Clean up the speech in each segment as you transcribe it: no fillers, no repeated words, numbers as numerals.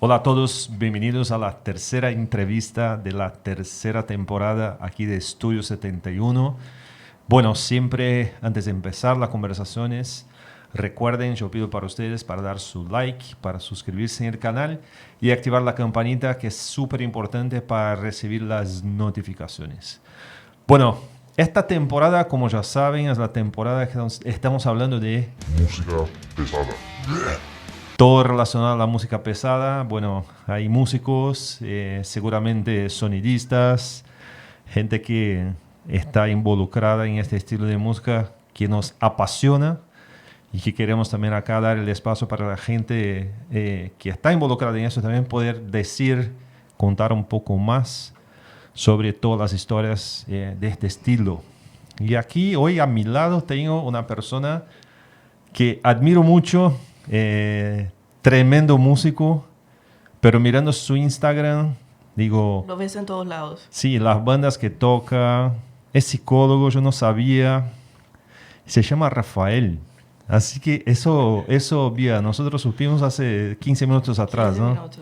Hola a todos, bienvenidos a la tercera entrevista de la tercera temporada aquí de Estudio 71. Bueno, siempre antes de empezar las conversaciones, recuerden, yo pido para ustedes para dar su like, para suscribirse en el canal y activar la campanita que es súper importante para recibir las notificaciones. Bueno, esta temporada, como ya saben, es la temporada que estamos hablando de música pesada. todo relacionado a la música pesada. Bueno, hay músicos, seguramente sonidistas, gente que está involucrada en este estilo de música que nos apasiona y que queremos también acá dar el espacio para la gente que está involucrada en eso también poder decir, contar un poco más sobre todas las historias de este estilo. Y aquí hoy a mi lado tengo una persona que admiro mucho, tremendo músico, pero mirando su Instagram, digo... Lo ves en todos lados. Sí, las bandas que toca, es psicólogo, yo no sabía, se llama Rafael. Así que eso bien, nosotros supimos hace 15 minutos atrás, 15 ¿no? minutos.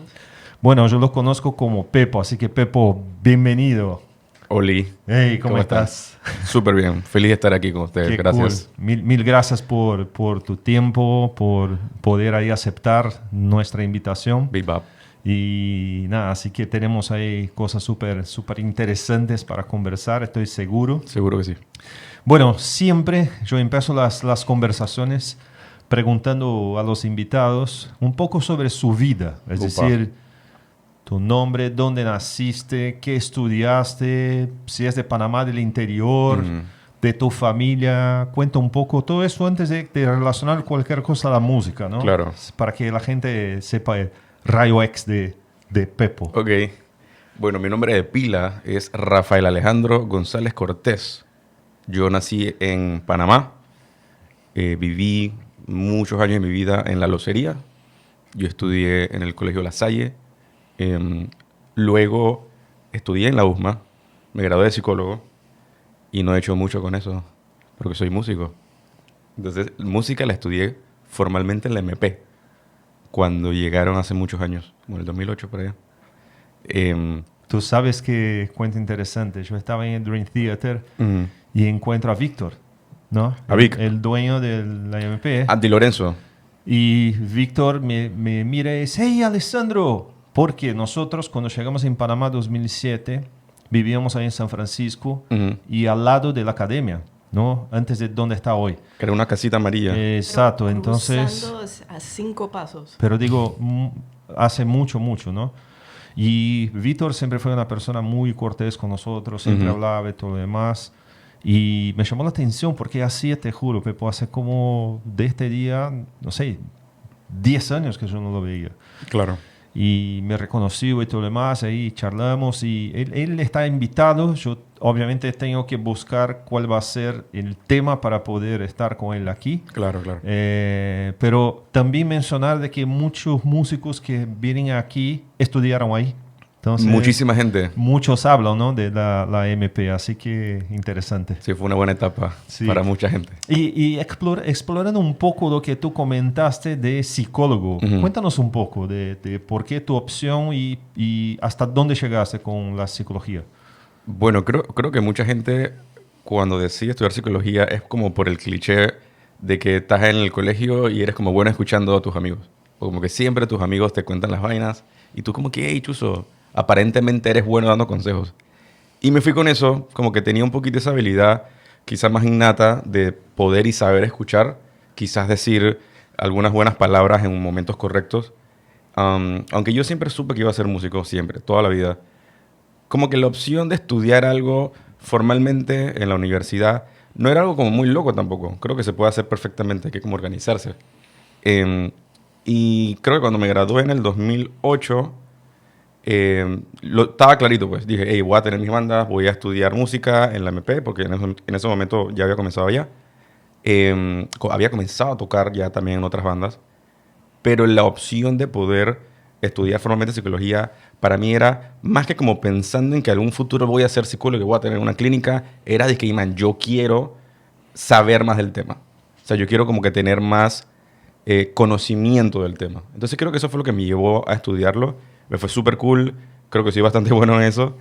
Bueno, yo lo conozco como Pepo, así que Pepo, bienvenido. Oli. Hey, ¿cómo estás? Súper bien. Feliz de estar aquí con ustedes. Qué Gracias. cool. Mil gracias por tu tiempo, por poder ahí aceptar nuestra invitación. Bebop. Y nada, así que tenemos ahí cosas súper interesantes para conversar, estoy seguro. Seguro que sí. Bueno, siempre yo empiezo las conversaciones preguntando a los invitados un poco sobre su vida, es Upa. decir, tu nombre, dónde naciste, qué estudiaste, si es de Panamá del interior, de tu familia. Cuenta un poco todo eso antes de relacionar cualquier cosa a la música, ¿no? Claro. Para que la gente sepa el rayo X de Pepo. Ok. Bueno, mi nombre de pila es Rafael Alejandro González Cortés. Yo nací en Panamá. Viví muchos años de mi vida en La Locería. Yo estudié en el Colegio La Salle. Luego estudié en la USMA. Me gradué de psicólogo. Y no he hecho mucho con eso, porque soy músico. Entonces, música la estudié formalmente en la MP, cuando llegaron hace muchos años, como en el 2008 por allá. Tú sabes que cuenta interesante. Yo estaba en el Dream Theater Ujú. y encuentro a Víctor, ¿no? A Vic. El dueño de la MP. Andy Lorenzo. Y Víctor me mira y dice, hey, Alessandro, porque nosotros cuando llegamos en Panamá 2007, vivíamos ahí en San Francisco Ujú. y al lado de la academia, ¿no? Antes de donde está hoy. Que era una casita amarilla. Exacto, Pero entonces... cruzando a 5 pasos. Pero digo, hace mucho, ¿no? Y Víctor siempre fue una persona muy cortés con nosotros, siempre Ujú. hablaba y todo lo demás. Y me llamó la atención porque hacía, te juro, Pepo, hace como de este día, no sé, 10 años que yo no lo veía. Claro. Y me reconoció y todo lo demás, ahí charlamos y él está invitado. Yo obviamente tengo que buscar cuál va a ser el tema para poder estar con él aquí. Claro, claro. Pero también mencionar de que muchos músicos que vienen aquí estudiaron ahí. Entonces, Muchísima gente. muchos hablan, ¿no? De la MP, así que interesante. Sí, fue una buena etapa Sí. para mucha gente. Y explorando un poco lo que tú comentaste de psicólogo, Ujú. cuéntanos un poco de por qué tu opción y hasta dónde llegaste con la psicología. Bueno, creo que mucha gente cuando decide estudiar psicología es como por el cliché de que estás en el colegio y eres como bueno escuchando a tus amigos. O como que siempre tus amigos te cuentan las vainas y tú como que, hey, chuzo, aparentemente eres bueno dando consejos. Y me fui con eso, como que tenía un poquito esa habilidad, quizás más innata, de poder y saber escuchar, quizás decir algunas buenas palabras en momentos correctos. Aunque yo siempre supe que iba a ser músico, siempre, toda la vida. Como que la opción de estudiar algo formalmente en la universidad no era algo como muy loco tampoco. Creo que se puede hacer perfectamente, hay que como organizarse. Y creo que cuando me gradué en el 2008, estaba clarito, pues. Dije, hey, voy a tener mis bandas, voy a estudiar música en la MP, porque en ese momento ya había comenzado ya. Había comenzado a tocar ya también en otras bandas. Pero la opción de poder estudiar formalmente psicología, para mí era más que como pensando en que algún futuro voy a ser psicólogo y voy a tener una clínica, era de que, man, yo quiero saber más del tema. O sea, yo quiero como que tener más conocimiento del tema. Entonces creo que eso fue lo que me llevó a estudiarlo. Me fue súper cool, creo que soy bastante bueno en eso.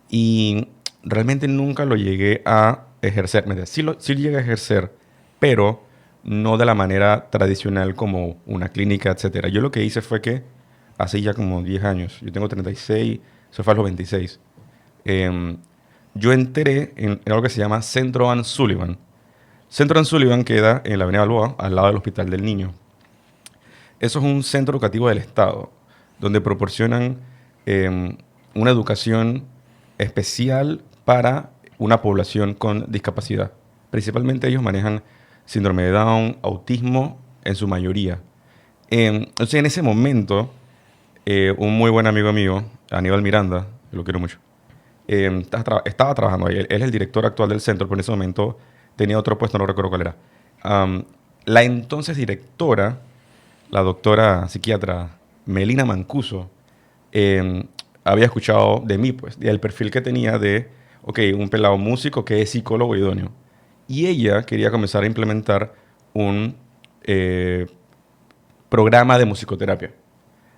Y realmente nunca lo llegué a ejercer. Sí llegué a ejercer, pero no de la manera tradicional como una clínica, etc. Yo lo que hice fue que, hace ya como 10 años, yo tengo 36, eso fue a los 26, yo entré en algo que se llama Centro Ann Sullivan. Centro Ann Sullivan queda en la Avenida Balboa, al lado del Hospital del Niño. Eso es un centro educativo del Estado, donde proporcionan una educación especial para una población con discapacidad. Principalmente ellos manejan síndrome de Down, autismo, en su mayoría. Entonces, en ese momento, un muy buen amigo mío, Aníbal Miranda, lo quiero mucho, estaba trabajando ahí. Él es el director actual del centro, pero en ese momento tenía otro puesto, no recuerdo cuál era. La entonces directora, la doctora psiquiatra Melina Mancuso, había escuchado de mí, pues, del perfil que tenía de, un pelado músico que es psicólogo idóneo. Y ella quería comenzar a implementar un programa de musicoterapia.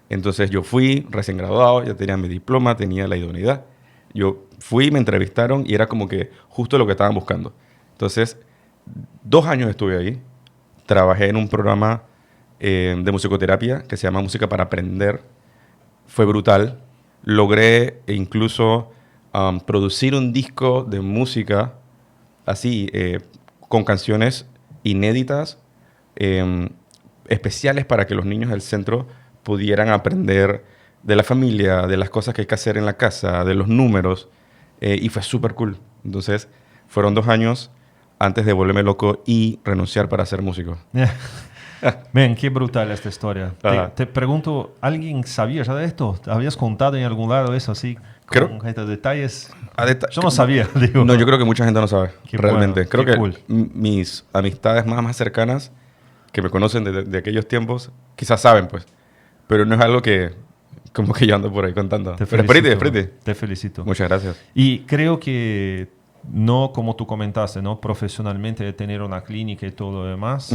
Entonces yo fui recién graduado, ya tenía mi diploma, tenía la idoneidad. Yo fui, me entrevistaron y era como que justo lo que estaban buscando. Entonces, 2 años estuve ahí. Trabajé en un programa de musicoterapia que se llama Música para Aprender. Fue brutal. Logré incluso producir un disco de música así, con canciones inéditas, especiales para que los niños del centro pudieran aprender de la familia, de las cosas que hay que hacer en la casa, de los números, y fue súper cool. Entonces, fueron 2 años antes de volverme loco y renunciar para ser músico. Ven, qué brutal esta historia. Te pregunto, ¿alguien sabía ya de esto? ¿Habías contado en algún lado eso así? Con estos detalles. Yo no sabía, digo. No, yo creo que mucha gente no sabe, Qué realmente. Bueno, creo qué que cool. mis amistades más cercanas, que me conocen de aquellos tiempos, quizás saben, pues. Pero no es algo que, como que yo ando por ahí contando. Te Pero felicito. espérate. Te felicito. Muchas gracias. Y creo que no como tú comentaste, ¿no? Profesionalmente de tener una clínica y todo lo demás,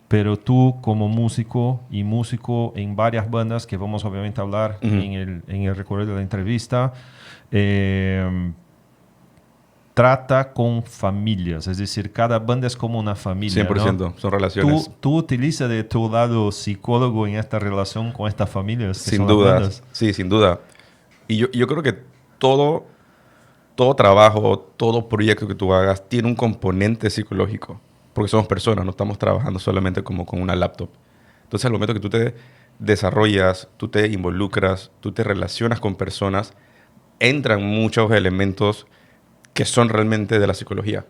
pero tú como músico y músico en varias bandas que vamos obviamente a hablar en el recorrido de la entrevista, trata con familias, es decir, cada banda es como una familia, 100%, ¿no? son relaciones. ¿Tú utilizas de tu lado psicólogo en esta relación con estas familias? Que Sin son las duda, bandas? sí, sin duda. Y yo creo que todo trabajo, todo proyecto que tú hagas tiene un componente psicológico, porque somos personas, no estamos trabajando solamente como con una laptop. Entonces, al momento que tú te desarrollas, tú te involucras, tú te relacionas con personas, entran muchos elementos que son realmente de la psicología,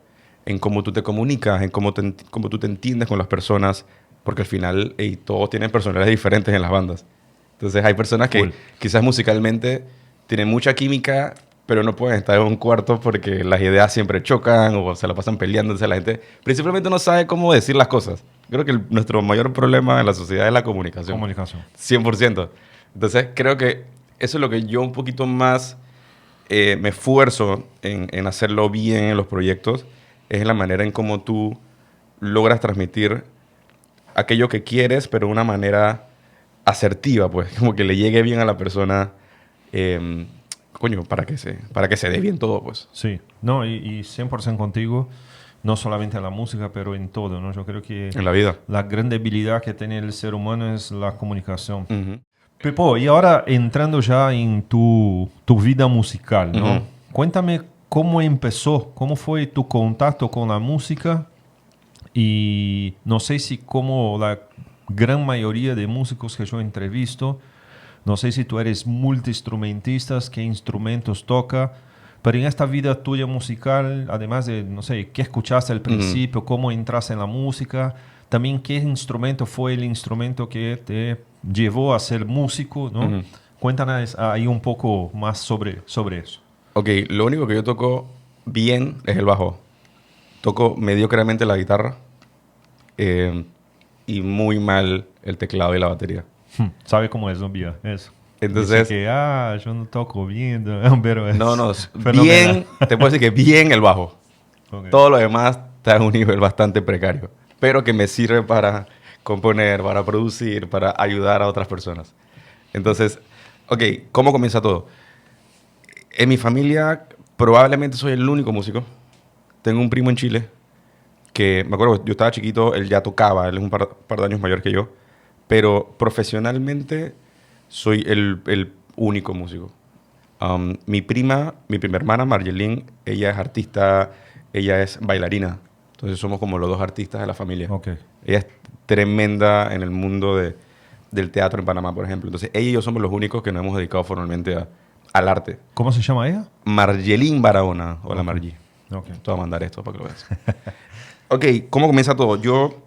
en cómo tú te comunicas, en cómo tú te entiendes con las personas, porque al final todos tienen personalidades diferentes en las bandas. Entonces hay personas que quizás musicalmente tienen mucha química, pero no pueden estar en un cuarto porque las ideas siempre chocan o se la pasan peleando. Entonces la gente principalmente no sabe cómo decir las cosas. Creo que nuestro mayor problema en la sociedad es la comunicación. 100%. Entonces creo que eso es lo que yo un poquito más me esfuerzo en hacerlo bien en los proyectos, es la manera en cómo tú logras transmitir aquello que quieres, pero de una manera asertiva, pues, como que le llegue bien a la persona, para que se dé bien todo, pues. Sí, no, y 100% contigo, no solamente en la música, pero en todo, ¿no? Yo creo que En la vida. la gran debilidad que tiene el ser humano es la comunicación. Pepo, y ahora entrando ya en tu vida musical, ¿no? Cuéntame cómo empezó, cómo fue tu contacto con la música y no sé si como la gran mayoría de músicos que yo entrevisto, no sé si tú eres multiinstrumentista, qué instrumentos toca, pero en esta vida tuya musical, además de, no sé, qué escuchaste al principio, cómo entraste en la música, también qué instrumento fue el instrumento que te llevó a ser músico, ¿no? Cuéntanos ahí un poco más sobre eso. Ok, lo único que yo toco bien es el bajo. Toco mediocremente la guitarra y muy mal el teclado y la batería. ¿Sabe cómo es, no, Bía? Eso. Entonces, dice que, yo no toco bien, pero es no, fenomenal. bien, te puedo decir que bien el bajo. Okay. Todo lo demás está en un nivel bastante precario, pero que me sirve para componer, para producir, para ayudar a otras personas. Entonces, ok, ¿cómo comienza todo? En mi familia probablemente soy el único músico. Tengo un primo en Chile que, me acuerdo, yo estaba chiquito, él ya tocaba, él es un par de años mayor que yo, pero profesionalmente soy el único músico. Mi prima, mi prima hermana, Marjeline, ella es artista, ella es bailarina. Entonces somos como los dos artistas de la familia. Ok. Ella es tremenda en el mundo del teatro en Panamá, por ejemplo. Entonces ella y yo somos los únicos que nos hemos dedicado formalmente al arte. ¿Cómo se llama ella? Marjeline Barahona. Hola, Ok. Margie. Ok. Te voy a mandar esto para que lo veas. Ok, ¿cómo comienza todo?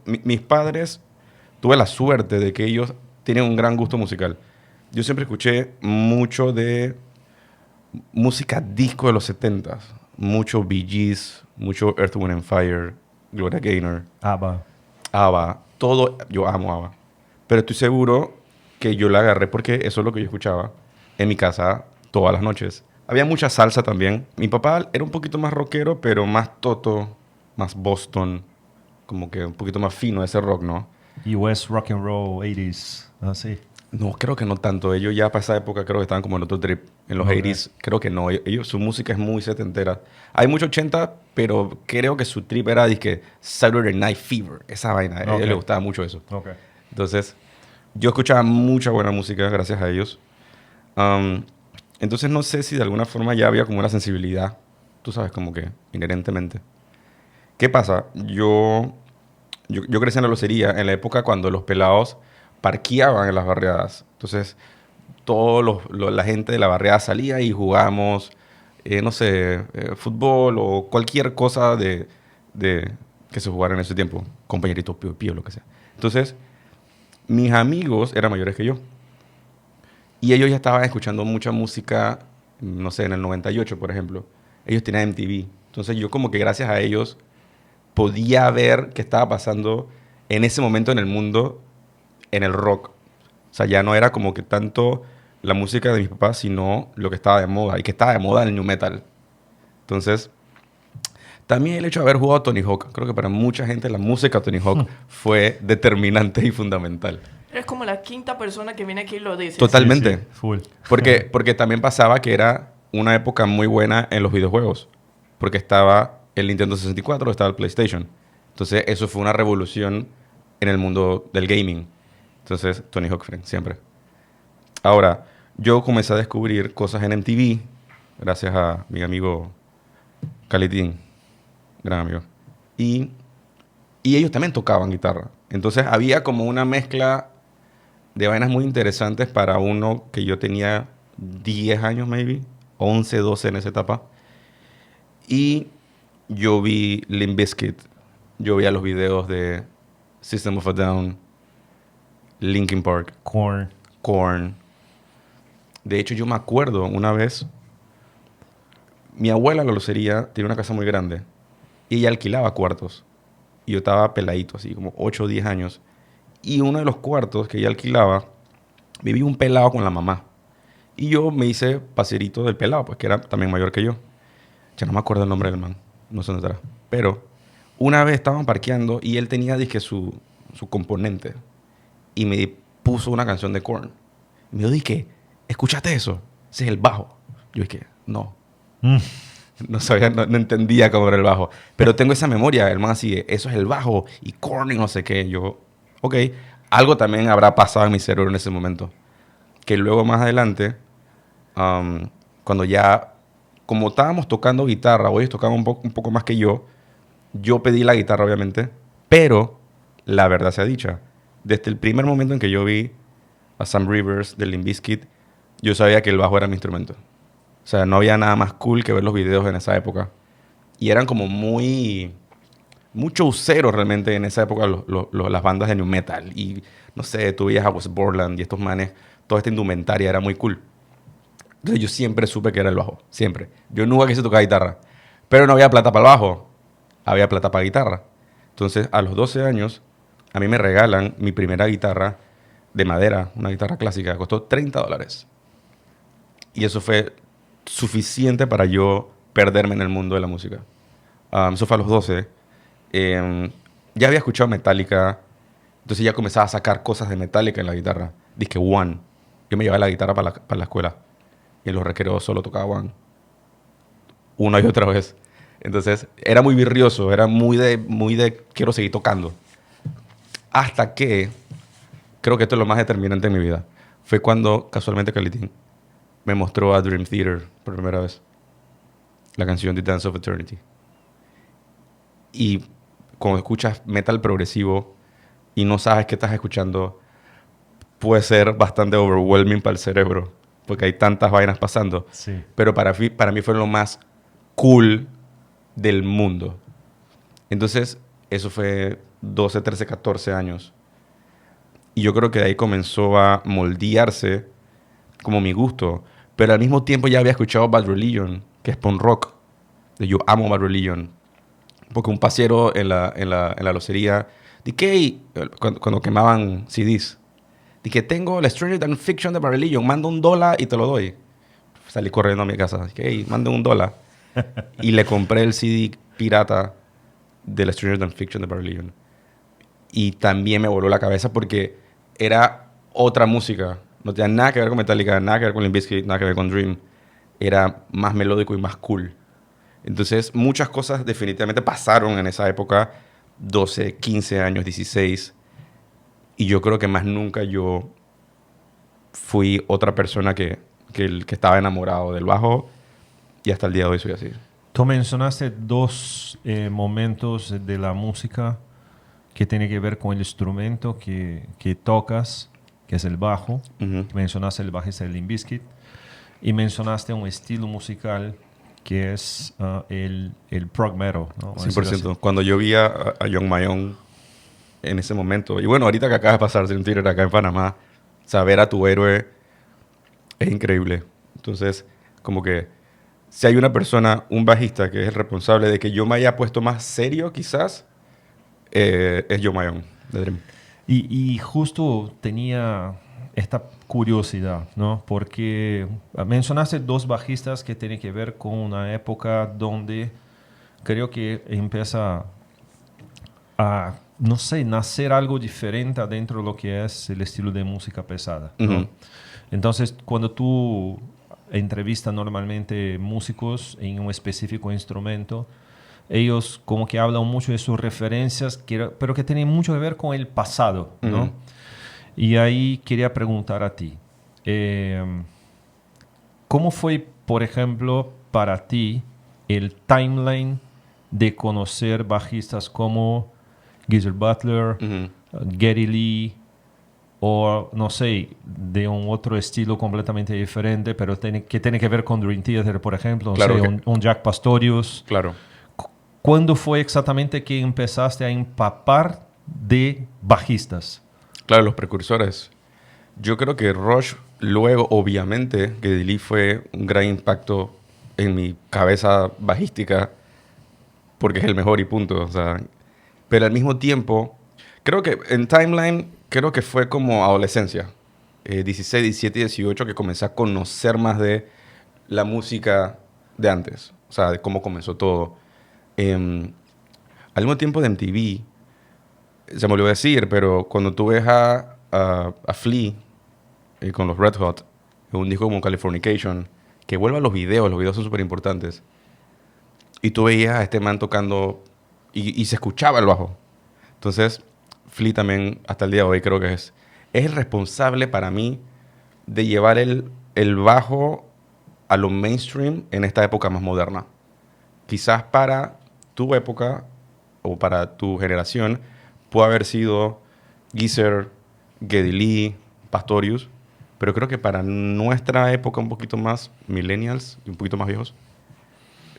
Mis padres, tuve la suerte de que ellos tienen un gran gusto musical. Yo siempre escuché mucho de música disco de los 70s. Mucho Bee Gees, mucho Earth, Wind and Fire, Gloria Gaynor, ABBA. ABBA. Todo, yo amo ABBA. Pero estoy seguro que yo la agarré porque eso es lo que yo escuchaba en mi casa todas las noches. Había mucha salsa también. Mi papá era un poquito más rockero, pero más toto, más Boston, como que un poquito más fino ese rock, ¿no? US Rock and Roll 80s. Así. No, creo que no tanto. Ellos ya para esa época creo que estaban como en otro trip. En los Ok. 80s creo que no. Ellos, su música es muy setentera. Hay mucho 80, pero creo que su trip era disque Saturday Night Fever. Esa vaina. A ellos Ok. les gustaba mucho eso. Ok. Entonces, yo escuchaba mucha buena música gracias a ellos. Entonces, no sé si de alguna forma ya había como una sensibilidad. Tú sabes, como que inherentemente. ¿Qué pasa? Yo crecí en la locería en la época cuando los pelados parqueaban en las barriadas. Entonces, la gente de la barriada salía y jugábamos, no sé, fútbol o cualquier cosa que se jugara en ese tiempo. Compañeritos, pío, pío, lo que sea. Entonces, mis amigos eran mayores que yo. Y ellos ya estaban escuchando mucha música, no sé, en el 98, por ejemplo. Ellos tenían MTV. Entonces, yo como que gracias a ellos podía ver qué estaba pasando en ese momento en el mundo, en el rock. O sea, ya no era como que tanto la música de mis papás, sino lo que estaba de moda. Y que estaba de moda el new metal. Entonces, también el hecho de haber jugado a Tony Hawk. Creo que para mucha gente la música de Tony Hawk fue determinante y fundamental. Eres como la quinta persona que viene aquí y lo dice. Totalmente. Sí, sí, full. Porque también pasaba que era una época muy buena en los videojuegos. Porque estaba el Nintendo 64, estaba el PlayStation. Entonces, eso fue una revolución en el mundo del gaming. Entonces, Tony Hawk siempre. Ahora, yo comencé a descubrir cosas en MTV gracias a mi amigo Khalidin, gran amigo. Y ellos también tocaban guitarra. Entonces, había como una mezcla de vainas muy interesantes para uno que yo tenía 10 años, maybe, 11, 12 en esa etapa. Y yo vi Limp Bizkit, yo veía los videos de System of a Down, Linkin Park, Korn. Korn. De hecho, yo me acuerdo una vez, mi abuela, la locería, tenía una casa muy grande y ella alquilaba cuartos. Y yo estaba peladito, así como 8 o 10 años. Y uno de los cuartos que ella alquilaba, vivía un pelado con la mamá. Y yo me hice paserito del pelado, pues que era también mayor que yo. Ya no me acuerdo el nombre del man, no sé dónde estará. Pero una vez estaban parqueando y él tenía, dizque, su componente. Y me puso una canción de Korn. Y me dijo, dije, ¿escuchaste eso? Ese es el bajo. Yo dije, no. No sabía, no entendía cómo era el bajo. Pero tengo esa memoria, el man así, eso es el bajo y Korn y no sé qué. Yo, ok, algo también habrá pasado en mi cerebro en ese momento. Que luego más adelante, cuando ya, como estábamos tocando guitarra, o ellos tocaban un poco más que yo pedí la guitarra obviamente, pero la verdad sea dicha, desde el primer momento en que yo vi a Sam Rivers de Limp Bizkit, yo sabía que el bajo era mi instrumento. O sea, no había nada más cool que ver los videos en esa época. Y eran como mucho useros realmente en esa época las bandas de new metal. Y no sé, tú veías a Wes Borland y estos manes, toda esta indumentaria era muy cool. Entonces yo siempre supe que era el bajo, siempre. Yo nunca quise tocar guitarra, pero no había plata para el bajo, había plata para guitarra. Entonces a los 12 años a mí me regalan mi primera guitarra de madera, una guitarra clásica, costó $30. Y eso fue suficiente para yo perderme en el mundo de la música. Eso fue a los 12. Ya había escuchado Metallica, Entonces ya comenzaba a sacar cosas de Metallica en la guitarra. Dije One. Yo me llevaba la guitarra para la escuela. Y en los recreos solo tocaba One. Una y otra vez. Entonces era muy virrioso. Era muy de quiero seguir tocando. Hasta que, creo que esto es lo más determinante en mi vida, fue cuando casualmente Calitín me mostró a Dream Theater por primera vez. La canción The Dance of Eternity. Y cuando escuchas metal progresivo y no sabes qué estás escuchando, puede ser bastante overwhelming para el cerebro, porque hay tantas vainas pasando. Sí. Pero para mí fue lo más cool del mundo. Entonces, eso fue 12, 13, 14 años. Y yo creo que de ahí comenzó a moldearse como mi gusto. Pero al mismo tiempo ya había escuchado Bad Religion, que es punk rock. Yo amo Bad Religion. Porque un pasero en la locería, dije, cuando quemaban CDs, dije, tengo la Stranger Than Fiction de Bad Religion, manda $1 y te lo doy. Salí corriendo a mi casa, dije, hey, manda $1. Y le compré el CD pirata de la Stranger Than Fiction de Bad Religion. Y también me voló la cabeza porque era otra música. No tenía nada que ver con Metallica, nada que ver con Limp Bizkit, nada que ver con Dream. Era más melódico y más cool. Entonces, muchas cosas definitivamente pasaron en esa época, 12, 15 años, 16. Y yo creo que más nunca yo fui otra persona que estaba enamorado del bajo. Y hasta el día de hoy soy así. Tú mencionaste dos momentos de la música que tiene que ver con el instrumento que tocas, que es el bajo. Ujú. Mencionaste el bajista de Limp Bizkit. Y mencionaste un estilo musical que es el prog metal, ¿no? 100%. Cuando yo vi a John Mayón en ese momento, y bueno, ahorita que acaba de pasar Dream Theater acá en Panamá, saber a tu héroe es increíble. Entonces, como que si hay una persona, un bajista, que es el responsable de que yo me haya puesto más serio, quizás, es John Mayón de Dream. Y justo tenía esta curiosidad, ¿no? Porque mencionaste dos bajistas que tienen que ver con una época donde creo que empieza a, no sé, nacer algo diferente dentro de lo que es el estilo de música pesada, ¿no? Ujú. Entonces, cuando tú entrevistas normalmente músicos en un específico instrumento, ellos como que hablan mucho de sus referencias, pero que tienen mucho que ver con el pasado, ¿no? Ujú. Y ahí quería preguntar a ti, ¿cómo fue, por ejemplo, para ti el timeline de conocer bajistas como Geezer Butler, Ujú. Geddy Lee, o no sé, de un otro estilo completamente diferente, pero que tiene que ver con Dream Theater, por ejemplo, no Claro sé, que- un Jack Pastorius? Claro. ¿Cuándo fue exactamente que empezaste a empapar de bajistas? Claro, los precursores. Yo creo que Rush, luego, obviamente, que Lee fue un gran impacto en mi cabeza bajística, porque es el mejor y punto. O sea, pero al mismo tiempo, creo que en timeline, creo que fue como adolescencia. 16, 17 y 18, que comencé a conocer más de la música de antes. O sea, de cómo comenzó todo. Al mismo tiempo de MTV, se me olvidó decir, pero cuando tú ves a Flea con los Red Hot, en un disco como Californication, que vuelva a los videos son súper importantes. Y tú veías a este man tocando y se escuchaba el bajo. Entonces, Flea también, hasta el día de hoy, creo que es el responsable para mí de llevar el bajo a lo mainstream en esta época más moderna. Quizás para tu época o para tu generación puede haber sido Geezer, Geddy Lee, Pastorius, pero creo que para nuestra época un poquito más millennials y un poquito más viejos,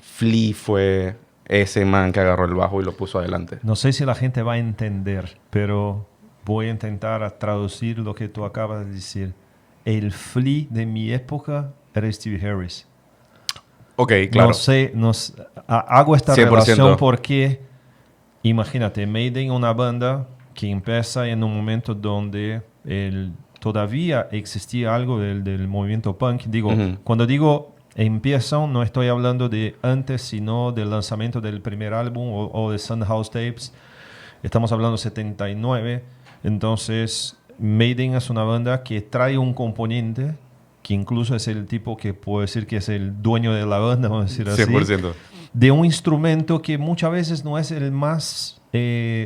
Flea fue ese man que agarró el bajo y lo puso adelante. No sé si la gente va a entender, pero voy a intentar a traducir lo que tú acabas de decir. El Flea de mi época era Stevie Harris. Ok, claro. No sé, hago esta 100%. relación porque, imagínate, Maiden, una banda que empieza en un momento donde todavía existía algo del movimiento punk. Digo, Ujú. cuando digo empiezan, no estoy hablando de antes, sino del lanzamiento del primer álbum o de Sun House Tapes. Estamos hablando de 79. Entonces, Maiden es una banda que trae un componente que incluso es el tipo que puedo decir que es el dueño de la banda, vamos a decir así. 100%. De un instrumento que muchas veces no es el más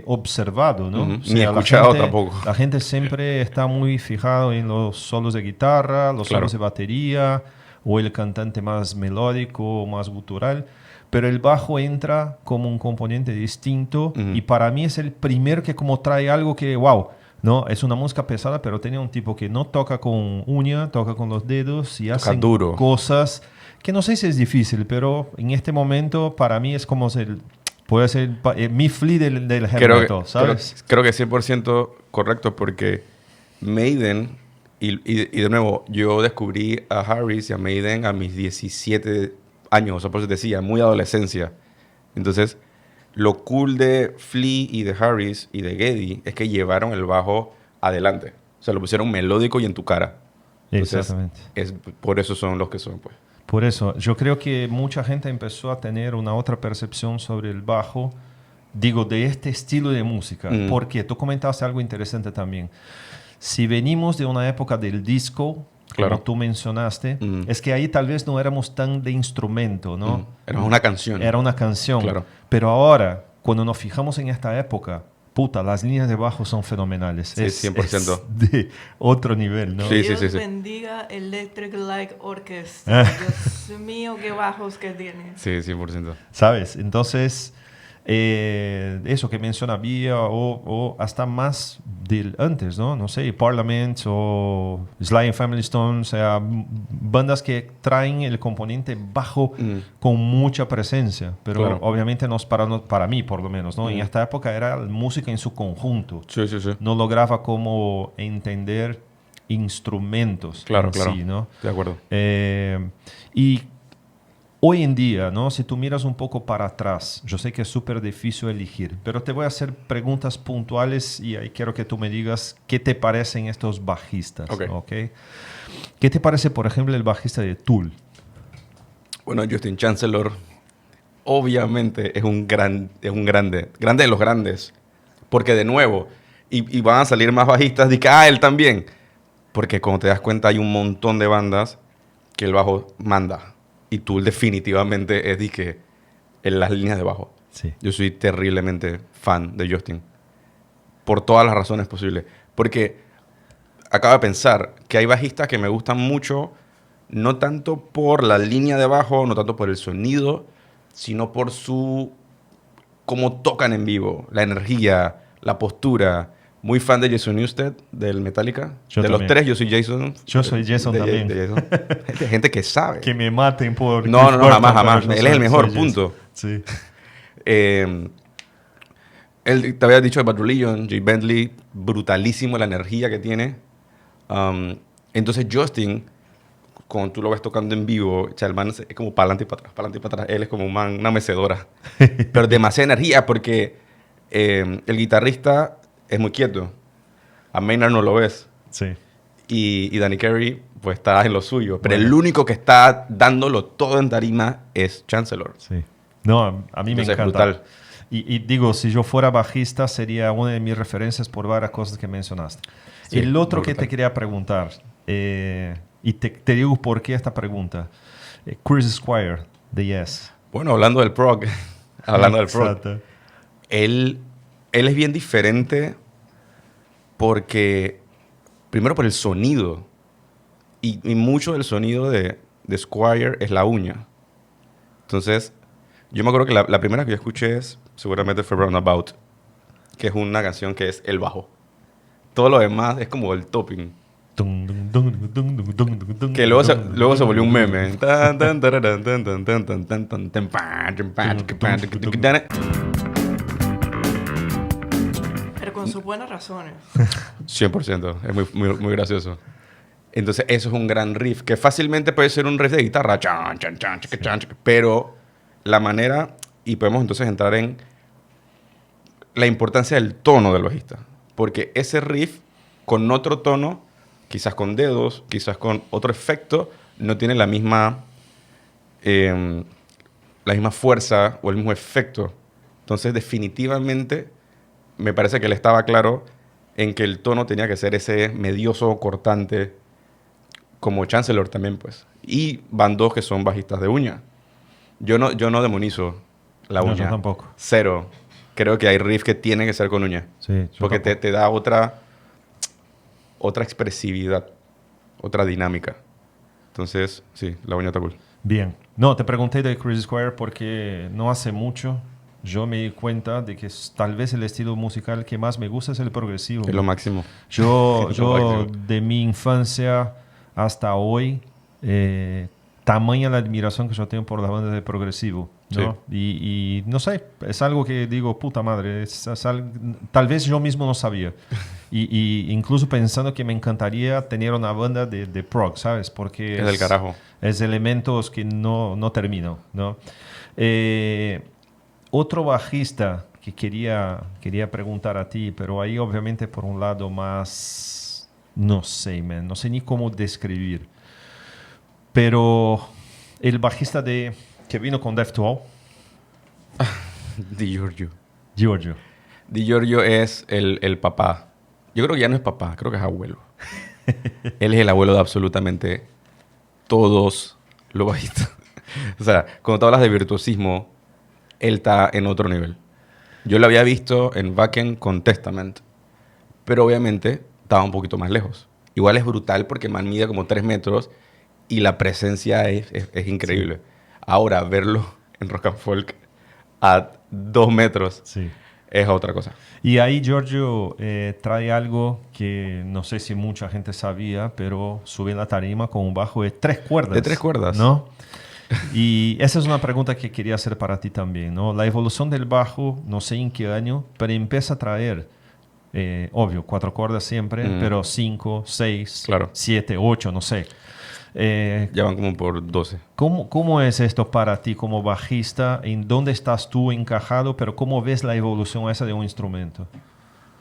observado, ¿no? Ujú. O sea, Ni escuchado tampoco. La gente siempre está muy fijado en los solos de guitarra, los Claro. solos de batería, o el cantante más melódico, más gutural, pero el bajo entra como un componente distinto y para mí es el primer que como trae algo que, wow, ¿no? Es una música pesada, pero tiene un tipo que no toca con uña, toca con los dedos y hace duro. cosas que no sé si es difícil, pero en este momento para mí es como puede ser mi Flea del heavy metal, ¿sabes? Creo que es 100% correcto porque Maiden, y de nuevo, yo descubrí a Harris y a Maiden a mis 17 años, o sea, por eso decía, muy adolescencia. Entonces, lo cool de Flea y de Harris y de Geddy es que llevaron el bajo adelante. O sea, lo pusieron melódico y en tu cara. Entonces, Exactamente. por eso son los que son, pues. Por eso, yo creo que mucha gente empezó a tener una otra percepción sobre el bajo, digo, de este estilo de música. Porque tú comentaste algo interesante también. Si venimos de una época del disco, Claro. como tú mencionaste, es que ahí tal vez no éramos tan de instrumento, ¿no? Era una canción. Era una canción. Claro. Pero ahora, cuando nos fijamos en esta época, puta, las líneas de bajo son fenomenales. Sí, 100%. Es de otro nivel, ¿no? Sí, Dios bendiga Electric Light Orchestra. Dios mío, qué bajos que tiene. Sí, 100%. ¿Sabes? Entonces, eso que menciona Vía o hasta más del antes, ¿no? No sé, Parliament o Sly and Family Stone, o sea, bandas que traen el componente bajo con mucha presencia, pero Claro. obviamente no es para mí, por lo menos, ¿no? En esta época era música en su conjunto. Sí, sí, sí. No lograba como entender instrumentos Claro, en claro. sí, ¿no? De acuerdo. Y hoy en día, ¿no? Si tú miras un poco para atrás, yo sé que es súper difícil elegir, pero te voy a hacer preguntas puntuales y ahí quiero que tú me digas qué te parecen estos bajistas, Ok. ¿ok? ¿Qué te parece, por ejemplo, el bajista de Tool? Bueno, Justin Chancellor obviamente es un grande de los grandes, porque de nuevo, y van a salir más bajistas, de que, él también, porque como te das cuenta hay un montón de bandas que el bajo manda, y Tool definitivamente es de que en las líneas de bajo. Sí. Yo soy terriblemente fan de Justin, por todas las razones posibles, porque acabo de pensar que hay bajistas que me gustan mucho, no tanto por la línea de bajo, no tanto por el sonido, sino por cómo tocan en vivo, la energía, la postura. Muy fan de Jason Newsted, del Metallica. Yo de también. los tres, yo soy Jason. Yo soy Jason también. Gente que sabe. Que me maten por... No, Chris Burton, jamás. pero yo Él es el mejor, soy Jason. punto. Sí. Él te había dicho de Bad Religion, Jay Bentley, brutalísimo la energía que tiene. Entonces Justin, cuando tú lo ves tocando en vivo, o sea, el man es como para adelante y para atrás, para adelante y para atrás. Él es como un man, una mecedora. Pero demasiada energía porque el guitarrista es muy quieto. A Maynard no lo ves. Sí. Y Danny Carey pues está en lo suyo. Pero Bueno. el único que está dándolo todo en tarima es Chancellor. Sí. No, a mí me Entonces, encanta. brutal. Y digo, si yo fuera bajista, sería una de mis referencias por varias cosas que mencionaste. Sí, El otro muy que brutal. te quería preguntar, y te digo por qué esta pregunta. Chris Squire, de Yes. Bueno, hablando del prog. hablando del prog. Exacto. Él es bien diferente porque, primero por el sonido, y mucho del sonido de Squire es la uña. Entonces, yo me acuerdo que la primera que yo escuché seguramente fue Roundabout, que es una canción que es el bajo. Todo lo demás es como el topping, que luego se volvió un meme. Tan, tan, tararán, tan, tan, tan, tan, tan, tan, tan, pan, tan, pan, tan, pan, tan, tan. Pero con sus buenas razones. 100%. Es muy gracioso. Entonces, eso es un gran riff, que fácilmente puede ser un riff de guitarra, chan, chan, chan, chica, chan, chica, pero la manera, y podemos entonces entrar en la importancia del tono del bajista. Porque ese riff, con otro tono, quizás con dedos, quizás con otro efecto, no tiene la misma fuerza o el mismo efecto. Entonces, definitivamente, me parece que él estaba claro en que el tono tenía que ser ese medioso, cortante, como Chancellor también, pues. Y van dos que son bajistas de uña. Yo no demonizo la No, uña. yo tampoco. Cero. Creo que hay riffs que tienen que ser con uña. Sí, yo Porque tampoco. te da otra expresividad, otra dinámica. Entonces, sí, la uña está cool. Bien. No, te pregunté de Chris Squire porque no hace mucho yo me di cuenta de que tal vez el estilo musical que más me gusta es el progresivo. Es lo máximo. Yo, Es lo yo máximo. de mi infancia hasta hoy, tamaña la admiración que yo tengo por las bandas de progresivo, ¿no? Y no sé, es algo que digo, puta madre, tal vez yo mismo no sabía. Y incluso pensando que me encantaría tener una banda de prog, ¿sabes? Porque Es del carajo. es elementos que no termino, ¿no? Otro bajista que quería preguntar a ti, pero ahí obviamente por un lado más, no sé, man, no sé ni cómo describir, pero el bajista que vino con Death to All, Di Giorgio. Giorgio. Di Giorgio es el papá. Yo creo que ya no es papá, creo que es abuelo. Él es el abuelo de absolutamente todos los bajistas. O sea, cuando tú hablas de virtuosismo, él está en otro nivel. Yo lo había visto en Wacken con Testament, pero obviamente estaba un poquito más lejos. Igual es brutal porque man mide como 3 metros y la presencia es increíble. Sí. Ahora, verlo en Rock and Folk a 2 metros Sí. es otra cosa. Y ahí Giorgio trae algo que no sé si mucha gente sabía, pero sube en la tarima con un bajo de 3 cuerdas. De 3 cuerdas. ¿No? Y esa es una pregunta que quería hacer para ti también, ¿no? La evolución del bajo, no sé en qué año, pero empieza a traer, obvio, 4 cuerdas siempre, pero 5, 6, Claro. 7, 8, no sé. Ya van como por 12. ¿Cómo es esto para ti como bajista? ¿En dónde estás tú encajado? Pero ¿cómo ves la evolución esa de un instrumento?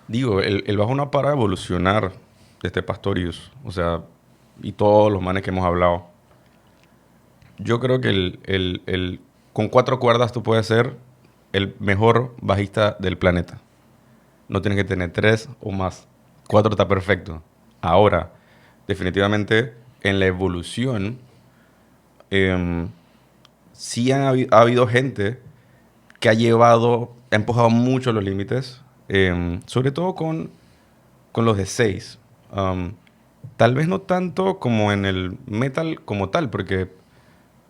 Digo, el bajo no para de evolucionar desde Pastorius. O sea, y todos los manes que hemos hablado. Yo creo que con 4 cuerdas tú puedes ser el mejor bajista del planeta. No tienes que tener 3 o más. 4 está perfecto. Ahora, definitivamente, en la evolución, sí ha habido gente que ha empujado mucho los límites, sobre todo con los de 6. Tal vez no tanto como en el metal como tal, porque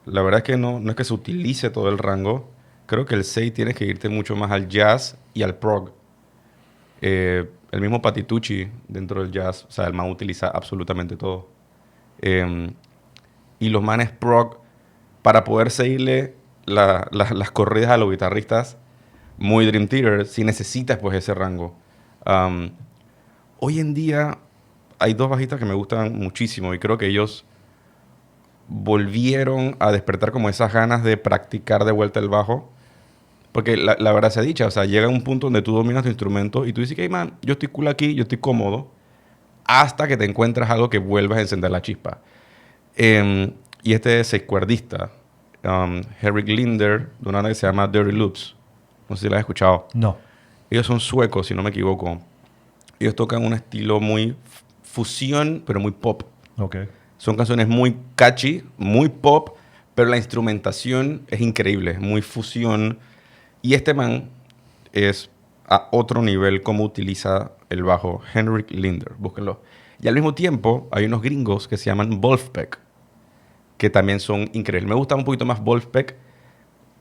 la verdad es que no es que se utilice todo el rango. Creo que el 6 tienes que irte mucho más al jazz y al prog. El mismo Patitucci dentro del jazz, o sea, el man utiliza absolutamente todo. Y los manes prog, para poder seguirle las corridas a los guitarristas, muy Dream Theater, si necesitas pues ese rango. Hoy en día hay 2 bajistas que me gustan muchísimo y creo que ellos volvieron a despertar como esas ganas de practicar de vuelta el bajo. Porque la verdad sea dicha, o sea, llega un punto donde tú dominas tu instrumento y tú dices que, hey, man, yo estoy cool aquí, yo estoy cómodo, hasta que te encuentras algo que vuelvas a encender la chispa. Y este es 6-cuerdista, Henrik Linder, de una banda que se llama Dirty Loops. No sé si la has escuchado. No. Ellos son suecos, si no me equivoco. Ellos tocan un estilo muy fusión, pero muy pop. Ok. Son canciones muy catchy, muy pop, pero la instrumentación es increíble, es muy fusión. Y este man es a otro nivel cómo utiliza el bajo. Henrik Linder, búsquenlo. Y al mismo tiempo hay unos gringos que se llaman Wolfpack, que también son increíbles. Me gusta un poquito más Wolfpack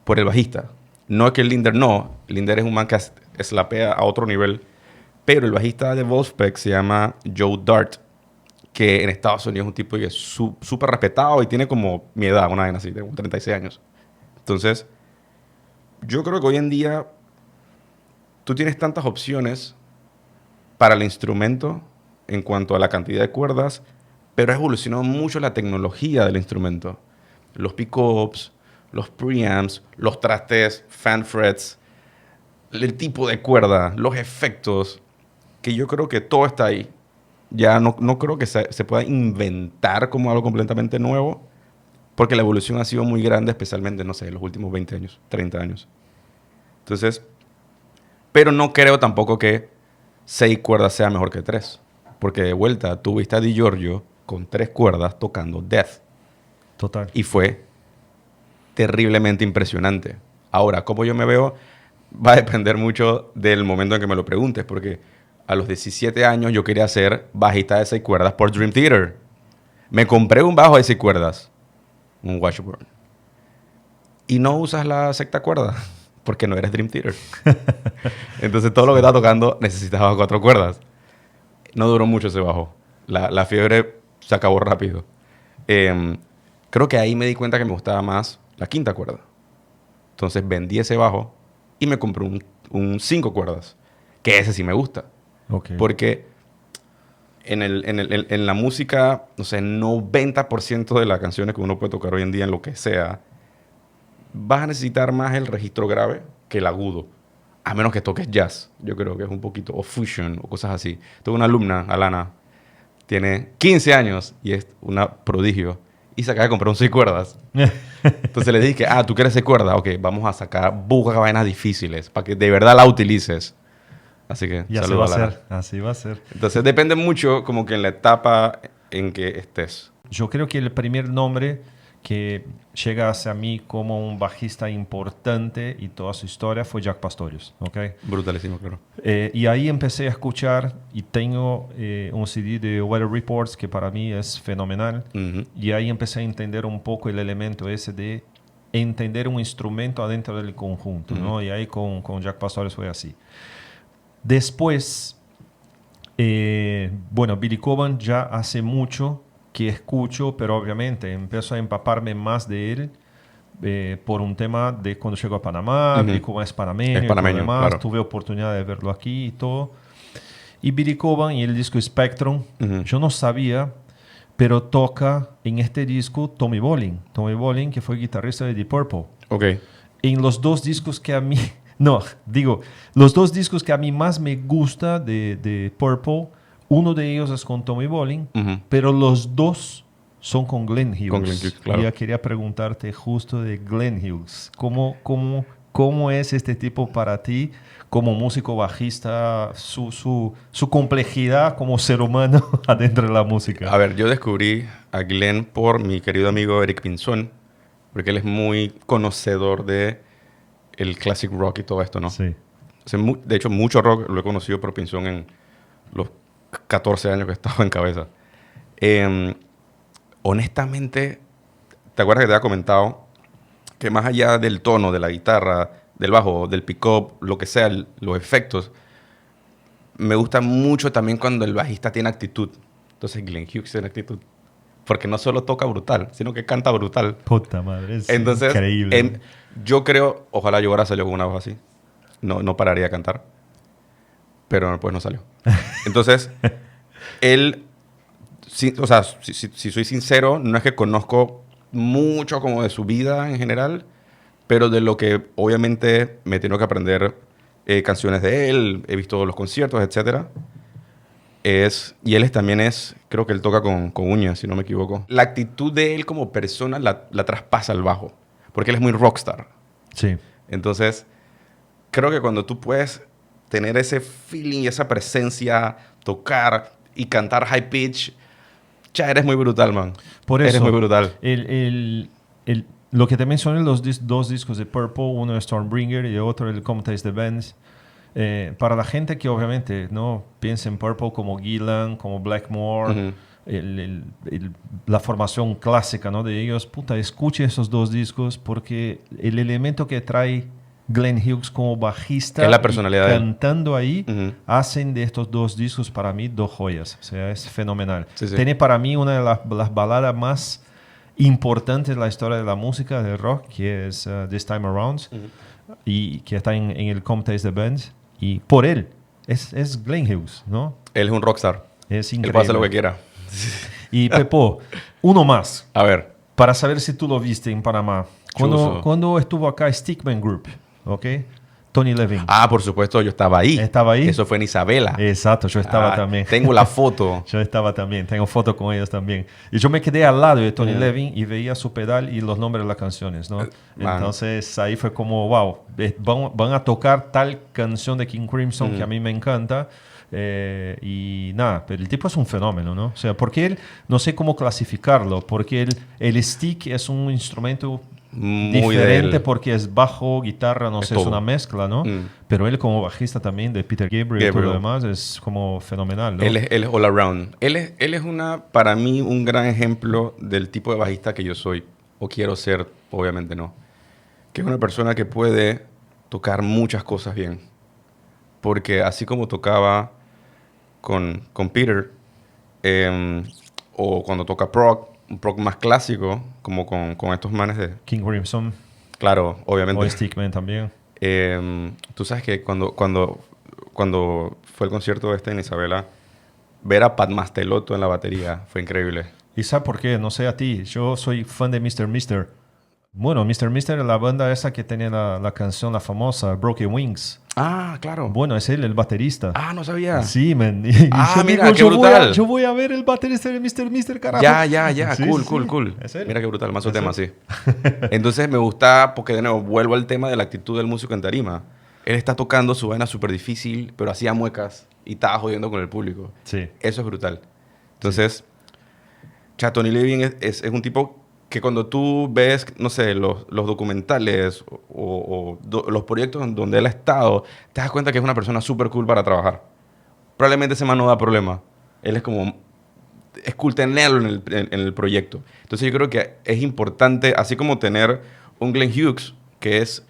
por el bajista. No es que Linder no. Linder es un man que slapea a otro nivel. Pero el bajista de Wolfpack se llama Joe Dart, que en Estados Unidos es un tipo que es súper respetado y tiene como mi edad, una vez así, tengo 36 años. Entonces, yo creo que hoy en día tú tienes tantas opciones para el instrumento en cuanto a la cantidad de cuerdas, pero ha evolucionado mucho la tecnología del instrumento. Los pickups, los preamps, los trastes, fan frets, el tipo de cuerda, los efectos, que yo creo que todo está ahí. Ya no creo que se pueda inventar como algo completamente nuevo, porque la evolución ha sido muy grande, especialmente, no sé, en los últimos 20 años, 30 años. Entonces, pero no creo tampoco que 6 cuerdas sea mejor que 3. Porque de vuelta, tú viste a Di Giorgio con 3 cuerdas tocando Death. Total. Y fue terriblemente impresionante. Ahora, cómo yo me veo va a depender mucho del momento en que me lo preguntes, porque a los 17 años yo quería ser bajista de 6 cuerdas por Dream Theater. Me compré un bajo de 6 cuerdas, un Washburn. Y no usas la sexta cuerda, porque no eres Dream Theater. Entonces todo lo que estaba tocando necesitaba 4 cuerdas. No duró mucho ese bajo. La fiebre se acabó rápido. Creo que ahí me di cuenta que me gustaba más la quinta cuerda. Entonces vendí ese bajo y me compré un 5 cuerdas, que ese sí me gusta. Okay. Porque en la música, no sé, 90% de las canciones que uno puede tocar hoy en día en lo que sea, vas a necesitar más el registro grave que el agudo. A menos que toques jazz. Yo creo que es un poquito, o fusion, o cosas así. Tengo una alumna, Alana, tiene 15 años y es una prodigio. Y se acaba de comprar un 6 cuerdas. Entonces le dije, ¿tú quieres 6 cuerdas? Ok, vamos a sacar vainas difíciles para que de verdad la utilices. Así que, y así saludos va a a Alana. ser. Así va a ser. Entonces depende mucho como que en la etapa en que estés. Yo creo que el primer nombre que llega hacia mí como un bajista importante y toda su historia fue Jack Pastorius, ¿ok? Brutalísimo, claro. Y ahí empecé a escuchar y tengo un CD de Weather Reports que para mí es fenomenal. Ujú. Y ahí empecé a entender un poco el elemento ese de entender un instrumento adentro del conjunto, ¿no? Y ahí con Jack Pastorius fue así. Después, bueno, Billy Coban ya hace mucho que escucho, pero obviamente empiezo a empaparme más de él por un tema de cuando llego a Panamá. Ujú. Billy Coban es panameño, Es y todo panameño, lo demás. claro. Tuve oportunidad de verlo aquí y todo. Y Billy Coban y el disco Spectrum, Ujú. yo no sabía, pero toca en este disco Tommy Bolin. Tommy Bolin, que fue guitarrista de Deep Purple. Ok. En los dos discos que a mí... No, digo, los dos discos que a mí más me gusta de Purple, uno de ellos es con Tommy Bolin, Ujú. pero los dos son con Glenn Hughes. Con Glenn Hughes, claro. Y ya quería preguntarte justo de Glenn Hughes. ¿Cómo es este tipo para ti como músico bajista, su complejidad como ser humano adentro de la música? A ver, yo descubrí a Glenn por mi querido amigo Eric Pinzón, porque él es muy conocedor de el classic rock y todo esto, ¿no? Sí. O sea, de hecho, mucho rock lo he conocido por Pinzón en los 14 años que he estado en cabeza. Honestamente, ¿te acuerdas que te había comentado que más allá del tono, de la guitarra, del bajo, del pick-up, lo que sea, los efectos, me gusta mucho también cuando el bajista tiene actitud? Entonces Glenn Hughes tiene actitud. Porque no solo toca brutal, sino que canta brutal. Puta madre, es Entonces, increíble. yo creo, ojalá yo hubiera salido con una voz así. No pararía de cantar. Pero pues no salió. Entonces, él, o sea, si soy sincero, no es que conozco mucho como de su vida en general, pero de lo que obviamente me tengo que aprender canciones de él, he visto los conciertos, etcétera. Y él también es, creo que él toca con uñas, si no me equivoco. La actitud de él como persona la traspasa al bajo, porque él es muy rockstar. Sí. Entonces, creo que cuando tú puedes tener ese feeling y esa presencia, tocar y cantar high pitch, ya eres muy brutal, man. Por eso, eres muy brutal. Lo que te mencioné, los dos discos de Purple, uno es Stormbringer y otro el Come Taste the Band. Para la gente que obviamente no piensa en Purple como Gillan, como Blackmore, la formación clásica, ¿no?, de ellos, puta, escuche esos dos discos porque el elemento que trae Glenn Hughes como bajista es la personalidad de él. cantando ahí, hacen de estos dos discos para mí dos joyas. O sea, es fenomenal. Sí, sí. Tiene para mí una de las baladas más importantes de la historia de la música, del rock, que es This Time Around, y que está en el Come Taste the Band. Y por él, es Glenn Hughes, ¿no? Él es un rockstar. Es Él increíble. puede hacer lo que quiera. Y Pepo, uno más, A ver. para saber si tú lo viste en Panamá. Chuzo. Cuando estuvo acá Stickman Group, ¿ok? Tony Levin. Ah, por supuesto, yo estaba ahí. ¿Estaba ahí? Eso fue en Isabela. Exacto, yo estaba Ah, también. Tengo la foto. Yo estaba también, tengo fotos con ellos también. Y yo me quedé al lado de Tony Mm. Levin y veía su pedal y los nombres de las canciones, ¿no? Man. Entonces ahí fue como, wow, van a tocar tal canción de King Crimson que a mí me encanta. Y nada, pero el tipo es un fenómeno, ¿no? O sea, porque él, no sé cómo clasificarlo, porque el stick es un instrumento Muy diferente de él. porque es bajo, guitarra, no Es sé, es todo. una mezcla, ¿no? Pero él como bajista también de Peter Gabriel y todo lo demás es como fenomenal, ¿no? Él es all around. Él es para mí, un gran ejemplo del tipo de bajista que yo soy. O quiero ser, obviamente no. Que es una persona que puede tocar muchas cosas bien. Porque así como tocaba con Peter, o cuando toca un prog más clásico, como con estos manes de... King Crimson Claro, obviamente. o Stickman también. Tú sabes que cuando fue el concierto en Isabela, ver a Pat Mastelotto en la batería fue increíble. ¿Y sabes por qué? No sé a ti. Yo soy fan de Mr. Mister. Bueno, Mr. Mister es la banda esa que tenía la canción, la famosa, Broken Wings. Ah, claro. Bueno, es él, el baterista. Ah, no sabía. Sí, man. Y Ah, yo mira, digo, qué yo voy brutal. yo voy a ver el baterista de Mr. Mister, carajo. Ya. Sí, Cool, sí, cool, sí. cool. ¿Es él? Mira qué brutal, más ¿Es tema, él? sí. Entonces me gusta, porque de nuevo, vuelvo al tema de la actitud del músico en tarima. Él está tocando su vaina súper difícil, pero hacía muecas y estaba jodiendo con el público. Sí. Eso es brutal. Entonces, Tony Levin es un tipo que cuando tú ves, no sé, los documentales o los proyectos donde él ha estado, te das cuenta que es una persona súper cool para trabajar. Probablemente ese man no da problema. Él es como... Es cool tenerlo en el proyecto. Entonces yo creo que es importante, así como tener un Glenn Hughes, que es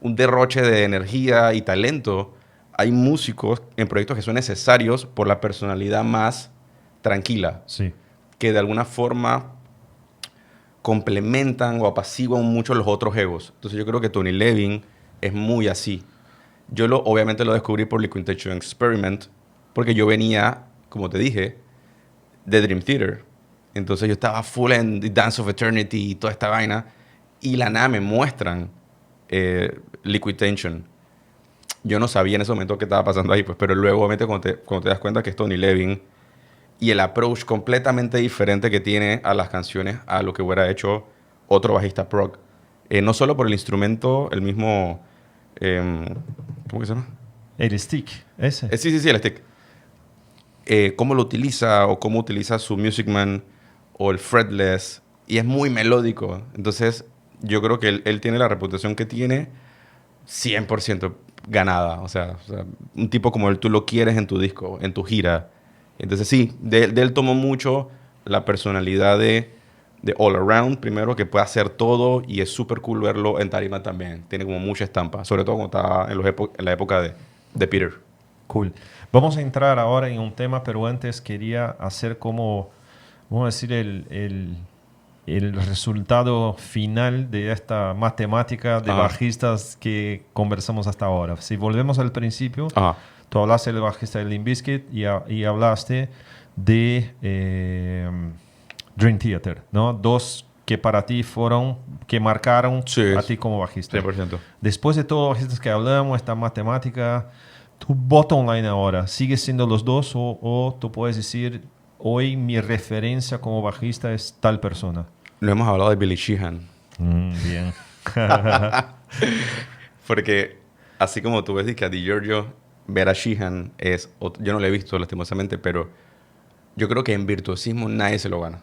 un derroche de energía y talento, hay músicos en proyectos que son necesarios por la personalidad más tranquila, Sí. que de alguna forma complementan o apaciguan mucho los otros egos. Entonces yo creo que Tony Levin es muy así. Obviamente lo descubrí por Liquid Intention Experiment, porque yo venía, como te dije, de Dream Theater. Entonces yo estaba full en The Dance of Eternity y toda esta vaina, y la nada me muestran Liquid Tension. Yo no sabía en ese momento qué estaba pasando ahí, pues, pero luego obviamente cuando te das cuenta que es Tony Levin y el approach completamente diferente que tiene a las canciones a lo que hubiera hecho otro bajista prog. No solo por el instrumento, el mismo... ¿cómo que se llama? El stick, ese. Sí, el stick. Cómo lo utiliza o cómo utiliza su Music Man o el fretless, y es muy melódico. Entonces yo creo que él tiene la reputación que tiene 100% ganada. O sea, un tipo como él tú lo quieres en tu disco, en tu gira. Entonces sí, de él tomó mucho la personalidad de all around, primero, que puede hacer todo, y es súper cool verlo en tarima también. Tiene como mucha estampa, sobre todo cuando estaba en la época de Peter. Cool. Vamos a entrar ahora en un tema, pero antes quería hacer como, vamos a decir, el resultado final de esta matemática de Ajá. bajistas que conversamos hasta ahora. Si volvemos al principio, Ajá. tú hablaste del bajista de Limp Bizkit y hablaste de Dream Theater, ¿no? Dos que para ti que marcaron Sí, a ti como bajista. 100%. Después de todos los bajistas que hablamos, esta matemática, tu bottom line ahora, ¿sigue siendo los dos o tú puedes decir, hoy mi referencia como bajista es tal persona? No hemos hablado de Billy Sheehan. Bien. Porque así como tú ves que a Di Giorgio, ver a Sheehan yo no lo he visto lastimosamente, pero yo creo que en virtuosismo nadie se lo gana.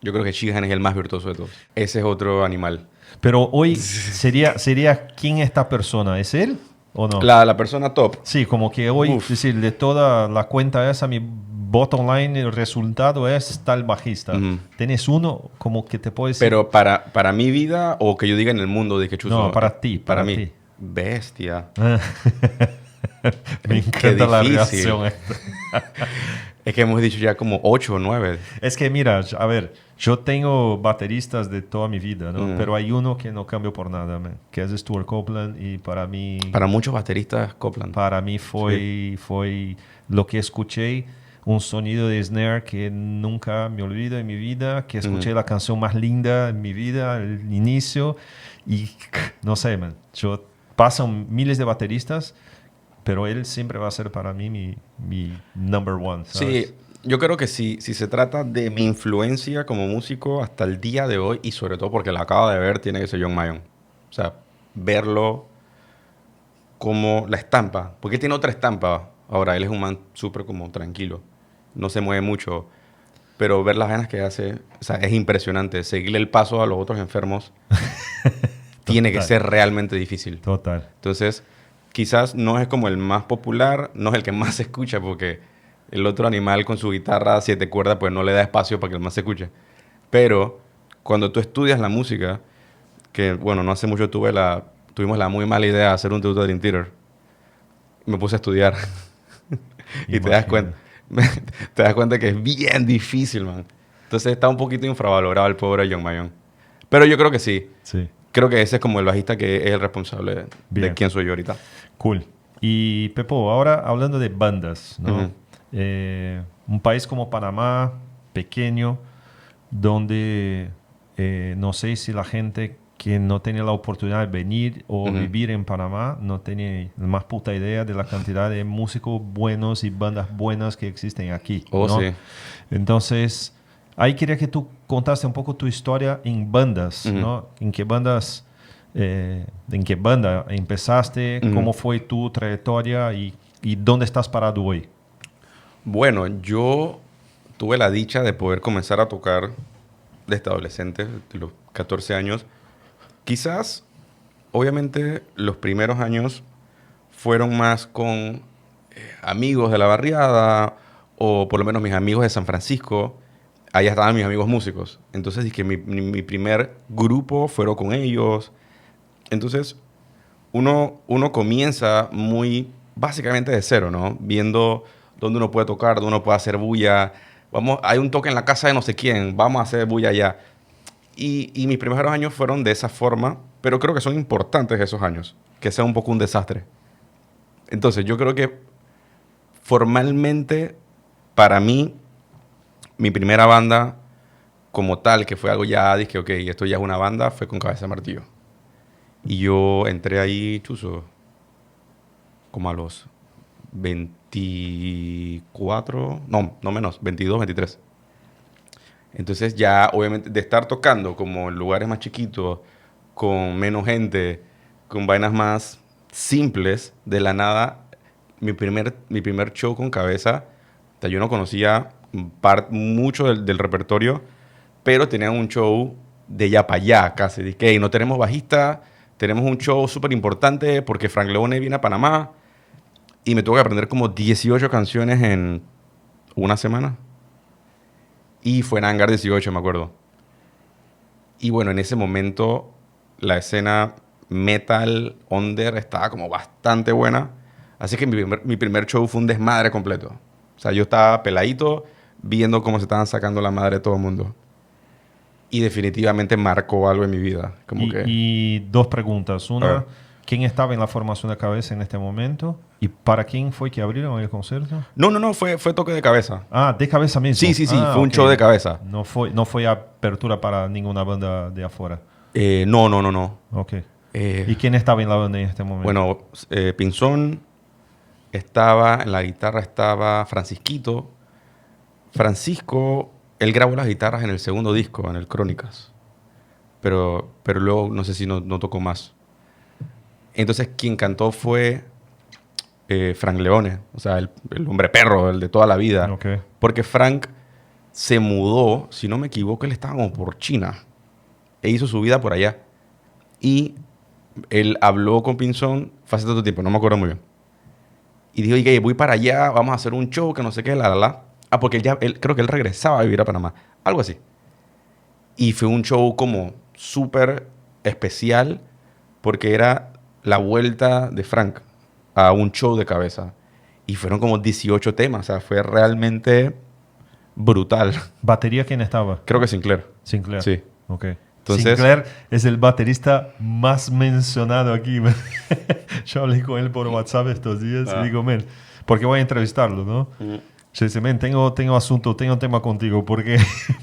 Yo creo que Sheehan es el más virtuoso de todos. Ese es otro animal. Pero hoy sería ¿quién es esta persona? ¿Es él o no? La persona top. Sí, como que hoy, Uf. es decir, de toda la cuenta esa, mi bottom line, el resultado es tal bajista. Ujú. ¿Tienes uno como que te puedo decir? Pero para mi vida, o que yo diga en el mundo, de que chuzo. No, para ti, Para para mí. ti. Bestia. Me encanta la difícil. reacción esta. Es que hemos dicho ya como 8 o 9. Es que mira, a ver, yo tengo bateristas de toda mi vida, ¿no? Pero hay uno que no cambio por nada, man, que es Stuart Copeland, y para mí... Para muchos bateristas, Copland. Para mí fue lo que escuché, un sonido de snare que nunca me olvido en mi vida, que escuché la canción más linda en mi vida, al inicio, y no sé, man, yo pasan miles de bateristas, pero él siempre va a ser para mí mi number one, ¿sabes? Sí, yo creo que si se trata de mi influencia como músico hasta el día de hoy, y sobre todo porque la acabo de ver, tiene que ser John Mayon. O sea, verlo como la estampa, porque él tiene otra estampa. Ahora, él es un man súper como tranquilo, no se mueve mucho, pero ver las ganas que hace, o sea, es impresionante. Seguirle el paso a los otros enfermos tiene que ser realmente difícil. Total. Entonces, quizás no es como el más popular, no es el que más se escucha, porque el otro animal con su guitarra 7 cuerdas, pues no le da espacio para que el más se escuche. Pero cuando tú estudias la música, que bueno, no hace mucho tuvimos la muy mala idea de hacer un tributo a Dream Theater. Me puse a estudiar. Y te das cuenta que es bien difícil, man. Entonces está un poquito infravalorado el pobre John Mayon. Pero yo creo que sí. Sí. Creo que ese es como el bajista que es el responsable de Bien. quién soy yo ahorita. Cool. Y Pepo, ahora hablando de bandas, ¿no? Ujú. Un país como Panamá, pequeño, donde no sé si la gente que no tiene la oportunidad de venir o vivir en Panamá no tiene la más puta idea de la cantidad de músicos buenos y bandas buenas que existen aquí, Oh, ¿no? sí. Entonces, ahí quería que tú contaste un poco tu historia en bandas, ¿no? En qué banda empezaste, cómo fue tu trayectoria y dónde estás parado hoy. Bueno, yo tuve la dicha de poder comenzar a tocar desde adolescente, de los 14 años. Quizás, obviamente, los primeros años fueron más con amigos de la barriada o por lo menos mis amigos de San Francisco. Allá estaban mis amigos músicos. Entonces, dije, mi primer grupo fueron con ellos. Entonces, uno comienza muy básicamente de cero, ¿no? Viendo dónde uno puede tocar, dónde uno puede hacer bulla. Hay un toque en la casa de no sé quién, vamos a hacer bulla allá. Y mis primeros años fueron de esa forma, pero creo que son importantes esos años, que sea un poco un desastre. Entonces, yo creo que formalmente, para mí, mi primera banda como tal, que fue algo ya, dije, ok, esto ya es una banda, fue con Cabeza de Martillo. Y yo entré ahí, chuzo, como a los 24, no menos, 22, 23. Entonces ya, obviamente, de estar tocando como en lugares más chiquitos, con menos gente, con vainas más simples, de la nada, mi primer show con Cabeza, o sea, yo no conocía mucho del repertorio, pero tenían un show de ya para allá, casi. Dije, hey, no tenemos bajista, tenemos un show súper importante porque Frank Leone viene a Panamá y me tuve que aprender como 18 canciones en una semana. Y fue en Hangar 18, me acuerdo. Y bueno, en ese momento la escena metal under estaba como bastante buena. Así que mi primer show fue un desmadre completo. O sea, yo estaba peladito viendo cómo se estaban sacando la madre de todo el mundo. Y definitivamente marcó algo en mi vida. Como que... Y dos preguntas. A Una, ver. ¿quién estaba en la formación de Cabeza en este momento? ¿Y para quién fue que abrieron el concierto? No, fue toque de cabeza. Ah, de Cabeza mismo. Sí, Ah, fue un ok. show de cabeza. No fue apertura para ninguna banda de afuera. No. Ok. ¿Y quién estaba en la banda en este momento? Bueno, Pinzón estaba, en la guitarra estaba Francisquito. Francisco, él grabó las guitarras en el segundo disco, en el Crónicas. Pero luego no sé si no tocó más. Entonces quien cantó fue Frank Leone, o sea, el hombre perro, el de toda la vida. Ok. Porque Frank se mudó, si no me equivoco, él estaba como por China. E hizo su vida por allá. Y él habló con Pinzón, fue hace tanto tiempo, no me acuerdo muy bien. Y dijo, oye, voy para allá, vamos a hacer un show, que no sé qué, la. Ah, porque él creo que él regresaba a vivir a Panamá. Algo así. Y fue un show como súper especial porque era la vuelta de Frank a un show de cabeza. Y fueron como 18 temas. O sea, fue realmente brutal. ¿Batería quién estaba? Creo que Sinclair. Sinclair. Sí. Ok. Entonces- Sinclair es el baterista más mencionado aquí. Yo hablé con él por WhatsApp estos días y digo, men, porque voy a entrevistarlo, ¿no? Sí, sí, men, tengo asunto, tengo tema contigo, porque,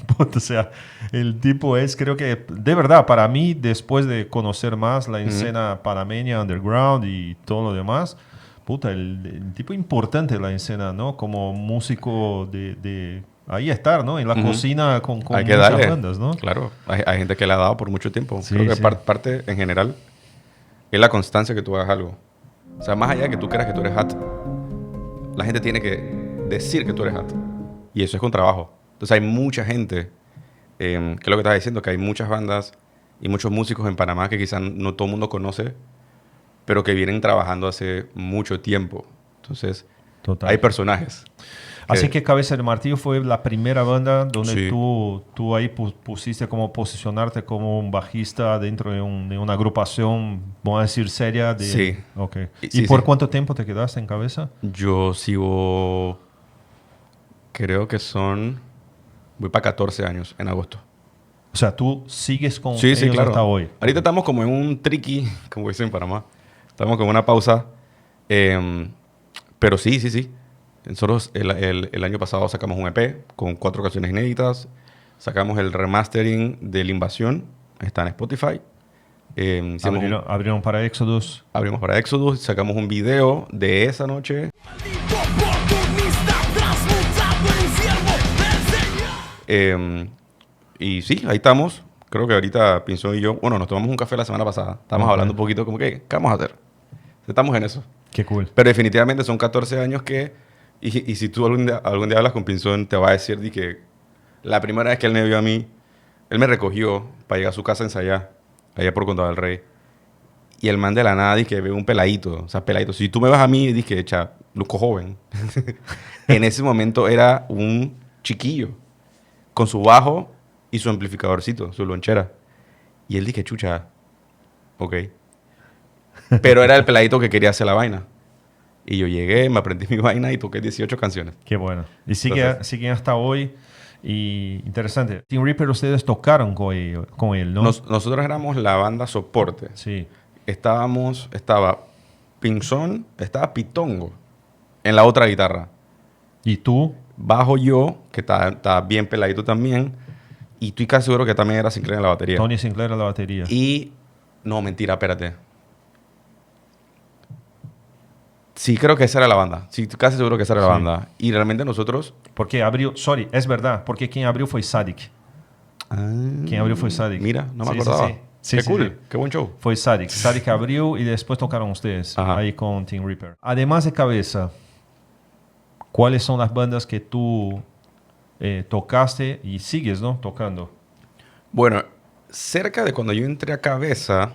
puta, o sea, el tipo es, creo que, de verdad, para mí, después de conocer más la escena panameña, underground y todo lo demás, puta, el tipo importante de la escena, ¿no? Como músico de ahí estar, ¿no? En la Ujú. cocina con Hay que muchas darle. bandas, ¿no? Claro, hay gente que le ha dado por mucho tiempo. Sí, Creo que sí. parte en general es la constancia que tú hagas algo. O sea, más allá de que tú creas que tú eres hat, la gente tiene que decir que tú eres hat. Y eso es con trabajo. Entonces hay mucha gente, que es lo que estaba diciendo, que hay muchas bandas y muchos músicos en Panamá que quizás no todo el mundo conoce, pero que vienen trabajando hace mucho tiempo. Entonces, Total. hay personajes. Así que Cabeza de Martillo fue la primera banda donde Sí. tú ahí pusiste como posicionarte como un bajista dentro de una agrupación, vamos a decir, seria. Sí. Ok. ¿Y Sí, por sí. cuánto tiempo te quedaste en Cabeza? Yo sigo, creo que voy para 14 años en agosto. O sea, tú sigues con Sí, sí, ellos claro. hasta hoy. Ahorita estamos como en un tricky, como dicen en Panamá. Estamos como en una pausa. Pero sí, sí, sí. Nosotros el año pasado sacamos un EP con 4 canciones inéditas. Sacamos el remastering de La Invasión. Está en Spotify. Hicimos Abrieron para Exodus. abrimos para Exodus. Sacamos un video de esa noche. Oportunista transmutado en siervo del Señor. Y sí, ahí estamos. Creo que ahorita Pinzón y yo, bueno, nos tomamos un café la semana pasada. Estábamos Ok. hablando un poquito como que, ¿qué vamos a hacer? Estamos en eso. Qué cool. Pero definitivamente son 14 años que, y si tú algún día hablas con Pinzón, te va a decir de que la primera vez que él me vio a mí, él me recogió para llegar a su casa a ensayar, allá por Condado del Rey. Y el man de la nada, que ve un peladito, o sea, peladito. Si tú me vas a mí, dije, echa, luzco joven. En ese momento era un chiquillo, con su bajo y su amplificadorcito, su lonchera. Y él dije, chucha, ok. Pero era el peladito que quería hacer la vaina. Y yo llegué, me aprendí mi vaina y toqué 18 canciones. Qué bueno. Y Entonces- siguen hasta hoy. Y interesante. Team Reaper, ustedes tocaron con él, ¿no? Nosotros éramos la banda soporte. Sí. Estaba Pinzón, estaba Pitongo en la otra guitarra. ¿Y tú? Bajo yo, que estaba bien peladito también. Y estoy casi seguro que también era Sinclair en la batería. Tony Sinclair a la batería. Y... No, mentira, espérate. Sí, creo que esa era la banda. Sí, casi seguro que esa era la Sí. banda. Y realmente nosotros... Porque abrió, sorry, es verdad, porque quien abrió fue Sadik. Quien abrió fue Sadik. Mira, no me Sí, acordaba. sí, sí. Sí, Qué sí, cool, sí. qué buen show. Fue Sadik. Sadik abrió y después tocaron ustedes Ajá. ahí con Team Reaper. Además de Cabeza, ¿cuáles son las bandas que tú tocaste y sigues, ¿no? Tocando? Bueno, cerca de cuando yo entré a Cabeza,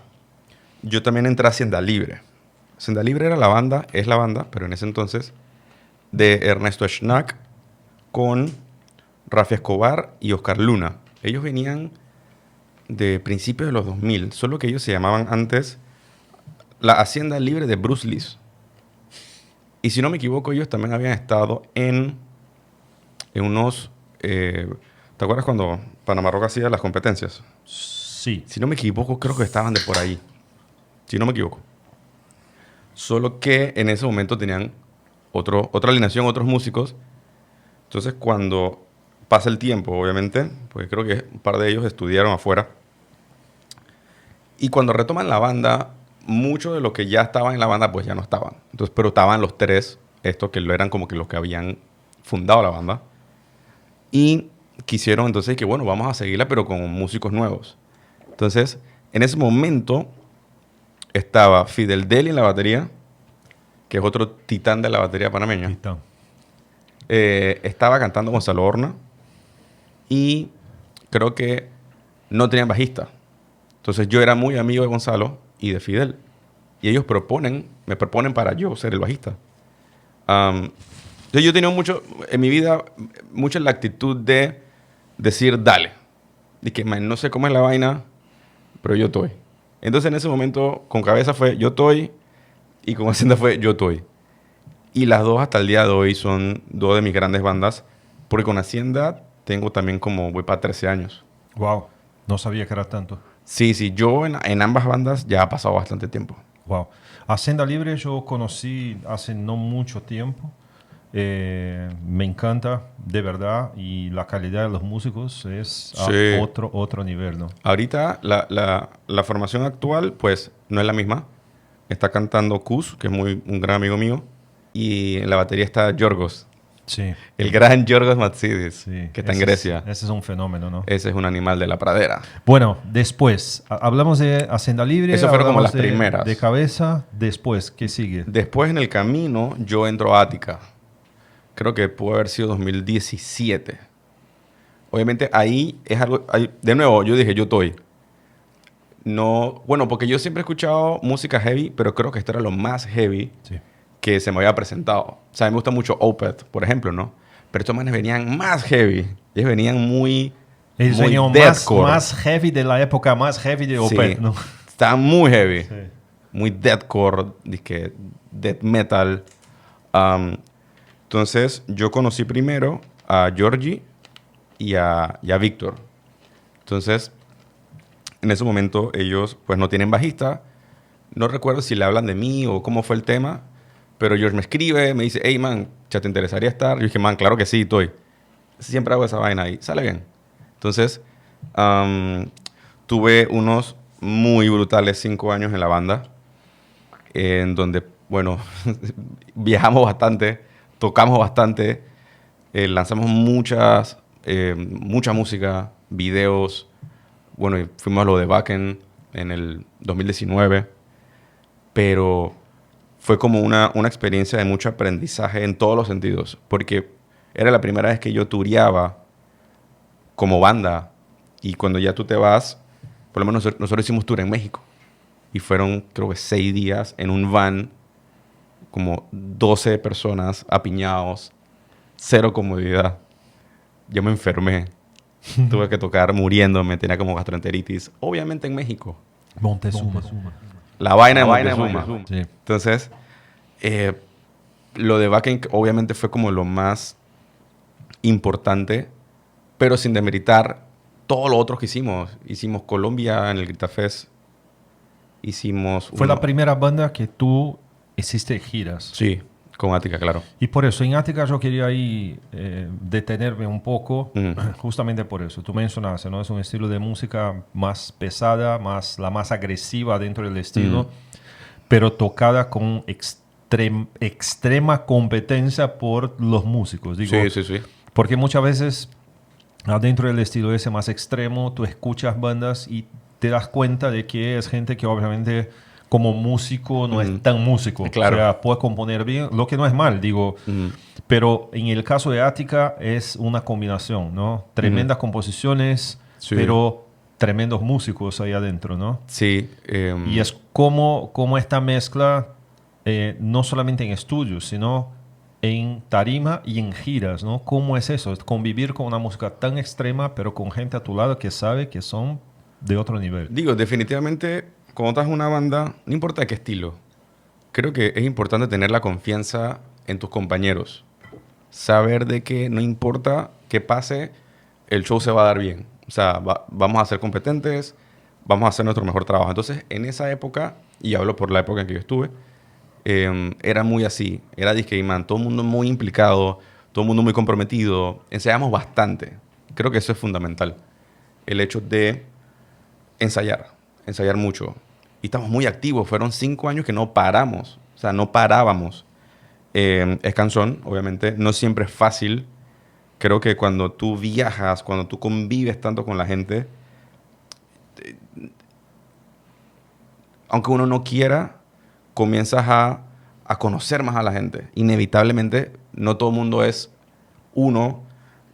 yo también entré a Hacienda Libre. Hacienda Libre era la banda, es la banda, pero en ese entonces, de Ernesto Schnack con Rafi Escobar y Oscar Luna. Ellos venían de principios de los 2000, solo que ellos se llamaban antes la Hacienda Libre de Bruce Lee. Y si no me equivoco, ellos también habían estado en unos... ¿te acuerdas cuando Panamá Rock hacía las competencias? Sí. Si no me equivoco, creo que estaban de por ahí. Si no me equivoco. Solo que en ese momento tenían otra alineación, otros músicos. Entonces, cuando pasa el tiempo, obviamente, porque creo que un par de ellos estudiaron afuera. Y cuando retoman la banda, muchos de los que ya estaban en la banda, pues ya no estaban. Entonces, pero estaban los tres, estos que lo eran como que los que habían fundado la banda. Y quisieron entonces que, bueno, vamos a seguirla, pero con músicos nuevos. Entonces, en ese momento estaba Fidel Deli en la batería, que es otro titán de la batería panameña. Titán. Estaba cantando Gonzalo Horna y creo que no tenían bajista. Entonces yo era muy amigo de Gonzalo y de Fidel. Y ellos me proponen para yo ser el bajista. Entonces yo he tenido mucho, en mi vida, mucho la actitud de decir, dale. De que, man, no sé cómo es la vaina, pero yo estoy. Entonces en ese momento, con Cabeza fue yo estoy y con Hacienda fue yo estoy. Y las dos hasta el día de hoy son dos de mis grandes bandas, porque con Hacienda tengo también voy para 13 años. Wow. No sabía que era tanto. Sí, sí, yo en ambas bandas ya ha pasado bastante tiempo. Wow. Hacienda Libre yo conocí hace no mucho tiempo. Me encanta, de verdad, y la calidad de los músicos es a Sí. otro nivel, ¿no? Ahorita la formación actual, pues, no es la misma. Está cantando Kuz, que es un gran amigo mío. Y en la batería está Yorgos, Sí. el gran Yorgos Matsidis, Sí, que está en ese Grecia. ese es un fenómeno, ¿no? Ese es un animal de la pradera. Bueno, después, hablamos de Hacienda Libre. Eso fueron como hablamos las primeras. De Cabeza. Después, ¿qué sigue? Después, en el camino, yo entro a Ática. Creo que pudo haber sido 2017. Obviamente, ahí es algo... de nuevo, yo dije, yo estoy. No... Bueno, porque yo siempre he escuchado música heavy, pero creo que esto era lo más heavy Sí. que se me había presentado. O sea, a mí me gusta mucho Opeth, por ejemplo, ¿no? Pero estos manes venían más heavy. Ellos venían muy... Ellos muy venían deathcore. más heavy de la época más heavy de Opeth, Sí. ¿no? Estaban muy heavy. Sí. Muy deathcore, dizque death metal. Entonces, yo conocí primero a Georgie y a Víctor. Entonces, en ese momento, ellos pues no tienen bajista. No recuerdo si le hablan de mí o cómo fue el tema, pero George me escribe, me dice, hey, man, ¿ya te interesaría estar? Yo dije, man, claro que sí, estoy. Siempre hago esa vaina y sale bien. Entonces, tuve unos muy brutales 5 años en la banda, en donde, bueno, viajamos bastante, tocamos bastante, lanzamos mucha música, videos. Bueno, y fuimos a lo de Wacken en el 2019, pero fue como una experiencia de mucho aprendizaje en todos los sentidos, porque era la primera vez que yo tureaba como banda, y cuando ya tú te vas, por lo menos nosotros hicimos tour en México, y fueron creo que 6 días en un van, como 12 personas apiñados, cero comodidad. Yo me enfermé. Tuve que tocar muriéndome, tenía como gastroenteritis. Obviamente en México. Montezuma. La vaina de Montezuma. Sí. Entonces, lo de Wacken obviamente fue como lo más importante, pero sin demeritar todo lo otro que hicimos. Hicimos Colombia en el Grita Fest. Hicimos... Fue la primera banda que tú hiciste giras. Sí, con Ática, claro. Y por eso, en Ática yo quería ahí detenerme un poco, justamente por eso. Tú mencionaste, ¿no? Es un estilo de música más pesada, la más agresiva dentro del estilo, pero tocada con extrema competencia por los músicos. Digo, Sí. porque muchas veces, adentro del estilo ese más extremo, tú escuchas bandas y te das cuenta de que es gente que obviamente como músico no es tan músico. Claro. O sea, puede componer bien, lo que no es mal, digo. Pero en el caso de Ática es una combinación, ¿no? Tremendas composiciones, Sí. pero tremendos músicos ahí adentro, ¿no? Sí. Y es como esta mezcla, no solamente en estudios, sino en tarima y en giras, ¿no? ¿Cómo es eso? Es convivir con una música tan extrema, pero con gente a tu lado que sabe que son de otro nivel. Digo, definitivamente, cuando estás en una banda, no importa de qué estilo, creo que es importante tener la confianza en tus compañeros. Saber de que no importa qué pase, el show se va a dar bien. O sea, vamos a ser competentes, vamos a hacer nuestro mejor trabajo. Entonces, en esa época, y hablo por la época en que yo estuve, era muy así. Era disque, man, todo el mundo muy implicado, todo el mundo muy comprometido. Ensayamos bastante. Creo que eso es fundamental. El hecho de ensayar mucho. Y estamos muy activos. Fueron 5 años que no paramos. O sea, no parábamos. Es cansón, obviamente. No siempre es fácil. Creo que cuando tú viajas, cuando tú convives tanto con la gente, aunque uno no quiera, comienzas a conocer más a la gente. Inevitablemente, no todo el mundo es uno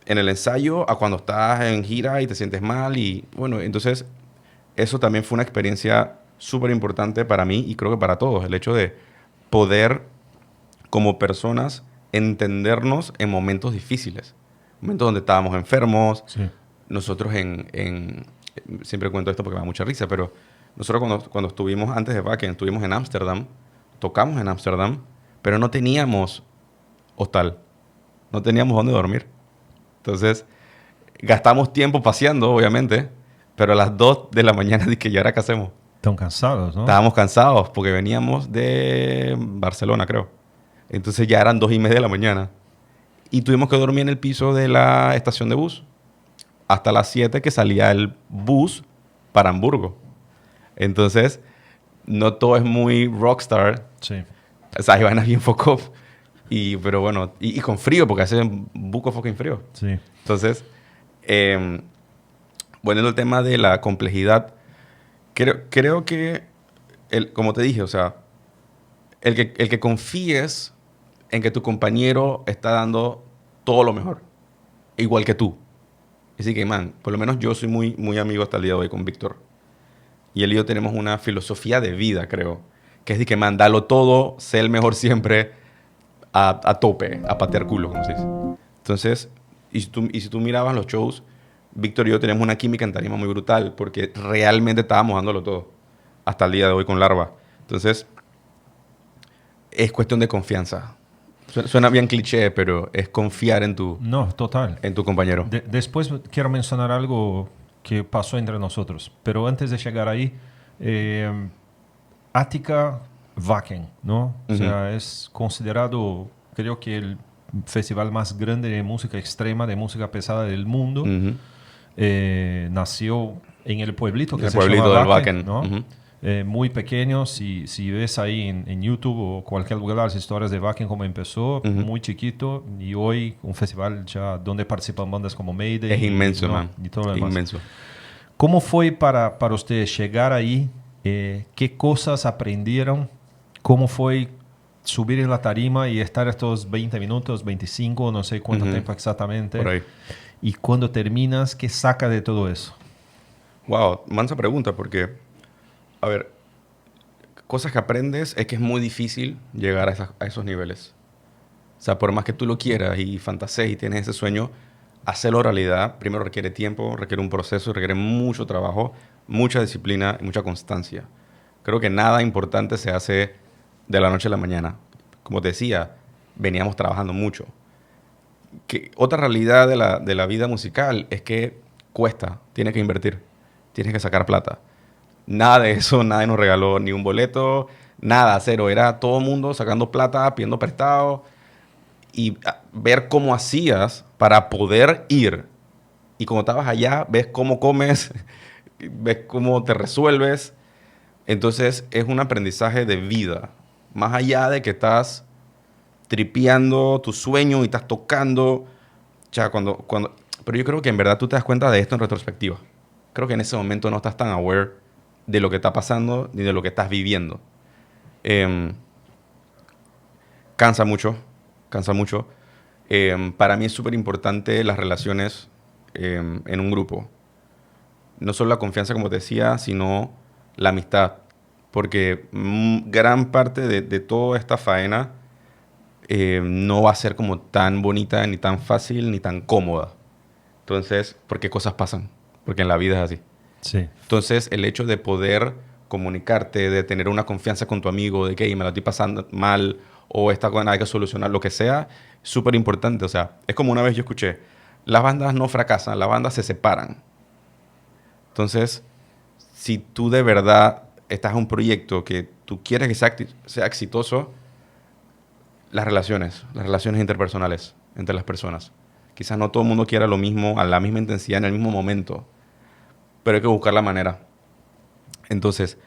en el ensayo a cuando estás en gira y te sientes mal. Y bueno, entonces eso también fue una experiencia súper importante para mí y creo que para todos. El hecho de poder, como personas, entendernos en momentos difíciles. Momentos donde estábamos enfermos. Sí. Nosotros siempre cuento esto porque me da mucha risa, pero nosotros cuando estuvimos antes de Wacken, estuvimos en Ámsterdam, tocamos en Ámsterdam, pero no teníamos hostal. No teníamos dónde dormir. Entonces, gastamos tiempo paseando, obviamente, pero a las 2 de la mañana dije, ¿y ahora qué hacemos? Están cansados, ¿no? Estábamos cansados porque veníamos de Barcelona, creo. Entonces ya eran 2:30 de la mañana. Y tuvimos que dormir en el piso de la estación de bus hasta las 7 que salía el bus para Hamburgo. Entonces, no todo es muy rockstar. Sí. O sea, hay vainas bien fuck up. Pero bueno, y con frío, porque hace un buco fucking frío. Sí. Entonces, volviendo al tema de la complejidad, creo que, como te dije, o sea, el que confíes en que tu compañero está dando todo lo mejor, igual que tú. Así que, man, por lo menos yo soy muy, muy amigo hasta el día de hoy con Víctor. Y él y yo tenemos una filosofía de vida, creo. Que es de que, man, dalo todo, sé el mejor siempre, a tope, a patear culo, como se dice. Entonces, y si tú mirabas los shows, Víctor y yo tenemos una química en tarima muy brutal, porque realmente estábamos dándolo todo, hasta el día de hoy con Larva. Entonces, es cuestión de confianza. Suena bien cliché, pero es confiar en tu compañero. Después quiero mencionar algo que pasó entre nosotros, pero antes de llegar ahí, Attica Wacken, ¿no? O sea, es considerado, creo que el festival más grande de música extrema, de música pesada del mundo. Nació en el pueblito que se llama Wacken, ¿no? Muy pequeño. Si ves ahí en YouTube o cualquier lugar las historias de Wacken, cómo empezó, muy chiquito, y hoy un festival ya donde participan bandas como Mayday. Es inmenso, ¿no? man. Y todo lo demás. Inmenso. ¿Cómo fue para ustedes llegar ahí? ¿Qué cosas aprendieron? ¿Cómo fue subir en la tarima y estar estos 20 minutos, 25, no sé cuánto tiempo exactamente? Por ahí. Y cuando terminas, ¿qué saca de todo eso? Wow, mansa pregunta, porque, a ver, cosas que aprendes es que es muy difícil llegar a esos niveles. O sea, por más que tú lo quieras y fantasees y tienes ese sueño, hacerlo realidad primero requiere tiempo, requiere un proceso, requiere mucho trabajo, mucha disciplina y mucha constancia. Creo que nada importante se hace de la noche a la mañana. Como te decía, veníamos trabajando mucho. Otra realidad de la vida musical es que cuesta, tienes que invertir, tienes que sacar plata. Nada de eso, nadie nos regaló ni un boleto, nada, cero. Era todo el mundo sacando plata, pidiendo prestado y ver cómo hacías para poder ir. Y cuando estabas allá, ves cómo comes, ves cómo te resuelves. Entonces es un aprendizaje de vida. Más allá de que estás tripeando tu sueño y estás tocando. O sea, pero yo creo que en verdad tú te das cuenta de esto en retrospectiva. Creo que en ese momento no estás tan aware de lo que está pasando ni de lo que estás viviendo. Cansa mucho. Para mí es súper importante las relaciones en un grupo. No solo la confianza, como te decía, sino la amistad. Porque gran parte de toda esta faena no va a ser como tan bonita, ni tan fácil, ni tan cómoda. Entonces, porque cosas pasan. Porque en la vida es así. Sí. Entonces, el hecho de poder comunicarte, de tener una confianza con tu amigo, de que me lo estoy pasando mal, o esta cosa hay que solucionar, lo que sea, es súper importante. O sea, es como una vez yo escuché, las bandas no fracasan, las bandas se separan. Entonces, si tú de verdad estás en un proyecto que tú quieres que sea exitoso, las relaciones interpersonales entre las personas. Quizás no todo el mundo quiera lo mismo, a la misma intensidad, en el mismo momento, pero hay que buscar la manera. Entonces,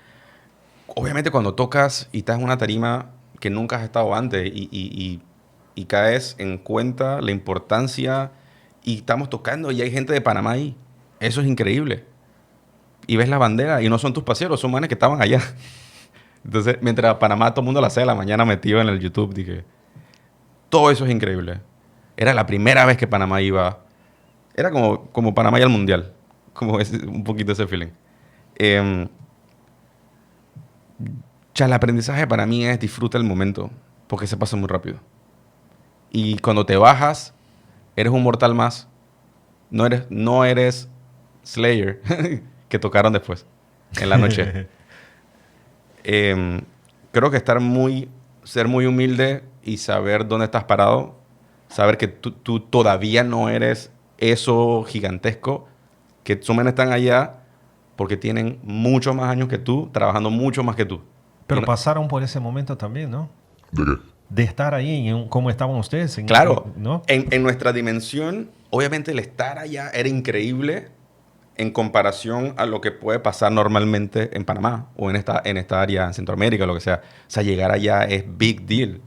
obviamente cuando tocas y estás en una tarima que nunca has estado antes y caes en cuenta la importancia y estamos tocando y hay gente de Panamá ahí, eso es increíble. Y ves la bandera y no son tus paseros, son manes que estaban allá. Entonces, mientras Panamá todo el mundo a las 6 de la mañana metido en el YouTube, dije, todo eso es increíble. Era la primera vez que Panamá iba. Era como Panamá y al Mundial. Como un poquito ese feeling. El aprendizaje para mí es disfruta el momento, porque se pasa muy rápido. Y cuando te bajas, eres un mortal más. No eres Slayer, que tocaron después, en la noche. Creo que ser muy humilde y saber dónde estás parado, saber que tú todavía no eres eso gigantesco, que sus menes están allá porque tienen muchos más años que tú, trabajando mucho más que tú. Pero pasaron por ese momento también, ¿no? ¿De qué? de estar ahí, como estaban ustedes. Claro, ¿no? en nuestra dimensión, obviamente el estar allá era increíble en comparación a lo que puede pasar normalmente en Panamá o en esta área en Centroamérica, lo que sea. O sea, llegar allá es big deal.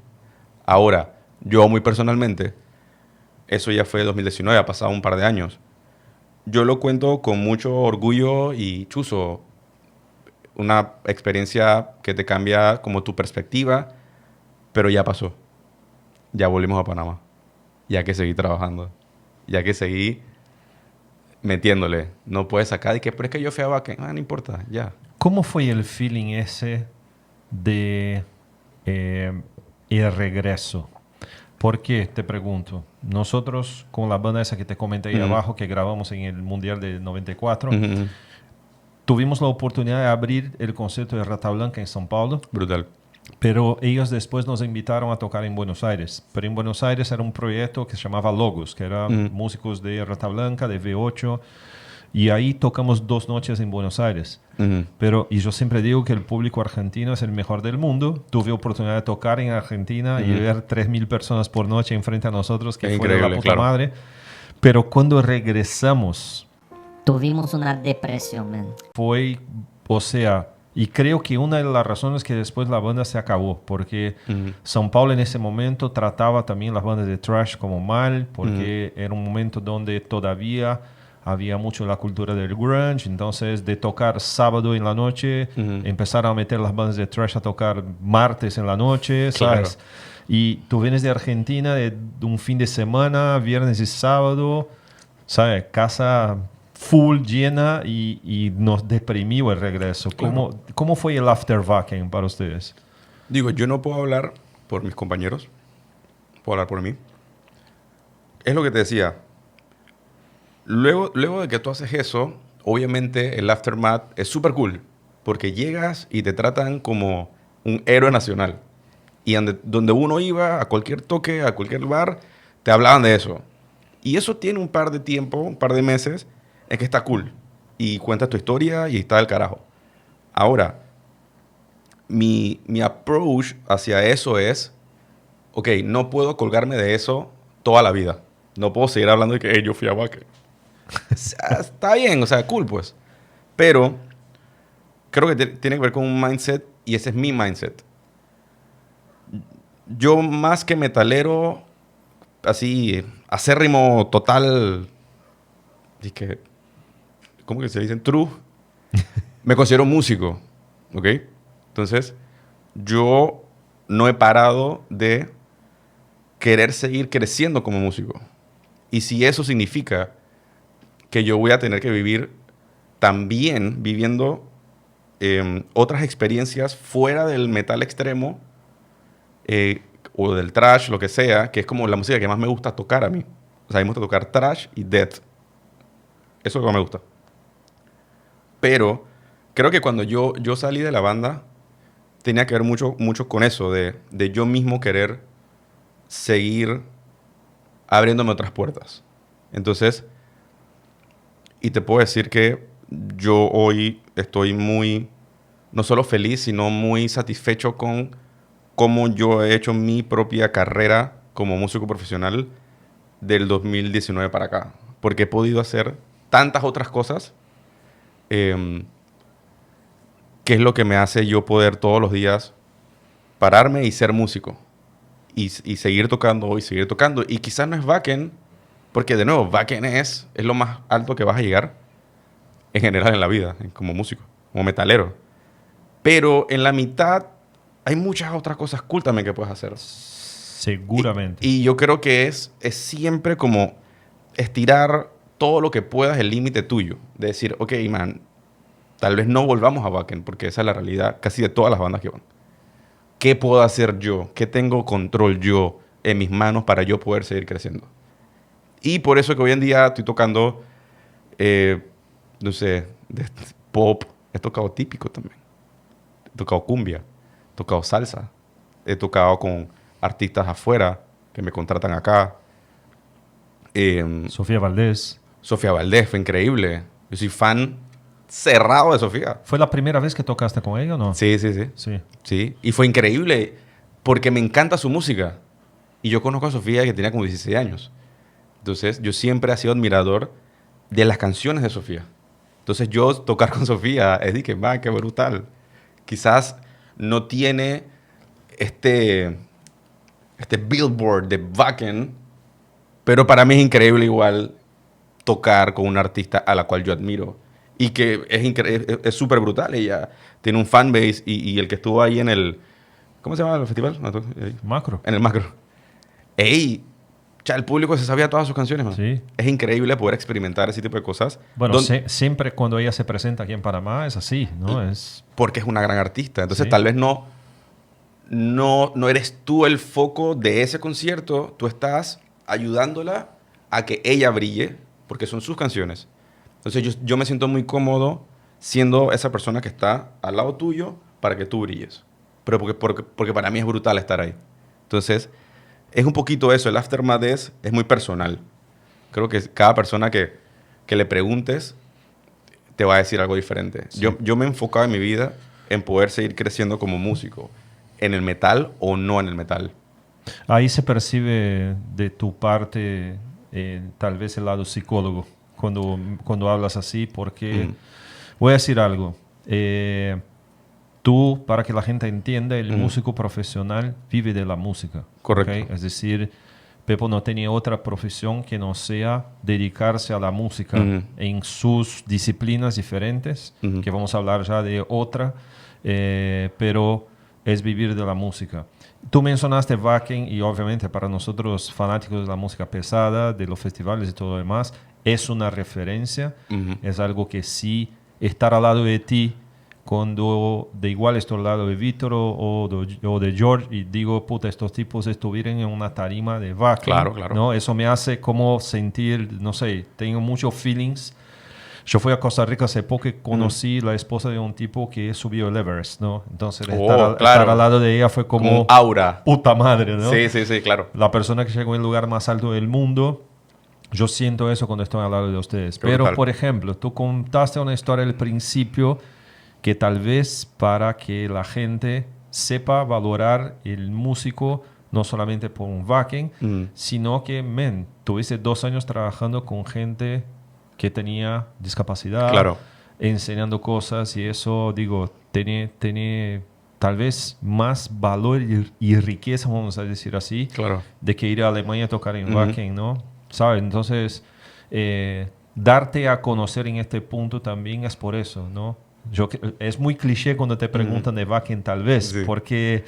Ahora, yo muy personalmente, eso ya fue 2019, ha pasado un par de años. Yo lo cuento con mucho orgullo y chuzo. Una experiencia que te cambia como tu perspectiva, pero ya pasó. Ya volvimos a Panamá. Ya que seguí trabajando. Ya que seguí metiéndole. No puedes sacar y que, pero es que yo fui a Wacken. No importa, ya. ¿Cómo fue el feeling ese de el regreso? ¿Por qué? Te pregunto. Nosotros, con la banda esa que te comenté ahí abajo, que grabamos en el Mundial de 94, tuvimos la oportunidad de abrir el concierto de Rata Blanca en São Paulo. Brutal. Pero ellos después nos invitaron a tocar en Buenos Aires. Pero en Buenos Aires era un proyecto que se llamaba Logos, que eran músicos de Rata Blanca, de V8. Y ahí tocamos 2 noches en Buenos Aires. Y yo siempre digo que el público argentino es el mejor del mundo. Tuve oportunidad de tocar en Argentina y ver 3.000 personas por noche enfrente a nosotros, que es fue de la puta claro. madre. Pero cuando regresamos... Tuvimos una depresión, man. Fue, o sea... Y creo que una de las razones que después la banda se acabó, porque São Paulo en ese momento trataba también las bandas de thrash como mal, porque era un momento donde todavía había mucho la cultura del grunge, entonces de tocar sábado en la noche, empezaron a meter las bandas de thrash a tocar martes en la noche, ¿sabes? Claro. Y tú vienes de Argentina de un fin de semana, viernes y sábado, ¿sabes? Casa full, llena, y nos deprimió el regreso. Claro. ¿Cómo fue el after Wacken para ustedes? Digo, yo no puedo hablar por mis compañeros, puedo hablar por mí. Es lo que te decía. Luego de que tú haces eso, obviamente el aftermath es súper cool, porque llegas y te tratan como un héroe nacional. Y donde uno iba, a cualquier toque, a cualquier bar, te hablaban de eso. Y eso tiene un par de tiempo, un par de meses, es que está cool. Y cuentas tu historia y está del carajo. Ahora, mi approach hacia eso es, ok, no puedo colgarme de eso toda la vida. No puedo seguir hablando de que hey, yo fui a Wacken. O sea, está bien, o sea, cool pues. Pero creo que tiene que ver con un mindset y ese es mi mindset. Yo más que metalero, así, acérrimo total, y que, ¿cómo que se dicen? True. Me considero músico, ¿ok? Entonces, yo no he parado de querer seguir creciendo como músico. Y si eso significa que yo voy a tener que vivir también viviendo otras experiencias fuera del metal extremo o del thrash, lo que sea, que es como la música que más me gusta tocar a mí. O sea, a mí me gusta tocar thrash y death. Eso es lo que más me gusta. Pero creo que cuando yo salí de la banda, tenía que ver mucho con eso, de yo mismo querer seguir abriéndome otras puertas. Entonces, y te puedo decir que yo hoy estoy muy, no solo feliz, sino muy satisfecho con cómo yo he hecho mi propia carrera como músico profesional del 2019 para acá. Porque he podido hacer tantas otras cosas que es lo que me hace yo poder todos los días pararme y ser músico. Y seguir tocando y seguir tocando. Y quizás no es Wacken, porque de nuevo, Wacken es lo más alto que vas a llegar en general en la vida, como músico, como metalero. Pero en la mitad hay muchas otras cosas cool también que puedes hacer. Seguramente. Y yo creo que es siempre como estirar todo lo que puedas el límite tuyo. De decir, ok, man, tal vez no volvamos a Wacken, porque esa es la realidad casi de todas las bandas que van. ¿Qué puedo hacer yo? ¿Qué tengo control yo en mis manos para yo poder seguir creciendo? Y por eso que hoy en día estoy tocando, no sé, pop. He tocado típico también. He tocado cumbia. He tocado salsa. He tocado con artistas afuera que me contratan acá. Sofía Valdés. Sofía Valdés fue increíble. Yo soy fan cerrado de Sofía. ¿Fue la primera vez que tocaste con ella o no? Sí. Sí. Sí, y fue increíble. porque me encanta su música. Y yo conozco a Sofía que tenía como 16 años. Entonces, yo siempre he sido admirador de las canciones de Sofía. Entonces, yo tocar con Sofía es de que, va, qué brutal. Quizás no tiene este billboard de Wacken, pero para mí es increíble igual tocar con una artista a la cual yo admiro. Y que es súper brutal. Ella tiene un fanbase y el que estuvo ahí en el... ¿Cómo se llama el festival? Macro. En el Macro. ¡Ey! Ya el público se sabía todas sus canciones, man. Sí. Es increíble poder experimentar ese tipo de cosas. Bueno, siempre cuando ella se presenta aquí en Panamá es así, ¿no? Porque es una gran artista. Entonces, Sí. tal vez no eres tú el foco de ese concierto. Tú estás ayudándola a que ella brille, porque son sus canciones. Entonces, yo me siento muy cómodo siendo esa persona que está al lado tuyo para que tú brilles. Pero porque para mí es brutal estar ahí. Entonces, es un poquito eso. El Aftermath es muy personal. Creo que cada persona que le preguntes te va a decir algo diferente. Sí. Yo me he enfocado en mi vida en poder seguir creciendo como músico. En el metal o no en el metal. Ahí se percibe de tu parte tal vez el lado psicólogo cuando hablas así, porque voy a decir algo. Tú, para que la gente entienda, el músico profesional vive de la música. Correcto. ¿Okay? Es decir, Pepo no tenía otra profesión que no sea dedicarse a la música en sus disciplinas diferentes, que vamos a hablar ya de otra, pero es vivir de la música. Tú mencionaste Wacken y obviamente para nosotros fanáticos de la música pesada, de los festivales y todo lo demás, es una referencia, es algo que sí, estar al lado de ti, cuando de igual estoy al lado de Víctor o de George y digo, puta, estos tipos estuvieron en una tarima de Wacken. Claro, claro. ¿no? Eso me hace como sentir, no sé, tengo muchos feelings. Yo fui a Costa Rica hace poco y conocí la esposa de un tipo que subió el Everest, ¿no? Entonces estar al lado de ella fue como un aura. Puta madre, ¿no? Sí, claro. La persona que llegó en el lugar más alto del mundo. Yo siento eso cuando estoy al lado de ustedes. Qué Pero, brutal. por ejemplo, tú contaste una historia al principio que tal vez para que la gente sepa valorar el músico no solamente por un Wacken, sino que, tuviste 2 años trabajando con gente que tenía discapacidad, Claro. enseñando cosas y eso, digo, tiene tal vez más valor y riqueza, vamos a decir así, Claro. de que ir a Alemania a tocar en Wacken, ¿no? ¿Sabes? Entonces, darte a conocer en este punto también es por eso, ¿no? Es muy cliché cuando te preguntan de Wacken tal vez, Sí. porque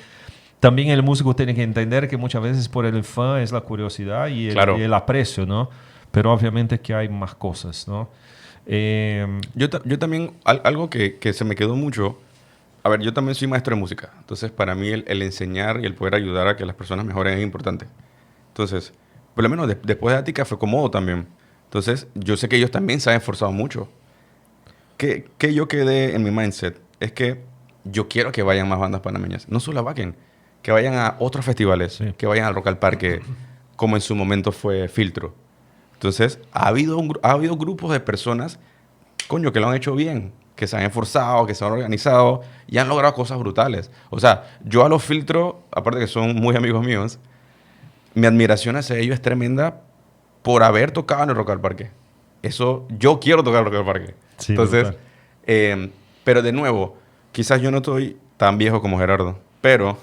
también el músico tiene que entender que muchas veces por el fan es la curiosidad y Claro. y el aprecio, ¿no? Pero obviamente que hay más cosas, ¿no? Yo también, algo que se me quedó mucho, a ver, yo también soy maestro de música, entonces para mí el enseñar y el poder ayudar a que las personas mejoren es importante. Entonces, por lo menos después de Ática fue cómodo también. Entonces, yo sé que ellos también se han esforzado mucho. Que yo quedé en mi mindset es que yo quiero que vayan más bandas panameñas, no solo a Wacken, que vayan a otros festivales, Sí. que vayan al Rock al Parque, como en su momento fue Filtro. Entonces, ha habido grupos de personas, coño, que lo han hecho bien, que se han esforzado, que se han organizado y han logrado cosas brutales. O sea, yo a los Filtro, aparte que son muy amigos míos, mi admiración hacia ellos es tremenda por haber tocado en el Rock al Parque. Eso, yo quiero tocar el Rock al Parque. Sí, Entonces, brutal. pero de nuevo, quizás yo no estoy tan viejo como Gerardo, pero,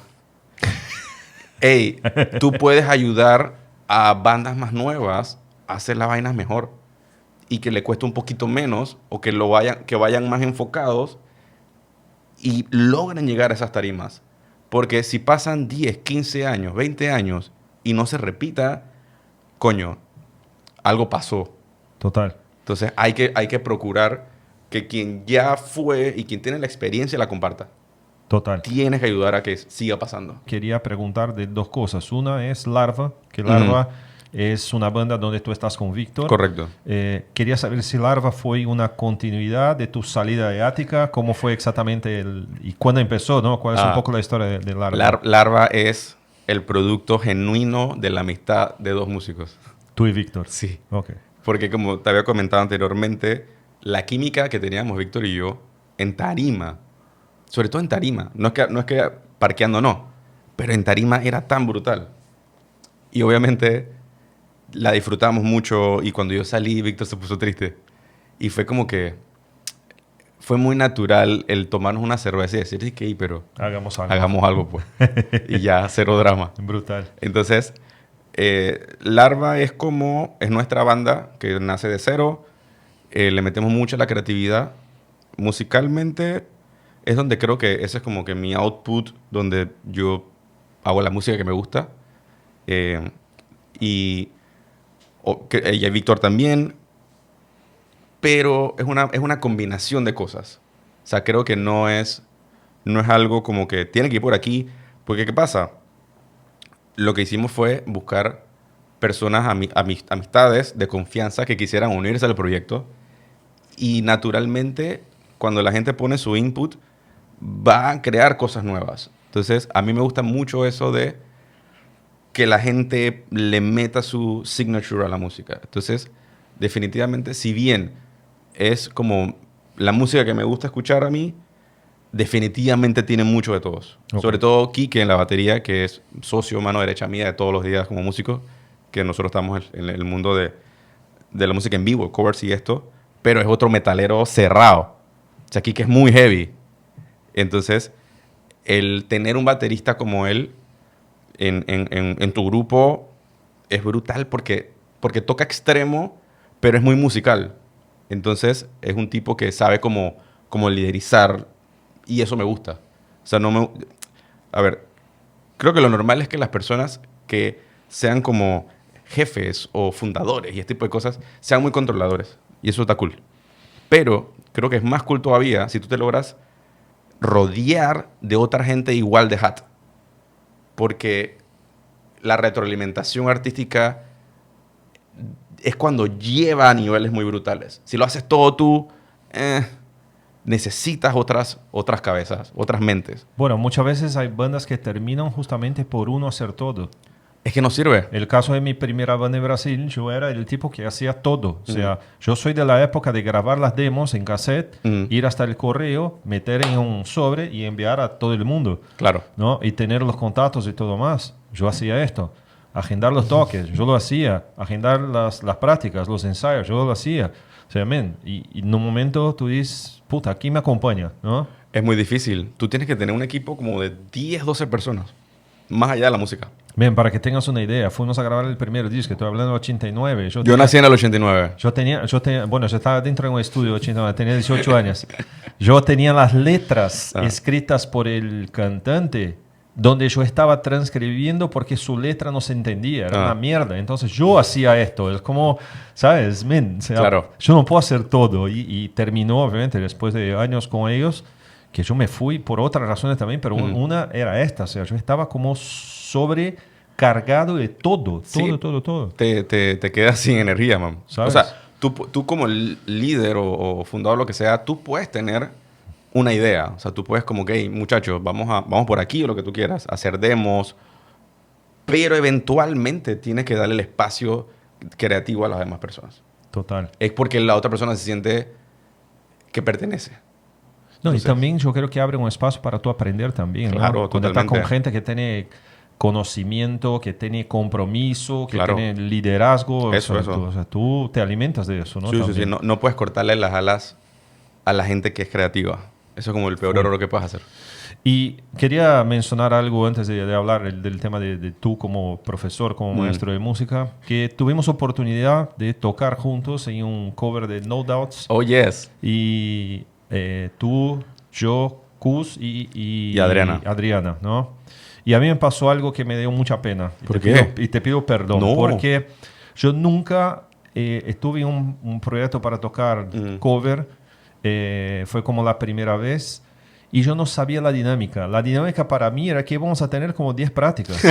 hey, tú puedes ayudar a bandas más nuevas a hacer las vainas mejor y que le cueste un poquito menos o que vayan más enfocados y logren llegar a esas tarimas. Porque si pasan 10, 15 años, 20 años y no se repita, coño, algo pasó. Total. Entonces hay que procurar que quien ya fue y quien tiene la experiencia la comparta. Total. Tienes que ayudar a que siga pasando. Quería preguntar de 2 cosas. Una es Larva, que Larva es una banda donde tú estás con Víctor. Correcto. Quería saber si Larva fue una continuidad de tu salida de Ática, cómo fue exactamente y cuándo empezó, ¿no? ¿Cuál es un poco la historia de Larva? Larva es el producto genuino de la amistad de 2 músicos. Tú y Víctor. Sí. Ok. Porque como te había comentado anteriormente, la química que teníamos Víctor y yo en tarima, sobre todo en tarima, no es que parqueando no, pero en tarima era tan brutal. Y obviamente la disfrutamos mucho y cuando yo salí, Víctor se puso triste. Y fue como que fue muy natural el tomarnos una cerveza y decir, sí, que pero hagamos algo pues. Y ya, cero drama. Brutal. Entonces, Larva es nuestra banda que nace de cero. Le metemos mucho a la creatividad. Musicalmente es donde creo que ese es como que mi output, donde yo hago la música que me gusta. Y Víctor también. Pero es una combinación de cosas. O sea, creo que no es algo como que tiene que ir por aquí. Porque, ¿qué pasa? Lo que hicimos fue buscar personas, amistades de confianza que quisieran unirse al proyecto. Y naturalmente, cuando la gente pone su input, va a crear cosas nuevas. Entonces, a mí me gusta mucho eso de que la gente le meta su signature a la música. Entonces, definitivamente, si bien es como la música que me gusta escuchar a mí, definitivamente tiene mucho de todos. Okay. Sobre todo Quique en la batería, que es socio, mano derecha mía de todos los días como músico, que nosotros estamos en el mundo de la música en vivo, covers y esto, pero es otro metalero cerrado. O sea, Quique es muy heavy. Entonces, el tener un baterista como él en tu grupo es brutal porque toca extremo, pero es muy musical. Entonces, es un tipo que sabe cómo liderizar y eso me gusta. O sea, a ver, creo que lo normal es que las personas que sean como jefes o fundadores y este tipo de cosas sean muy controladores. Y eso está cool. Pero creo que es más cool todavía si tú te logras rodear de otra gente igual de hat. Porque la retroalimentación artística es cuando lleva a niveles muy brutales. Si lo haces todo tú, necesitas otras cabezas, otras mentes. Bueno, muchas veces hay bandas que terminan justamente por uno hacer todo. Es que no sirve. El caso de mi primera banda en Brasil, yo era el tipo que hacía todo. O sea, yo soy de la época de grabar las demos en cassette, ir hasta el correo, meter en un sobre y enviar a todo el mundo. Claro. ¿No? Y tener los contactos y todo más. Yo hacía esto. Agendar los toques, yo lo hacía. Agendar las prácticas, los ensayos, yo lo hacía. O sea, y en un momento tú dices, puta, aquí me acompaña, ¿no? Es muy difícil. Tú tienes que tener un equipo como de 10, 12 personas. Más allá de la música. Bien, para que tengas una idea, fuimos a grabar el primer disco, estoy hablando de 89. Yo nací en el 89. Bueno, yo estaba dentro de un estudio de 89, tenía 18 años. Yo tenía las letras escritas por el cantante, donde yo estaba transcribiendo porque su letra no se entendía, era una mierda. Entonces yo hacía esto, es como, ¿sabes? O sea, claro. Yo no puedo hacer todo. Y terminó, obviamente, después de años con ellos, que yo me fui por otras razones también, pero una era esta, o sea, yo estaba como sobrecargado de todo, todo. Te quedas sin energía, man. ¿Sabes? O sea, tú como líder o fundador, lo que sea, tú puedes tener una idea. O sea, tú puedes como que, hey, muchachos, vamos por aquí o lo que tú quieras, hacer demos, pero eventualmente tienes que darle el espacio creativo a las demás personas. Total. Es porque la otra persona se siente que pertenece. No, Entonces, y también yo creo que abre un espacio para tú aprender también, claro, ¿no? Cuando estás totalmente. con gente que tiene conocimiento, que tiene compromiso, que Claro. tiene liderazgo. Eso. O sea, tú te alimentas de eso, ¿no? Sí. También. No puedes cortarle las alas a la gente que es creativa. Eso es como el peor error que puedes hacer. Y quería mencionar algo antes de hablar del tema de tú como profesor, como maestro de música, que tuvimos oportunidad de tocar juntos en un cover de No Doubts. Oh, yes. Y tú, yo, Cus y Adriana. ¿no? Y a mí me pasó algo que me dio mucha pena. ¿Por qué? Y te pido perdón. No. Porque yo nunca estuve en un proyecto para tocar cover. Fue como la primera vez. Y yo no sabía la dinámica. La dinámica para mí era que íbamos a tener como 10 prácticas.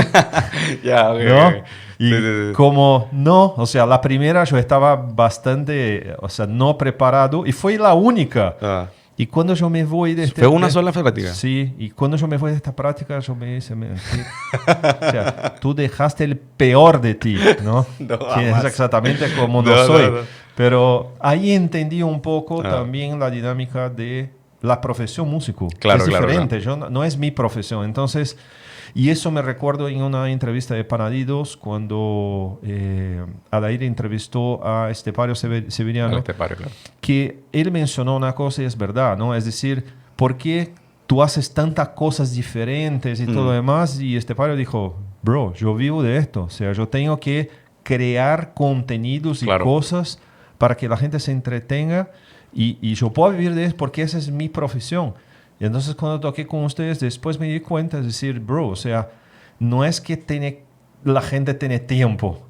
Ya, ok. ¿No? Ok. Y Sí. como no, o sea, la primera yo estaba bastante, o sea, no preparado. Y fue la única. Y cuando yo me voy de ¿Fue una sola práctica? Sí, y cuando yo me voy de esta práctica, yo me dice, o sea, tú dejaste el peor de ti, ¿no? No, que es jamás. exactamente como no No, soy. no. Pero ahí entendí un poco también la dinámica de la profesión músico. Claro, es claro, diferente, yo no es mi profesión. Entonces, Y eso me recuerdo en una entrevista de Panadidos cuando Adair entrevistó a Estepario Severiano, Al Estepario, claro. que él mencionó una cosa y es verdad, ¿no? Es decir, ¿por qué tú haces tantas cosas diferentes y todo lo demás? Y Estepario dijo, bro, yo vivo de esto. O sea, yo tengo que crear contenidos y Claro. cosas para que la gente se entretenga y yo puedo vivir de eso porque esa es mi profesión. Y entonces cuando toqué con ustedes, después me di cuenta, es decir, bro, o sea, no es que la gente tiene tiempo,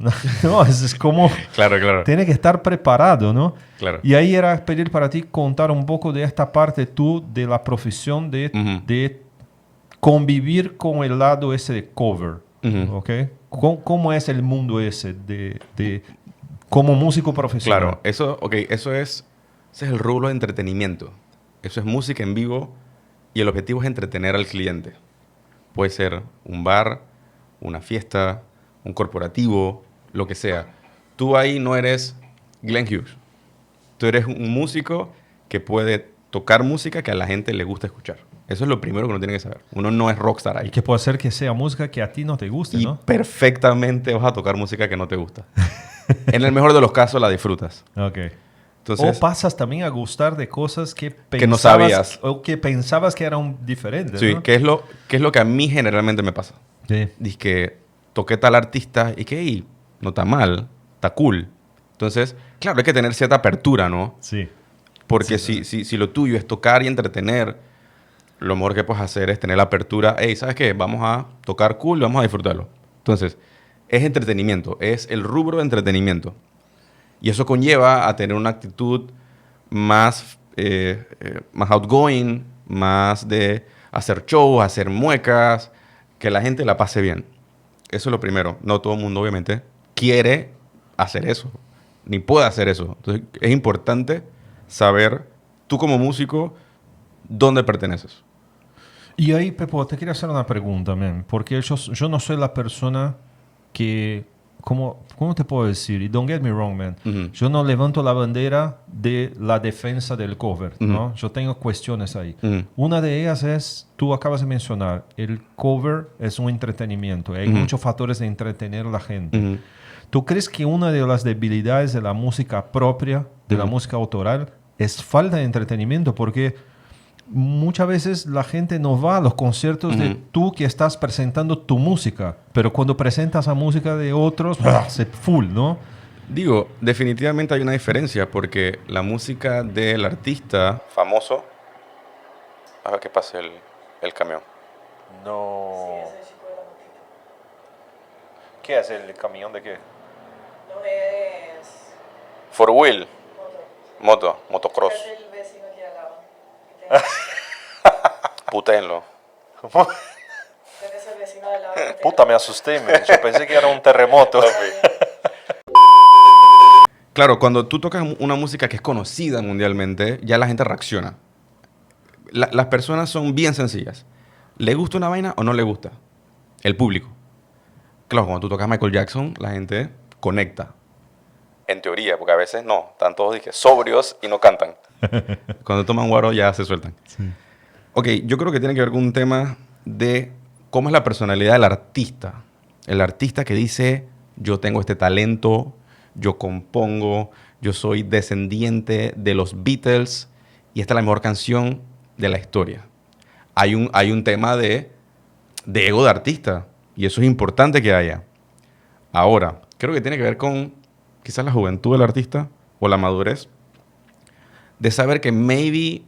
no, es como Claro, claro. tiene que estar preparado, ¿no? Claro. Y ahí era pedir para ti contar un poco de esta parte tú, de la profesión de, Ujú. de convivir con el lado ese de cover, Ujú. ¿ok? ¿Cómo es el mundo ese de como músico profesional? Claro, ese es el rubro de entretenimiento. Eso es música en vivo y el objetivo es entretener al cliente. Puede ser un bar, una fiesta, un corporativo, lo que sea. Tú ahí no eres Glenn Hughes. Tú eres un músico que puede tocar música que a la gente le gusta escuchar. Eso es lo primero que uno tiene que saber. Uno no es rockstar ahí. Y que puede ser que sea música que a ti no te guste, Y ¿no? perfectamente vas a tocar música que no te gusta. En el mejor de los casos la disfrutas. Ok. Entonces, O pasas también a gustar de cosas que no sabías. O que pensabas que eran diferentes, sí, ¿no? ¿qué es lo que a mí generalmente me pasa? Sí. Dice que toqué tal artista y que "Ey, no está mal, está cool". Entonces, claro, hay que tener cierta apertura, ¿no? Sí. Porque si lo tuyo es tocar y entretener, lo mejor que puedes hacer es tener la apertura. Hey, ¿sabes qué? Vamos a tocar cool y vamos a disfrutarlo. Entonces, es entretenimiento, es el rubro de entretenimiento. Y eso conlleva a tener una actitud más, más outgoing, más de hacer shows, hacer muecas, que la gente la pase bien. Eso es lo primero. No todo el mundo, obviamente, quiere hacer eso, ni puede hacer eso. Entonces, es importante saber, tú como músico, dónde perteneces. Y ahí, Pepo, te quería hacer una pregunta, man, porque yo no soy la persona que, ¿cómo te puedo decir? Y don't get me wrong, man. Ujú. Yo no levanto la bandera de la defensa del cover, ¿no? Yo tengo cuestiones ahí. Ujú. Una de ellas es, tú acabas de mencionar, el cover es un entretenimiento. Hay Ujú. muchos factores de entretener a la gente. Ujú. ¿Tú crees que una de las debilidades de la música propia, de la Ujú. música autoral, es falta de entretenimiento? Porque muchas veces la gente no va a los conciertos de Ujú. tú que estás presentando tu música, pero cuando presentas a música de otros, se full, ¿no? Digo, definitivamente hay una diferencia porque la música del artista famoso... A ver qué pasa el camión. No. ¿Qué es el camión de qué? No es Four wheel. Motocross. el vecino aquí al lado. Putéenlo. Es el vecino al lado. Puta, me asusté, man. Yo pensé que era un terremoto. Claro, cuando tú tocas una música que es conocida mundialmente, ya la gente reacciona. Las personas son bien sencillas. ¿Le gusta una vaina o no le gusta? El público. Claro, cuando tú tocas Michael Jackson, la gente conecta. En teoría, porque a veces no. Están todos dije, sobrios y no cantan. Cuando toman guaro ya se sueltan. Ok, yo creo que tiene que ver con un tema de cómo es la personalidad del artista. El artista que dice, yo tengo este talento, yo compongo, yo soy descendiente de los Beatles y esta es la mejor canción de la historia. Hay un tema de ego de artista y eso es importante que haya. Ahora, creo que tiene que ver con quizás la juventud del artista o la madurez de saber que maybe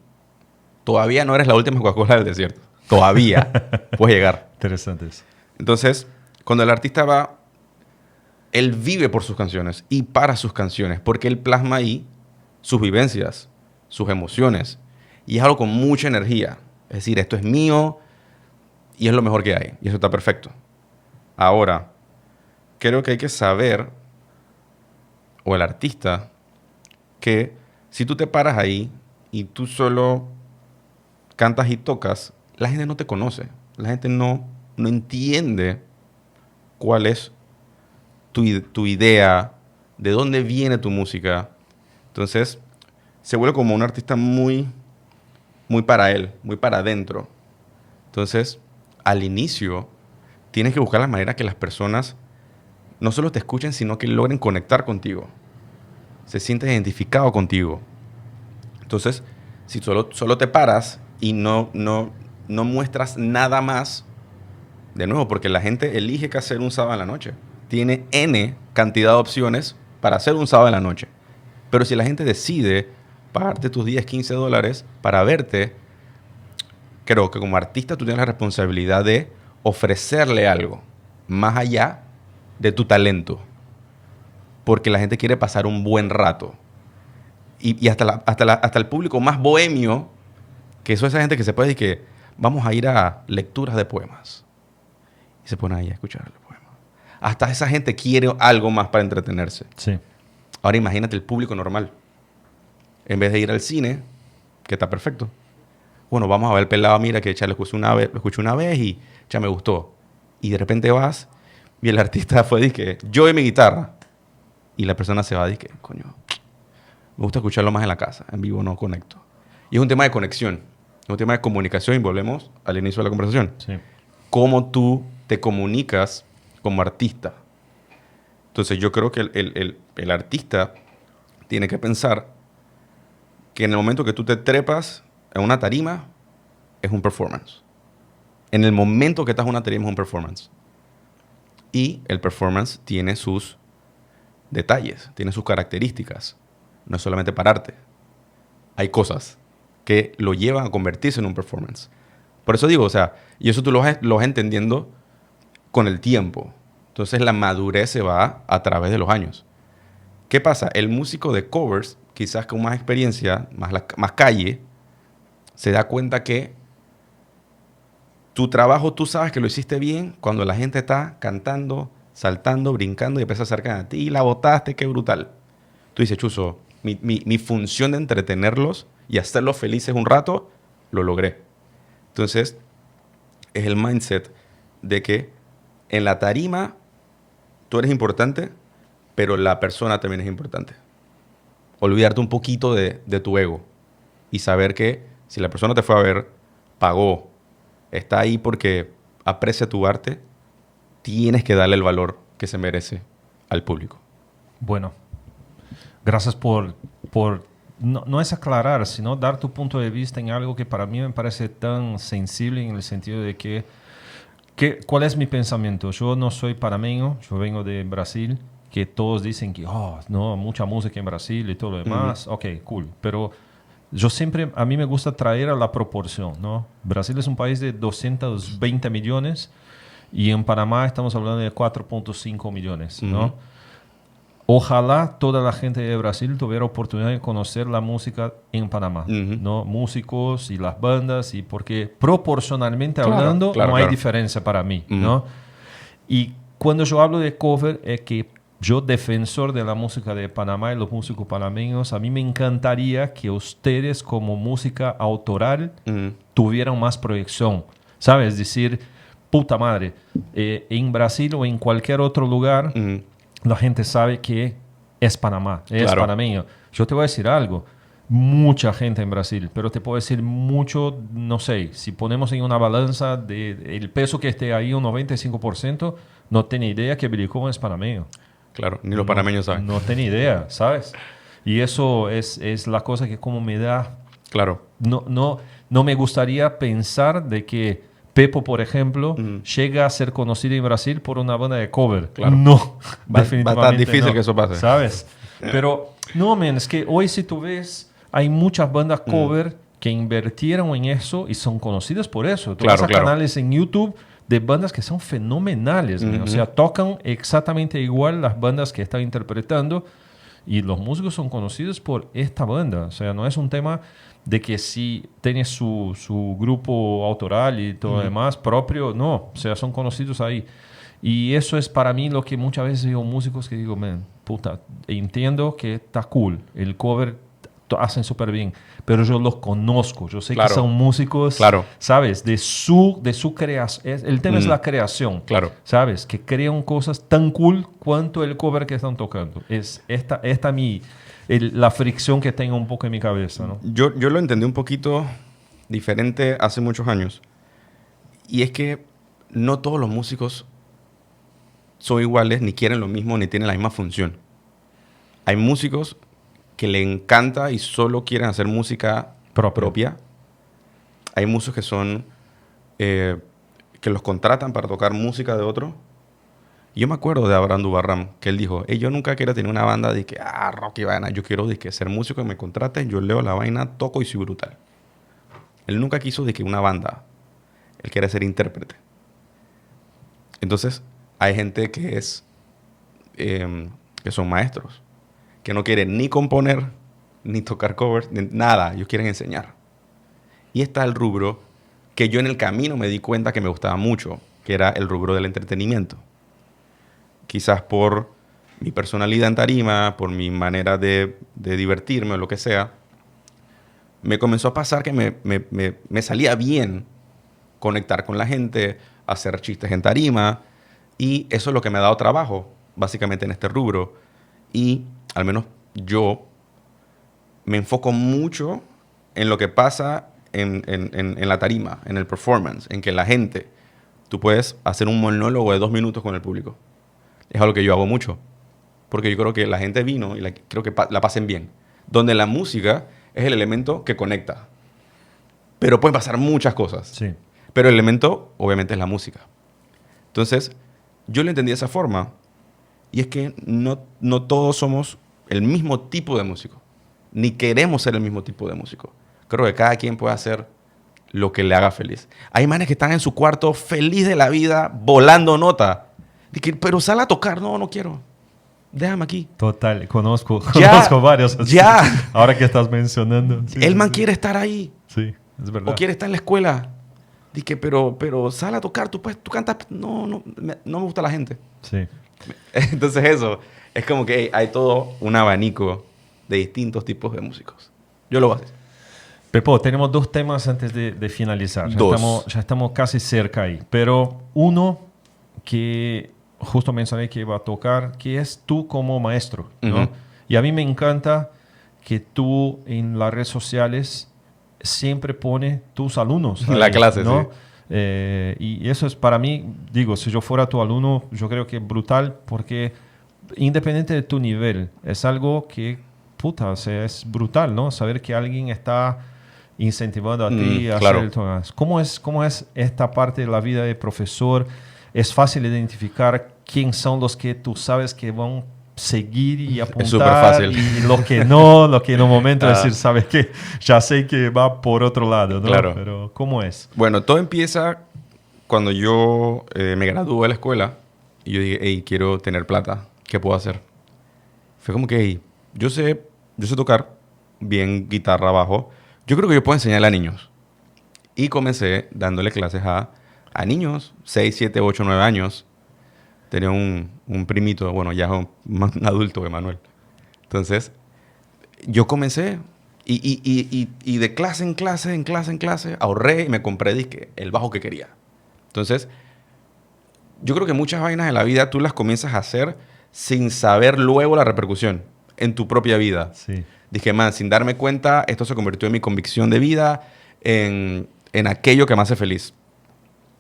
todavía no eres la última Coca-Cola del desierto. Todavía puedes llegar. Interesante eso. Entonces, cuando el artista va, él vive por sus canciones y para sus canciones, porque él plasma ahí sus vivencias, sus emociones, y es algo con mucha energía. Es decir, esto es mío y es lo mejor que hay, y eso está perfecto. Ahora, creo que hay que saber, o el artista, que si tú te paras ahí y tú solo cantas y tocas, la gente no te conoce. La gente no entiende cuál es tu idea, de dónde viene tu música. Entonces, se vuelve como un artista muy, muy para él, muy para adentro. Entonces, al inicio, tienes que buscar la manera que las personas no solo te escuchen, sino que logren conectar contigo. Se sienten identificados contigo. Entonces, si solo te paras y no muestras nada más, de nuevo, porque la gente elige qué hacer un sábado en la noche. Tiene N cantidad de opciones para hacer un sábado en la noche. Pero si la gente decide pagarte tus 10, 15 dólares para verte, creo que como artista tú tienes la responsabilidad de ofrecerle algo más allá de tu talento. Porque la gente quiere pasar un buen rato. Y hasta el público más bohemio, que eso es esa gente que se puede decir que vamos a ir a lecturas de poemas. Y se pone ahí a escuchar los poemas. Hasta esa gente quiere algo más para entretenerse. Sí. Ahora imagínate el público normal. En vez de ir al cine, que está perfecto. Bueno, vamos a ver el pelado, mira, que ya lo escuché una vez y ya me gustó. Y de repente vas y el artista fue, dice, yo y mi guitarra. Y la persona se va, dice, coño, me gusta escucharlo más en la casa. En vivo no conecto. Y es un tema de conexión. Es un tema de comunicación y volvemos al inicio de la conversación. Sí. Cómo tú te comunicas como artista. Entonces yo creo que el artista tiene que pensar que en el momento que tú te trepas en una tarima, es un performance. En el momento que estás en una tarima es un performance. Y el performance tiene sus detalles, tiene sus características. No es solamente pararte. Hay cosas que lo llevan a convertirse en un performance. Por eso digo, o sea, y eso tú lo vas entendiendo con el tiempo. Entonces la madurez se va a través de los años. ¿Qué pasa? El músico de covers, quizás con más experiencia, más calle, se da cuenta que tu trabajo tú sabes que lo hiciste bien cuando la gente está cantando, saltando, brincando y empieza a acercar a ti y la botaste, qué brutal. Tú dices, Chuzo, mi función de entretenerlos y hacerlos felices un rato, lo logré. Entonces, es el mindset de que en la tarima tú eres importante, pero la persona también es importante. Olvidarte un poquito de tu ego y saber que si la persona te fue a ver, pagó, está ahí porque aprecia tu arte, tienes que darle el valor que se merece al público. Bueno, gracias por no es aclarar, sino dar tu punto de vista en algo que para mí me parece tan sensible en el sentido de que ¿cuál es mi pensamiento? Yo no soy panameño, yo vengo de Brasil, que todos dicen que no, mucha música en Brasil y todo lo demás. Ok, cool. Pero yo siempre, a mí me gusta traer a la proporción, ¿no? Brasil es un país de 220 millones y en Panamá estamos hablando de 4.5 millones, ¿no? Ojalá toda la gente de Brasil tuviera oportunidad de conocer la música en Panamá, ¿no? Músicos y las bandas, y porque proporcionalmente hablando no hay diferencia para mí, ¿no? Y cuando yo hablo de cover es que yo, defensor de la música de Panamá y los músicos panameños, a mí me encantaría que ustedes como música autoral tuvieran más proyección, ¿sabes? Es decir, puta madre, en Brasil o en cualquier otro lugar... La gente sabe que es Panamá, es panameño. Yo te voy a decir algo. Mucha gente en Brasil, pero te puedo decir mucho, no sé, si ponemos en una balanza el peso que esté ahí, un 95%, no tiene idea que Billy Cohen es panameño. Claro, ni los panameños saben. No tiene idea, ¿sabes? Y eso es la cosa que como me da... Claro. No me gustaría pensar de que Pepo, por ejemplo, llega a ser conocido en Brasil por una banda de cover. Claro. No, definitivamente bastante difícil no, que eso pase. ¿sabes? Pero, no, man, es que hoy si tú ves, hay muchas bandas cover que invirtieron en eso y son conocidas por eso. Tú vas a canales en YouTube de bandas que son fenomenales. O sea, tocan exactamente igual las bandas que están interpretando y los músicos son conocidos por esta banda. O sea, no es un tema... de que si tiene su grupo autoral y todo lo demás propio, no, o sea, son conocidos ahí. Y eso es para mí lo que muchas veces digo músicos que digo, man, puta, entiendo que está cool, el cover hacen súper bien, pero yo los conozco, yo sé que son músicos, ¿sabes? De su creación, el tema es la creación, ¿sabes? Que crean cosas tan cool cuanto el cover que están tocando. Es esta la fricción que tengo un poco en mi cabeza, ¿no? Yo lo entendí un poquito diferente hace muchos años. Y es que no todos los músicos son iguales, ni quieren lo mismo, ni tienen la misma función. Hay músicos que le encanta y solo quieren hacer música propia. Hay músicos que son que los contratan para tocar música de otro. Y yo me acuerdo de Abraham Dubarram, que él dijo, yo nunca quiero tener una banda de que, rock y vaina. Yo quiero de que ser músico, que me contraten, yo leo la vaina, toco y soy brutal. Él nunca quiso de que una banda. Él quiere ser intérprete. Entonces, hay gente que son maestros, que no quieren ni componer, ni tocar covers, ni nada. Ellos quieren enseñar. Y está el rubro que yo en el camino me di cuenta que me gustaba mucho, que era el rubro del entretenimiento. Quizás por mi personalidad en tarima, por mi manera de divertirme o lo que sea, me comenzó a pasar que me salía bien conectar con la gente, hacer chistes en tarima, y eso es lo que me ha dado trabajo, básicamente en este rubro. Y al menos yo me enfoco mucho en lo que pasa en la tarima, en el performance, en que la gente, tú puedes hacer un monólogo de 2 minutos con el público. Es algo que yo hago mucho, porque yo creo que la gente vino y creo que la pasen bien. Donde la música es el elemento que conecta. Pero pueden pasar muchas cosas. Sí. Pero el elemento, obviamente, es la música. Entonces, yo lo entendí de esa forma. Y es que no todos somos el mismo tipo de músico. Ni queremos ser el mismo tipo de músico. Creo que cada quien puede hacer lo que le haga feliz. Hay manes que están en su cuarto feliz de la vida, volando nota. Pero sal a tocar. No quiero. Déjame aquí. Total, conozco varios. Ya. Ahora que estás mencionando. Sí, el man quiere estar ahí. Sí, es verdad. O quiere estar en la escuela. Dije, pero sal a tocar. Tú cantas. No me gusta la gente. Sí. Entonces eso, es como que hay todo un abanico de distintos tipos de músicos. Yo lo voy a hacer. Pepo, tenemos 2 temas antes de finalizar. Ya estamos casi cerca ahí. Pero uno que justo mencioné que iba a tocar, que es tú como maestro, ¿no? Uh-huh. Y a mí me encanta que tú en las redes sociales siempre pones tus alumnos. La ahí, clase, ¿no? sí. Y eso es para mí, digo, si yo fuera tu alumno, yo creo que es brutal porque independiente de tu nivel, es algo que, puta, o sea, es brutal, ¿no? Saber que alguien está incentivando a ti a claro. hacer el tono. ¿Cómo es esta parte de la vida de profesor? ¿Es fácil identificar quién son los que tú sabes que van seguir y apuntar? Es súper fácil. Y los que no en un momento decir, ¿sabes qué? Ya sé que va por otro lado, ¿no? Claro. Pero, ¿cómo es? Bueno, todo empieza cuando yo me gradué de la escuela y yo dije, hey, quiero tener plata. ¿Qué puedo hacer? Fue como que, hey, yo sé tocar bien guitarra, bajo. Yo creo que yo puedo enseñarle a niños. Y comencé dándole clases a niños, 6, 7, 8, 9 años. Tenía un primito, bueno, ya es más adulto que Manuel. Entonces, yo comencé y de clase en clase, ahorré y me compré el bajo que quería. Entonces, yo creo que muchas vainas en la vida tú las comienzas a hacer sin saber luego la repercusión en tu propia vida. Sí. Dije, man, sin darme cuenta, esto se convirtió en mi convicción de vida, en aquello que me hace feliz.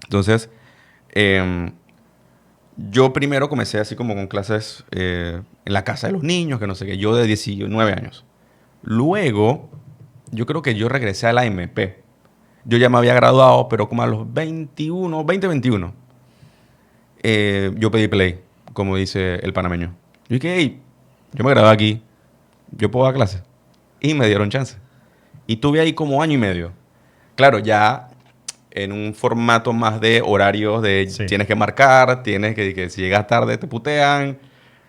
Entonces, yo primero comencé así como con clases en la casa de los niños, que no sé qué, yo de 19 años. Luego, yo creo que yo regresé a la MP. Yo ya me había graduado, pero como a los 20, 21, yo pedí play, como dice el panameño. Yo dije, hey, yo me gradué aquí, yo puedo dar clases. Y me dieron chance. Y tuve ahí como 1 año y medio. Claro, ya en un formato más de horarios de sí. Tienes que marcar, tienes que si llegas tarde te putean.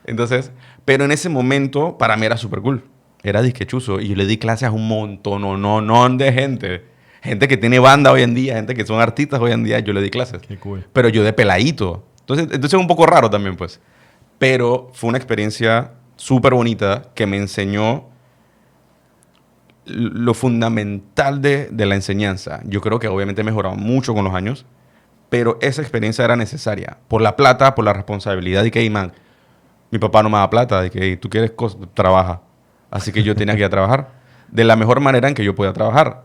Entonces, pero en ese momento para mí era súper cool. Era disque chuzo. Y yo le di clases a un montón de gente. Gente que tiene banda hoy en día, gente que son artistas hoy en día, yo le di clases. Qué cool. Pero yo de peladito. Entonces es un poco raro también, pues. Pero fue una experiencia súper bonita que me enseñó lo fundamental de la enseñanza. Yo creo que obviamente he mejorado mucho con los años, pero esa experiencia era necesaria. Por la plata, por la responsabilidad de que, hey, man, mi papá no me da plata, de que hey, tú quieres trabaja. Así que yo tenía que ir a trabajar de la mejor manera en que yo podía trabajar.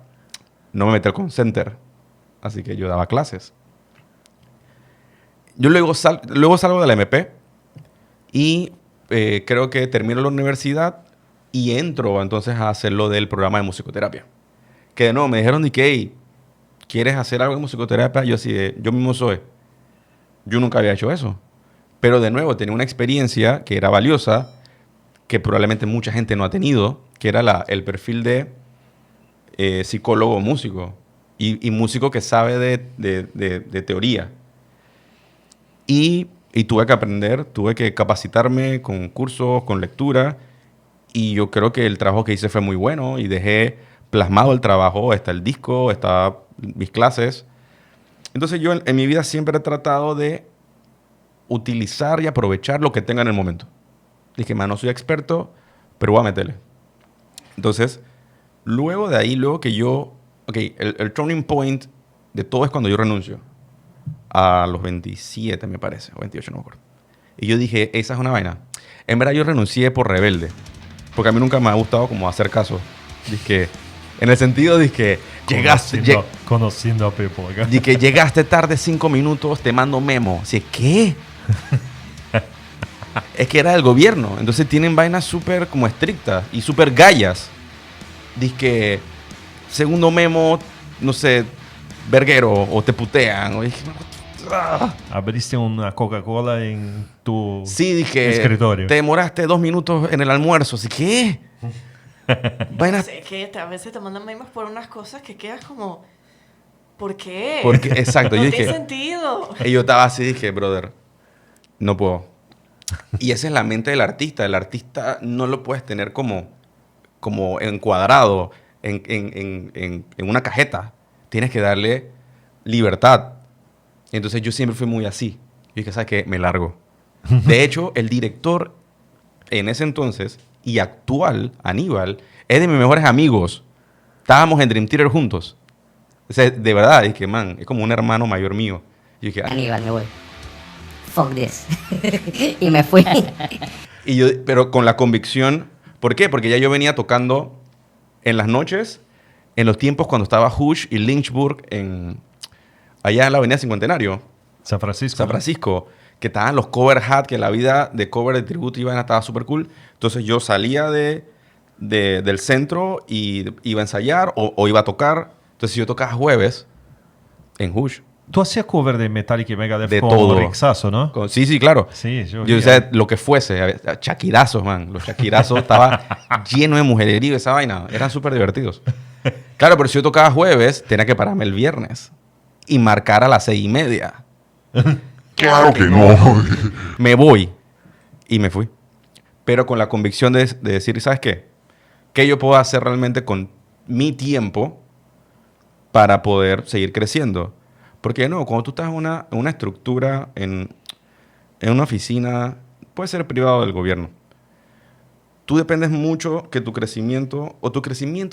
No me metí al call center. Así que yo daba clases. yo luego salgo de la MP y creo que termino la universidad y entro entonces a hacer lo del programa de musicoterapia. Que no, me dijeron de que, hey, ¿quieres hacer algo de musicoterapia? Yo así, yo mismo soy. Yo nunca había hecho eso. Pero de nuevo, tenía una experiencia que era valiosa, que probablemente mucha gente no ha tenido, que era el perfil de psicólogo músico y músico que sabe de teoría. Y tuve que aprender, tuve que capacitarme con cursos, con lectura, y yo creo que el trabajo que hice fue muy bueno y dejé plasmado el trabajo, está el disco, está mis clases. Entonces yo en mi vida siempre he tratado de utilizar y aprovechar lo que tenga en el momento. Dije, no soy experto, pero voy a meterle. Entonces, luego de ahí, luego que yo... Ok, el turning point de todo es cuando yo renuncio. A los 27, me parece, o 28, no me acuerdo. Y yo dije, esa es una vaina. En verdad, yo renuncié por rebelde. Porque a mí nunca me ha gustado como hacer caso. Dije, en el sentido de que Conociendo a Pepo acá. de que llegaste tarde 5 minutos, te mando memo. Así, ¿qué? Es que era del gobierno. Entonces tienen vainas súper como estrictas y súper gallas. Dice que segundo memo, no sé, verguero, o te putean. O dije, Abriste una Coca-Cola en tu dije, escritorio. te demoraste 2 minutos en el almuerzo. Así, ¿qué? Vainas. Es que a veces te mandan memes por unas cosas que quedas como... ¿Por qué? Porque, exacto, no yo tiene dije... sentido. Y yo estaba así, dije, brother, no puedo. Y esa es la mente del artista. El artista no lo puedes tener como encuadrado en una cajeta. Tienes que darle libertad. Entonces yo siempre fui muy así. Yo dije, ¿sabes qué? Me largo. De hecho, el director en ese entonces y actual, Aníbal, es de mis mejores amigos. Estábamos en Dream Theater juntos. O sea, de verdad, dije, man, es como un hermano mayor mío. Y dije, Aníbal, me voy. Fuck this. Y me fui. pero con la convicción, ¿por qué? Porque ya yo venía tocando en las noches, en los tiempos cuando estaba Hush y Lynchburg, allá en la Avenida Cincuentenario, San Francisco. San Francisco, que estaban los cover hat, que la vida de cover de tributo estaba súper cool. Entonces yo salía del centro y iba a ensayar o iba a tocar. Entonces yo tocaba jueves en Hush. Tú hacías cover de Metallica y Megadeth De con todo. Rixazo, ¿no? Sí, claro. Sí, Yo decía lo que fuese. Chaquirazos, man. Los chaquirazos estaba lleno de mujererío esa vaina. Eran súper divertidos. Claro, pero si yo tocaba jueves, tenía que pararme el viernes y marcar a las 6:30. Claro que no. Me voy. Y me fui. Pero con la convicción de decir, ¿sabes qué? ¿Qué yo puedo hacer realmente con mi tiempo para poder seguir creciendo? Porque no, cuando tú estás en una estructura, en una oficina, puede ser privado del gobierno, tú dependes mucho que tu crecimiento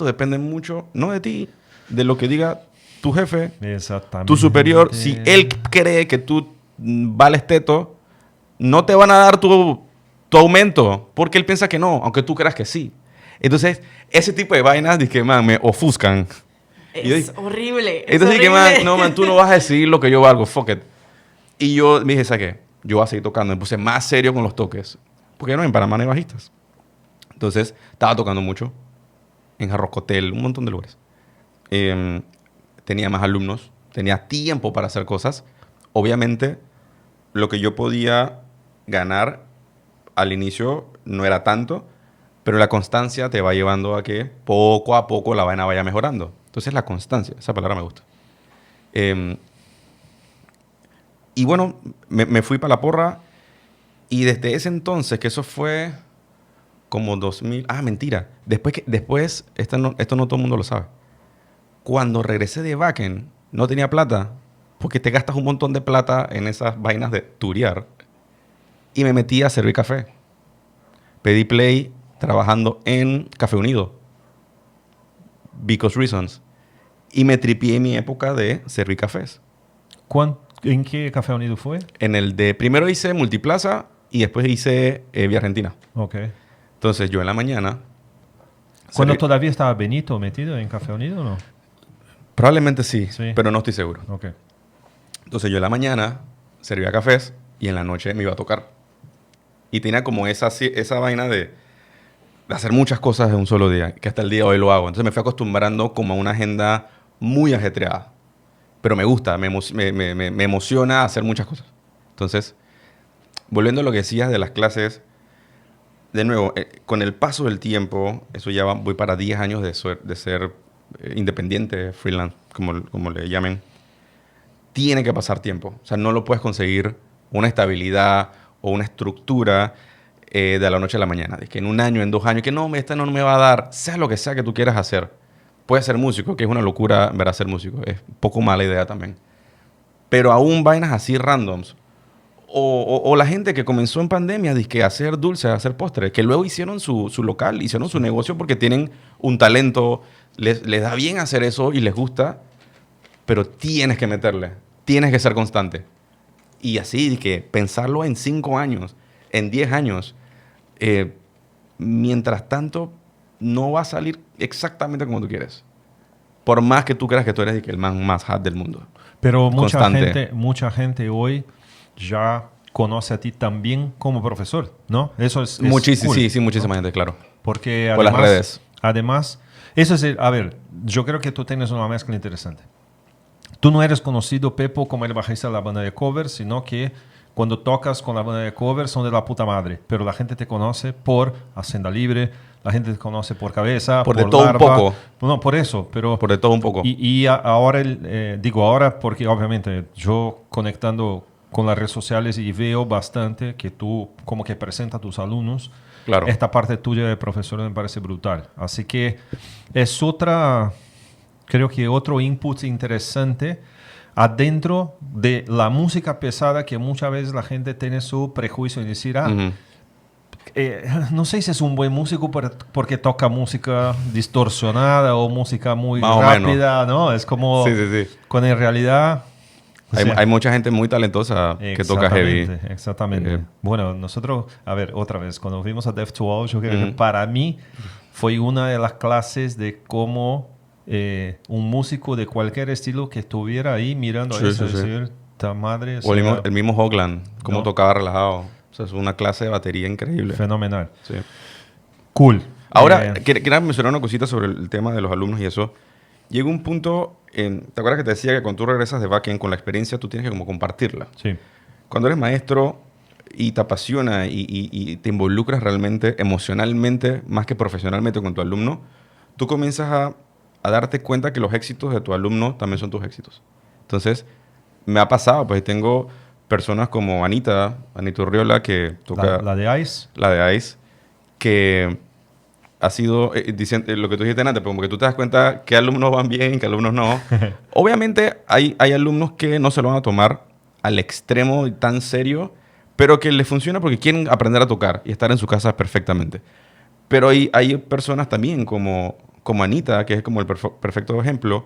depende mucho, no de ti, de lo que diga tu jefe, Exactamente. tu superior. Si él cree que tú vales teto, no te van a dar tu aumento, porque él piensa que no, aunque tú creas que sí. Entonces, ese tipo de vainas, dije, man, me ofuscan. Es horrible. Entonces dije, man, tú no vas a decidir lo que yo valgo, fuck it. Y yo me dije, ¿sabes qué? Yo voy a seguir tocando. Me puse más serio con los toques. Porque no, en Panamá no hay bajistas. Entonces, estaba tocando mucho. En Jarroscotel, un montón de lugares. Tenía más alumnos. Tenía tiempo para hacer cosas. Obviamente, lo que yo podía ganar al inicio no era tanto, pero la constancia te va llevando a que poco a poco la vaina vaya mejorando. Entonces, la constancia, esa palabra me gusta. Y bueno, me fui para la porra y desde ese entonces, que eso fue como 2000... Ah, mentira. Después esto no todo el mundo lo sabe. Cuando regresé de Wacken, no tenía plata, porque te gastas un montón de plata en esas vainas de turear. Y me metí a servir café. Pedí play trabajando en Café Unido. Because Reasons. Y me tripié en mi época de servir cafés. ¿En qué Café Unido fue? Primero hice Multiplaza y después hice Vía Argentina. Ok. Entonces yo en la mañana... ¿Cuándo todavía estaba Benito metido en Café Unido o no? Probablemente sí, Sí. pero no estoy seguro. Ok. Entonces yo en la mañana servía cafés y en la noche me iba a tocar. Y tenía como esa vaina de hacer muchas cosas en un solo día, que hasta el día de hoy lo hago. Entonces me fui acostumbrando como a una agenda muy ajetreada. Pero me gusta, me emociona hacer muchas cosas. Entonces, volviendo a lo que decías de las clases, de nuevo, con el paso del tiempo, eso ya voy para 10 años de ser independiente, freelance, como le llamen, tiene que pasar tiempo. O sea, no lo puedes conseguir una estabilidad o una estructura de la noche a la mañana. De que en un año, en 2 años, que no, esta no me va a dar, sea lo que sea que tú quieras hacer. Puedes ser músico, que es una locura ver a ser músico. Es un poco mala idea también. Pero aún vainas así randoms. O la gente que comenzó en pandemia a hacer dulces, a hacer postres, que luego hicieron su local, hicieron su negocio porque tienen un talento, les da bien hacer eso y les gusta, pero tienes que meterle, tienes que ser constante. Y así, que pensarlo en 5 años, en 10 años, mientras tanto, no va a salir exactamente como tú quieres. Por más que tú creas que tú eres el man más hot del mundo. Pero Constante. mucha gente hoy ya conoce a ti también como profesor, ¿no? Eso es Muchísima, cool, sí, muchísima ¿no? gente, claro. Porque Por las redes. Además, eso es a ver, yo creo que tú tienes una mezcla interesante. Tú no eres conocido, Pepo, como el bajista de la banda de covers, sino que cuando tocas con la banda de covers son de la puta madre. Pero la gente te conoce por Hacienda Libre, la gente te conoce por Cabeza, Por de todo un poco. No, por eso, pero... Por de todo un poco. Ahora, digo ahora porque obviamente yo conectando con las redes sociales y veo bastante que tú como que presentas a tus alumnos. Claro. Esta parte tuya de profesor me parece brutal. Así que es otra... Creo que otro input interesante adentro de la música pesada que muchas veces la gente tiene su prejuicio en decir, no sé si es un buen músico porque toca música distorsionada o música muy Más o rápida, ¿no? Es como, Sí. cuando en realidad... Hay mucha gente muy talentosa que toca heavy. Exactamente. Bueno, nosotros, a ver, otra vez, cuando fuimos a Death to All, yo creo que para mí fue una de las clases de cómo un músico de cualquier estilo que estuviera ahí mirando Sí, eso, sí, sí. decir, ¡ta madre! O el mismo Hogland, cómo No. tocaba relajado. O sea, es una clase de batería increíble. Fenomenal. Sí. Cool. Ahora, quería mencionar una cosita sobre el tema de los alumnos y eso. Llega un punto, ¿te acuerdas que te decía que cuando tú regresas de backend con la experiencia, tú tienes que como compartirla? Sí. Cuando eres maestro y te apasiona y te involucras realmente, emocionalmente, más que profesionalmente con tu alumno, tú comienzas a darte cuenta que los éxitos de tu alumno también son tus éxitos. Entonces, me ha pasado, pues tengo personas como Anita Urriola, que toca La de Ice. la de Ice, que ha sido, lo que tú dijiste antes, como que tú te das cuenta qué alumnos van bien, qué alumnos no. Obviamente hay alumnos que no se lo van a tomar al extremo y tan serio, pero que les funciona porque quieren aprender a tocar y estar en su casa perfectamente. Pero hay personas también como Anita, que es como el perfecto ejemplo,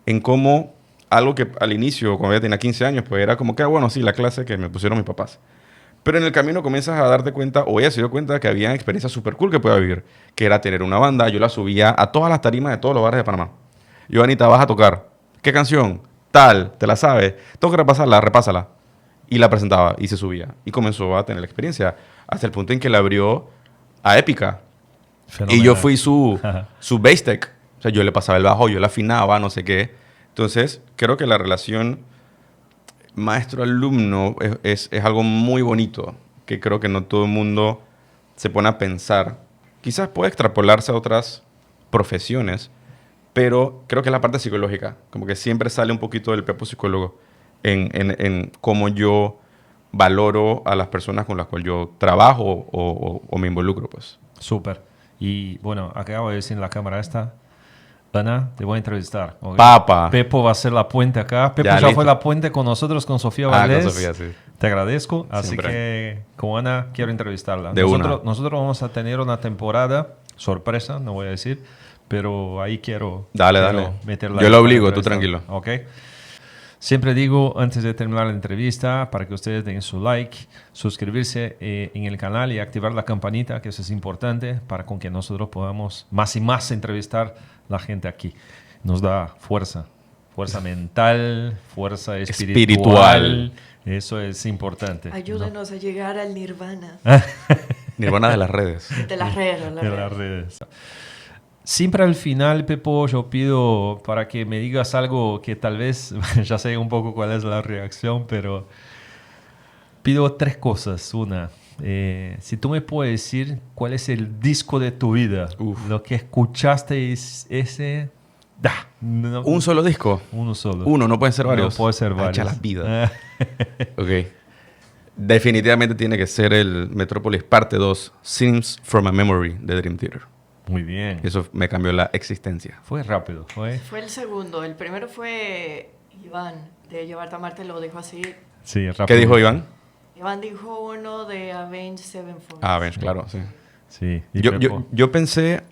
en cómo algo que al inicio, cuando ella tenía 15 años, pues era como que, bueno, sí, la clase que me pusieron mis papás. Pero en el camino comienzas a darte cuenta, o ella se dio cuenta, que había experiencias súper cool que podía vivir, que era tener una banda. Yo la subía a todas las tarimas de todos los bares de Panamá. Yo, Anita, vas a tocar. ¿Qué canción? Tal, ¿te la sabes? Tengo que repasarla, repásala. Y la presentaba y se subía. Y comenzó a tener la experiencia, hasta el punto en que la abrió a Épica. Fenomenal. Y yo fui su bass tech. O sea, yo le pasaba el bajo, yo la afinaba, no sé qué. Entonces, creo que la relación maestro-alumno es algo muy bonito, que creo que no todo el mundo se pone a pensar. Quizás puede extrapolarse a otras profesiones, pero creo que es la parte psicológica. Como que siempre sale un poquito del Pepo psicólogo en cómo yo valoro a las personas con las cuales yo trabajo o me involucro, pues. Súper. Y bueno, acabo de decir en la cámara esta, Ana, te voy a entrevistar. ¿Okay? Papa. Pepo va a ser la puente acá. Pepo Ya, ya listo. fue la puente con nosotros, con Sofía Con Valdés. Sofía, sí. Te agradezco. Así Siempre. que, como Ana, quiero entrevistarla. De una. Nosotros vamos a tener una temporada sorpresa, no voy a decir, pero ahí quiero Dale. meterla. Yo ahí lo para obligo, tú entrevistarla. tranquilo. Ok. Siempre digo, antes de terminar la entrevista, para que ustedes den su like, suscribirse en el canal y activar la campanita, que eso es importante, para con que nosotros podamos más y más entrevistar la gente aquí. Nos da fuerza mental, fuerza espiritual. Eso es importante. ¿no? Ayúdenos a llegar al nirvana Nirvana de las redes. de las redes. De las redes. Siempre al final, Pepo, yo pido para que me digas algo que tal vez, ya sé un poco cuál es la reacción, pero pido 3 cosas. Una, si tú me puedes decir cuál es el disco de tu vida, Uf. lo que escuchaste es ese... no, ¿Un solo disco? uno solo. Uno, no pueden ser varios. No puede ser varios. Echa la vida. Ok. Definitivamente tiene que ser el Metropolis Parte 2, Scenes from a Memory de Dream Theater. Muy bien. Eso me cambió la existencia. Fue rápido, fue. Fue el segundo. El primero fue Iván, de Llevarte a Marte, lo dijo así. Sí, rápido. ¿Qué dijo Iván? Iván dijo uno de Avenged Sevenfold. Ah, ven, claro, sí. Sí. Y Yo, Pepo. yo pensé,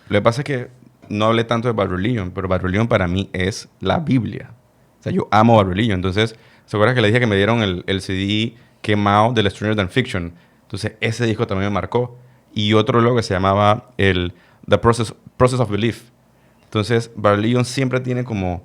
lo que pasa es que no hablé tanto de Bad Religion, pero Bad Religion para mí es la Biblia. O sea, yo amo Bad Religion. Entonces, ¿se acuerdan que le dije que me dieron el CD quemado del Stranger Than Fiction? Entonces, ese disco también me marcó. Y otro luego que se llamaba The Process of Belief. Entonces, Bad Religion siempre tiene como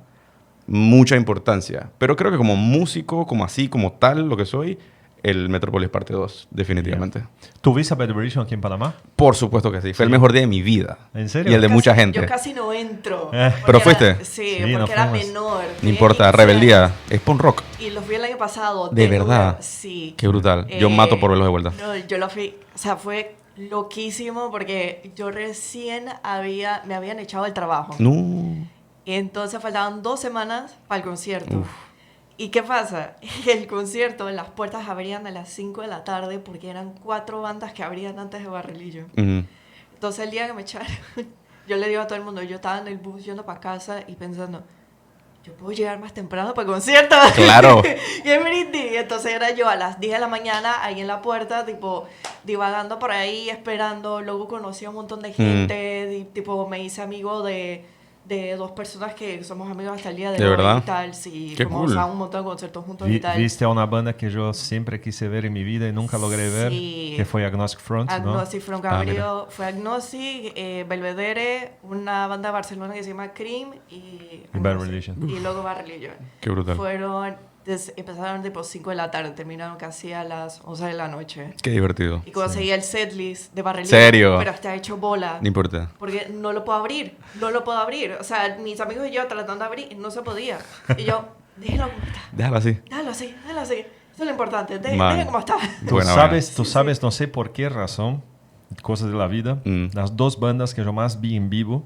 mucha importancia. Pero creo que como músico, como así, como tal, lo que soy, el Metropolis Parte 2, definitivamente. ¿Tú viste a Bad Religion aquí en Panamá? Por supuesto que sí. Fue el Sí. mejor día de mi vida. ¿En serio? Y el de Casi- mucha gente. Yo casi no entro. ¿Pero porque fuiste? era- sí, Sí, nos porque era fuimos. menor. No tenía importa, 15 rebeldía. años. Es punk rock. Y los vi el año pasado. ¿De verdad? Sí. Qué brutal. Yo mato por verlos de vuelta. No, yo lo fui. O sea, fue loquísimo porque yo recién me habían echado del trabajo. No. Y entonces faltaban 2 semanas para el concierto. ¿Y qué pasa? El concierto, las puertas abrían a las 5 de la tarde porque eran 4 bandas que abrían antes de Bad Religion. Ujú. Entonces el día que me echaron, yo le digo a todo el mundo, yo estaba en el bus yendo para casa y pensando, yo puedo llegar más temprano para el concierto. Claro. Y en brindis. Y entonces era yo a las 10 de la mañana ahí en la puerta, tipo, divagando por ahí, esperando. Luego conocí a un montón de gente, tipo, me hice amigo de 2 personas que somos amigos hasta el día de ¿De hoy verdad? y tal. Sí, Qué fuimos cool. a un montón de conciertos juntos y tal. Viste a una banda que yo siempre quise ver en mi vida y nunca logré ver, Sí. que fue Agnostic Front, ¿no? Agnostic Front Ah, abrió, fue Agnostic, Belvedere, una banda de Barcelona que se llama Cream y Bad Agnostic. Religion. Y luego Bad Religion. Qué brutal. Empezaron tipo 5 de la tarde, terminaron casi a las 11 de la noche. Qué divertido. Y cuando seguía el setlist de Bad Religion, ¿Serio? pero está hecho bola. No importa. Porque no lo puedo abrir, no lo puedo abrir. O sea, mis amigos y yo tratando de abrir, no se podía. Y yo, déjalo como está, Déjalo así. déjalo así, déjalo así. Eso es lo importante, Man. déjalo como está. Tú Buena, sabes, tú sabes, no sé por qué razón, cosas de la vida, las 2 bandas que yo más vi en vivo,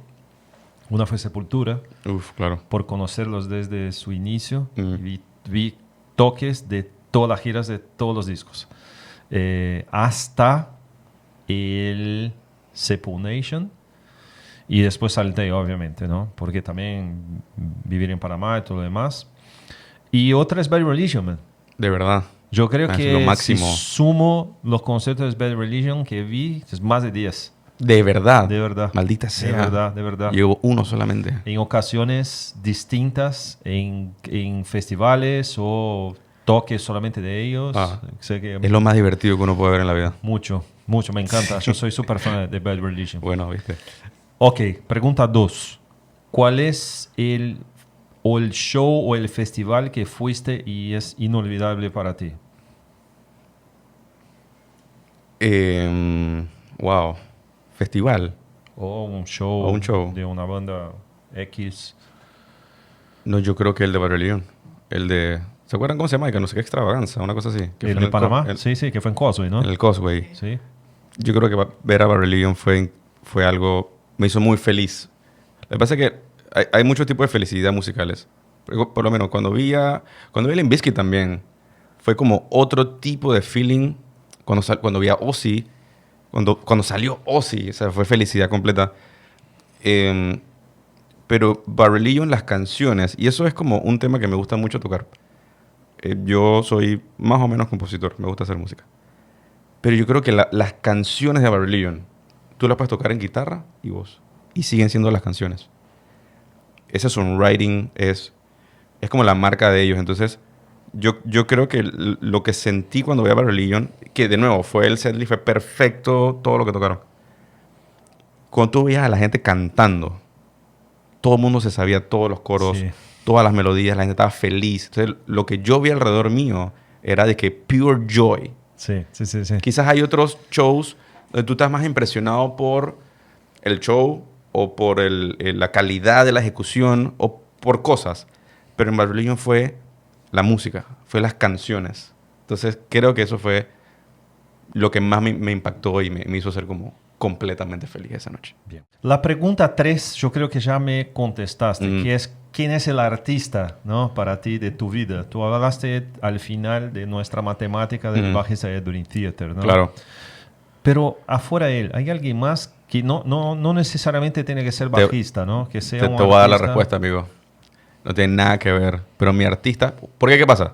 una fue Sepultura, Uf, claro. por conocerlos desde su inicio, Mm. y vi toques de todas las giras de todos los discos, hasta el Sepul Nation, y después salté, obviamente, ¿no? Porque también vivir en Panamá y todo lo demás. Y otra es Bad Religion, man. De verdad. Yo creo Es que lo máximo. si sumo los conciertos de Bad Religion que vi, es más de 10. De verdad. De verdad. Maldita sea. De verdad, de verdad. Llevo uno solamente. En ocasiones distintas, en festivales o toques solamente de ellos. Ah. Sé que Es lo más divertido que uno puede ver en la vida. mucho, mucho, me encanta. Yo soy súper fan de Bad Religion. Bueno, viste. Ok, pregunta 2. ¿Cuál es el show o el festival que fuiste y es inolvidable para ti? Wow. Festival. O un show, O un show. de una banda X. No, yo creo que el de Bad Religion. El de... ¿Se acuerdan cómo se llama? Que no sé qué extravaganza, una cosa así. Que ¿El fue de en Panamá? en- Sí, sí, que fue en Causeway, ¿no? En el Causeway. Sí. Yo creo que ver a Bad Religion fue algo... Me hizo muy feliz. Lo que pasa es que hay muchos tipos de felicidad musicales. Por lo menos cuando vi el Limp Bizkit también, fue como otro tipo de feeling cuando vi a Ozzy. Cuando salió Ozzy, o sea, fue felicidad completa. Pero Bad Religion, las canciones, y eso es como un tema que me gusta mucho tocar. Yo soy más o menos compositor, me gusta hacer música. Pero yo creo que las canciones de Bad Religion, tú las puedes tocar en guitarra y voz, y siguen siendo las canciones. Ese songwriting es como la marca de ellos. Entonces, yo creo que lo que sentí cuando vi a Bad Religion, que de nuevo fue el setlist, fue perfecto todo lo que tocaron. Cuando tú veías a la gente cantando, todo el mundo se sabía todos los coros, Sí. todas las melodías, la gente estaba feliz. Entonces, lo que yo vi alrededor mío era de que pure joy. Sí, sí, sí, sí. Quizás hay otros shows donde tú estás más impresionado por el show o por la calidad de la ejecución o por cosas. Pero en Bad Religion fue la música, fue las canciones. Entonces creo que eso fue lo que más me impactó y me hizo ser como completamente feliz esa noche. Bien. La pregunta 3, yo creo que ya me contestaste, que es ¿quién es el artista, ¿no? Para ti de tu vida? Tú hablaste al final de nuestra matemática del bajista de Dream Theater, ¿no? Claro. Pero afuera de él, ¿hay alguien más que no necesariamente tiene que ser bajista, ¿no? Que sea Te un voy a dar la artista? respuesta, amigo. No tiene nada que ver. Pero mi artista... ¿Por qué? ¿Qué pasa?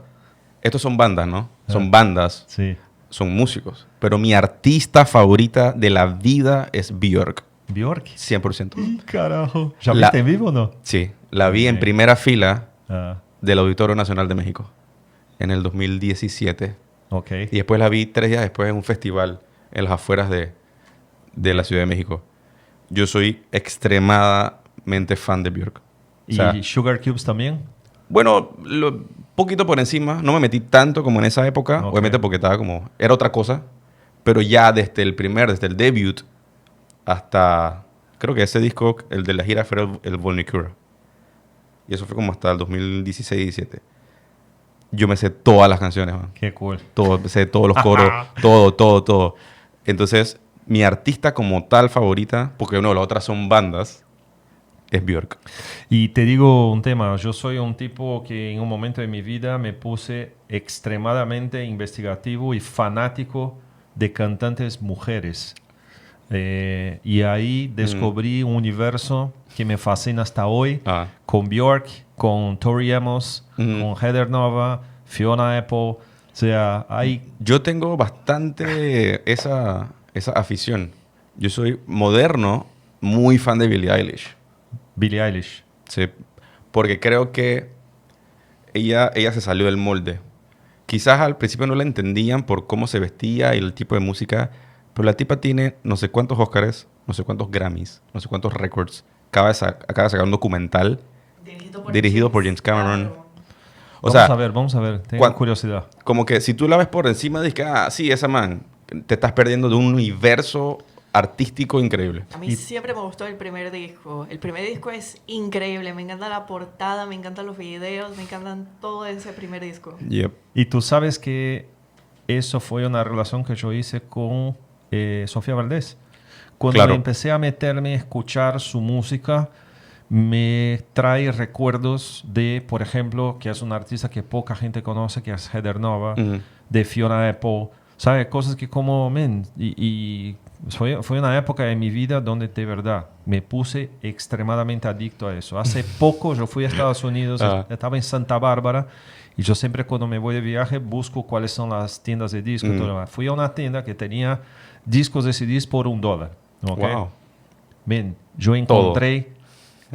Estos son bandas, ¿no? Son bandas. Sí. Son músicos. Pero mi artista favorita de la vida es Björk. Björk. 100%. Carajo. ¿Ya La- viste en vivo o no? Sí. La vi en Ok. primera fila Ah, del Auditorio Nacional de México. En el 2017. ok. Y después la vi 3 días después en un festival en las afueras de la Ciudad de México. Yo soy extremadamente fan de Björk. O ¿Y sea, Sugar Cubes también? bueno, poquito por encima. No me metí tanto como en esa época. Ok. Obviamente porque estaba como... Era otra cosa. Pero ya desde el debut hasta... Creo que ese disco, el de la gira, fue el Volnicura. Y eso fue como hasta el 2016-17. Yo me sé todas las canciones, man. Qué cool. Todo, sé todos los coros, todo. Entonces, mi artista como tal favorita, porque bueno, las otras son bandas, es Björk. Y te digo un tema, yo soy un tipo que en un momento de mi vida me puse extremadamente investigativo y fanático de cantantes mujeres. Y ahí descubrí un universo que me fascina hasta hoy, Ah. con Björk, con Tori Amos, con Heather Nova, Fiona Apple. O sea, hay... Yo tengo bastante esa afición. Yo soy moderno, muy fan de Billie Eilish. Billie Eilish. Sí, porque creo que ella se salió del molde. Quizás al principio no la entendían por cómo se vestía y el tipo de música, pero la tipa tiene no sé cuántos Oscars, no sé cuántos Grammys, no sé cuántos records. Acaba de sacar un documental dirigido por James Cameron. O sea, Vamos a ver. Tengo curiosidad. como que si tú la ves por encima, dices que, sí, esa man, te estás perdiendo de un universo artístico increíble. A mí siempre me gustó el primer disco. El primer disco es increíble. Me encanta la portada, me encantan los videos, me encantan todo ese primer disco. Yep. Y tú sabes que eso fue una relación que yo hice con Sofía Valdés. Cuando Claro. empecé a meterme a escuchar su música, me trae recuerdos de, por ejemplo, que es una artista que poca gente conoce, que es Heather Nova, de Fiona Apple, ¿sabes? Cosas que como, y fue una época de mi vida donde de verdad me puse extremadamente adicto a eso. Hace poco yo fui a Estados Unidos, estaba en Santa Bárbara, y yo siempre cuando me voy de viaje busco cuáles son las tiendas de discos y todo lo demás. Fui a una tienda que tenía discos de CDs por $1. ¿Ok? Wow. Men, yo encontré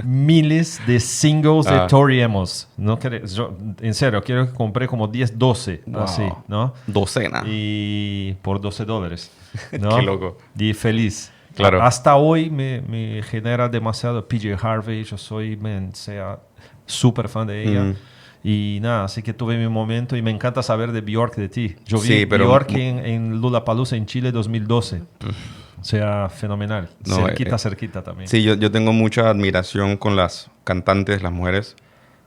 miles de singles de Tori Amos. No en serio, quiero que compré como 10, 12, así, ¿no? Docena. Y por $12, ¿no? Qué loco. Y feliz. Claro. Hasta hoy me genera demasiado PJ Harvey. Yo soy, súper fan de ella. Y nada, así que tuve mi momento y me encanta saber de Björk de ti. Yo vi Sí, pero- Björk en Lollapalooza en Chile 2012. O sea, fenomenal. No, Cerquita también. Sí, yo tengo mucha admiración con las cantantes, las mujeres.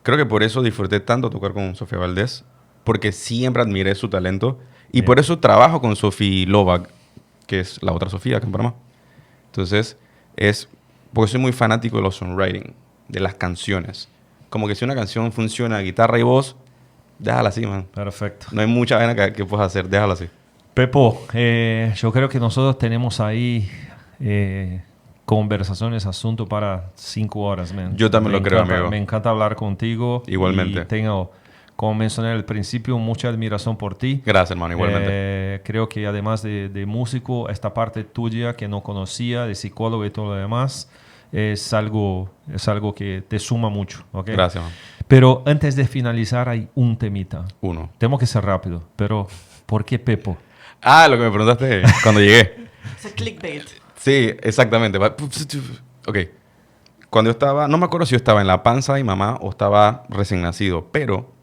Creo que por eso disfruté tanto tocar con Sofía Valdés, porque siempre admiré su talento. Y por eso trabajo con Sophie Lovag, que es la otra Sofía acá en Panamá. Entonces, porque soy muy fanático de los songwriting, de las canciones. Como que si una canción funciona guitarra y voz, déjala así, man. Perfecto. No hay mucha vaina que puedas hacer, déjala así. Pepo, yo creo que nosotros tenemos ahí conversaciones, asunto para 5 horas, man. Yo también Me lo creo, encanta- amigo. Me encanta hablar contigo. Igualmente. Y tengo, como mencioné al principio, mucha admiración por ti. Gracias, hermano, igualmente. Creo que además de músico, esta parte tuya que no conocía, de psicólogo y todo lo demás, es algo que te suma mucho. ¿Ok? Gracias, man. Pero antes de finalizar, hay un temita. Uno. Tengo que ser rápido, pero ¿por qué Pepo? Lo que me preguntaste cuando llegué. Es clickbait. Sí, exactamente. Ok. Cuando yo estaba, no me acuerdo si yo estaba en la panza de mi mamá o estaba recién nacido, pero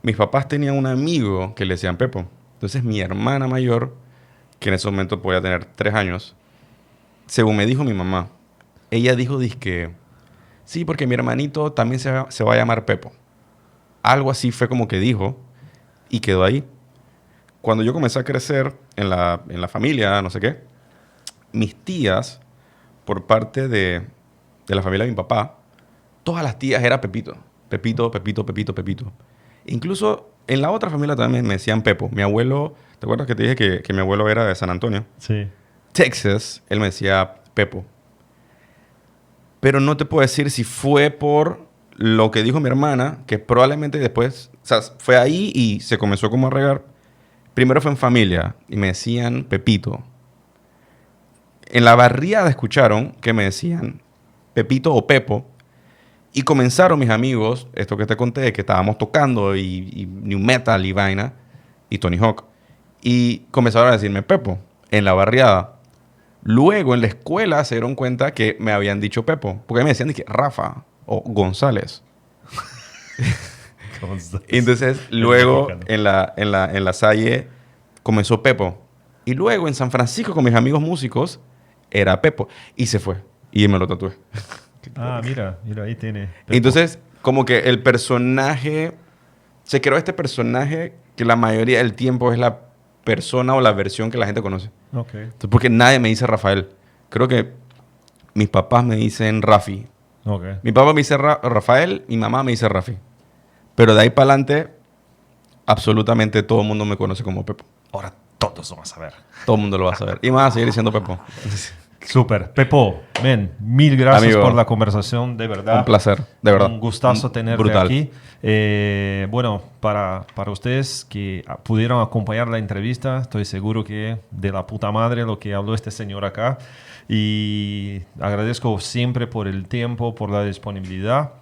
mis papás tenían un amigo que le decían Pepo. Entonces mi hermana mayor, que en ese momento podía tener 3 años, según me dijo mi mamá, ella dijo, dizque, sí, porque mi hermanito también se va a llamar Pepo. Algo así fue como que dijo y quedó ahí. Cuando yo comencé a crecer en la familia, no sé qué, mis tías, por parte de la familia de mi papá, todas las tías eran Pepito. Pepito, Pepito, Pepito, Pepito. Incluso en la otra familia también me decían Pepo. Mi abuelo, ¿te acuerdas que te dije que mi abuelo era de San Antonio? Sí. Texas, él me decía Pepo. Pero no te puedo decir si fue por lo que dijo mi hermana, que probablemente después, o sea, fue ahí y se comenzó como a regar. Primero fue en familia y me decían Pepito. En la barriada escucharon que me decían Pepito o Pepo. Y comenzaron mis amigos, esto que te conté, que estábamos tocando y New Metal y vaina, y Tony Hawk. Y comenzaron a decirme Pepo en la barriada. Luego en la escuela se dieron cuenta que me habían dicho Pepo. Porque me decían que Rafa o González. Y entonces luego en la Salle comenzó Pepo. Y luego en San Francisco con mis amigos músicos era Pepo. Y se fue. Y me lo tatué. Ah, mira, ahí tiene. Pepo. Entonces, como que el personaje... Se creó este personaje que la mayoría del tiempo es la persona o la versión que la gente conoce. Ok. Entonces, porque nadie me dice Rafael. Creo que mis papás me dicen Rafi. Ok. Mi papá me dice Rafael, mi mamá me dice Rafi. Pero de ahí para adelante, absolutamente todo el mundo me conoce como Pepo. Ahora todos vamos a ver. Todo el mundo lo va a saber. Y me van a seguir diciendo Pepo. Súper. Pepo, men, mil gracias Amigo, por la conversación, de verdad. Un placer, de verdad. Un gustazo tenerte Brutal. aquí. Bueno, para ustedes que pudieron acompañar la entrevista, estoy seguro que de la puta madre lo que habló este señor acá. Y agradezco siempre por el tiempo, por la disponibilidad.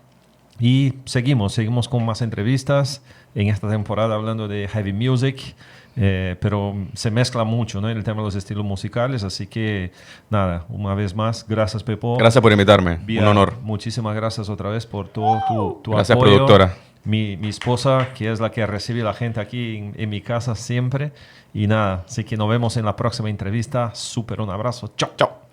Y seguimos con más entrevistas en esta temporada hablando de heavy music. Pero se mezcla mucho, ¿no?, el tema de los estilos musicales, así que nada, una vez más, gracias Pepo. Gracias por invitarme, un honor. Muchísimas gracias otra vez por todo tu Gracias, apoyo. productora. Mi esposa, que es la que recibe a la gente aquí en mi casa siempre. Y nada, así que nos vemos en la próxima entrevista. Súper un abrazo. Chao. Chao.